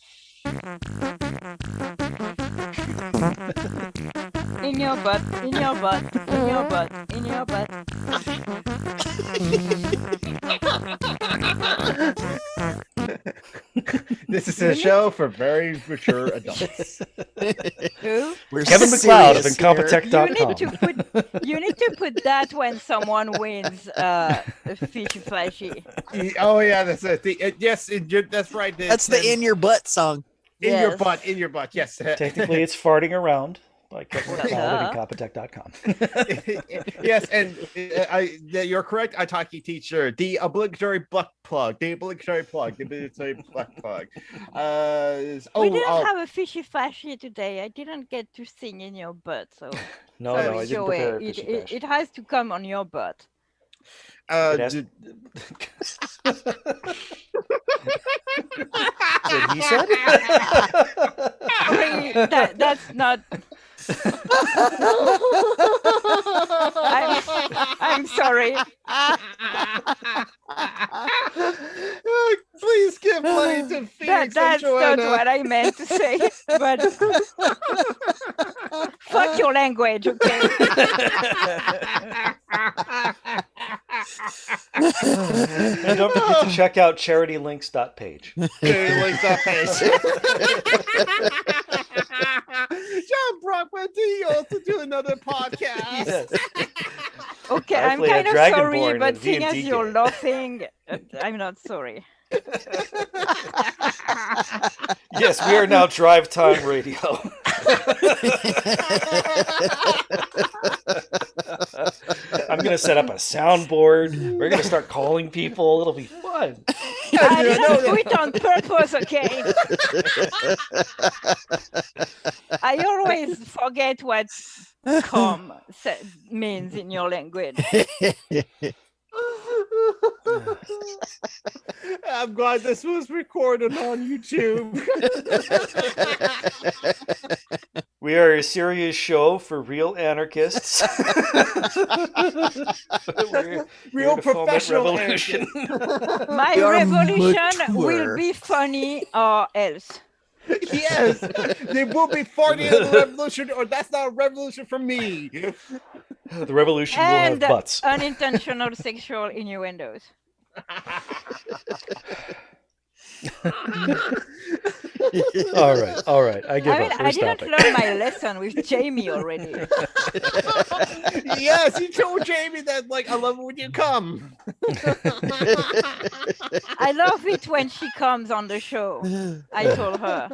In your butt, in your butt, in your butt, in your butt. This is a show for very mature adults. Who? Kevin McLeod of serious Incompetech.com. You need to put that when someone wins Fishy Flashy. Oh yeah, that's it. Yes, that's right. That's the In Your Butt song. In your butt. Yes. Technically, it's farting around by Kevin McLeod at Incompetech.com. Yes, and you're correct, Itaki teacher. The obligatory butt plug. The obligatory plug. We didn't have a Fishy Flashy today. I didn't get to sing in your butt, so No, I didn't prepare a Fishy Flashy. it has to come on your butt. What he said? That's not. I'm sorry. Please give money to Phoenix. That's not what I meant to say. But fuck your language, okay? And don't forget to check out charitylinks.page. John Brockwell, do you also do another podcast? Yes. Okay, I I'm play a kind of Dragonborn sorry, in but a seeing as D&D you're game. laughing, I'm not sorry. Yes, we are now Drive Time Radio. I'm going to set up a soundboard. We're going to start calling people. It'll be fun. I didn't do it on purpose, okay? I always forget what "com" means in your language. I'm glad this was recorded on YouTube. We are a serious show for real anarchists. Real professional revolution. My You're revolution mature. will be funny or else. Yes, they will be farting at the revolution, or that's not a revolution for me. The revolution will have butts. Unintentional sexual innuendos. All right. I give up. I didn't learn my lesson with Jamie already. Yes, you told Jamie that, like, I love it when you come. I love it when she comes on the show. I told her.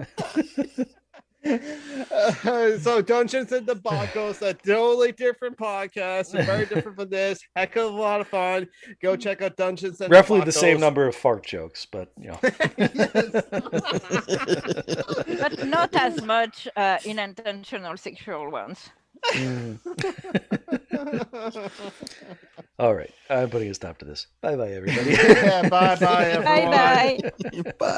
So Dungeons and Debacles, a totally different podcast, very different from this. Heck of a lot of fun. Go check out Dungeons and Roughly Debacles. the same number of fart jokes, but you know. But not as much unintentional sexual ones. All right, I'm putting a stop to this. Bye, everybody. Yeah, bye, everyone. Bye. Bye.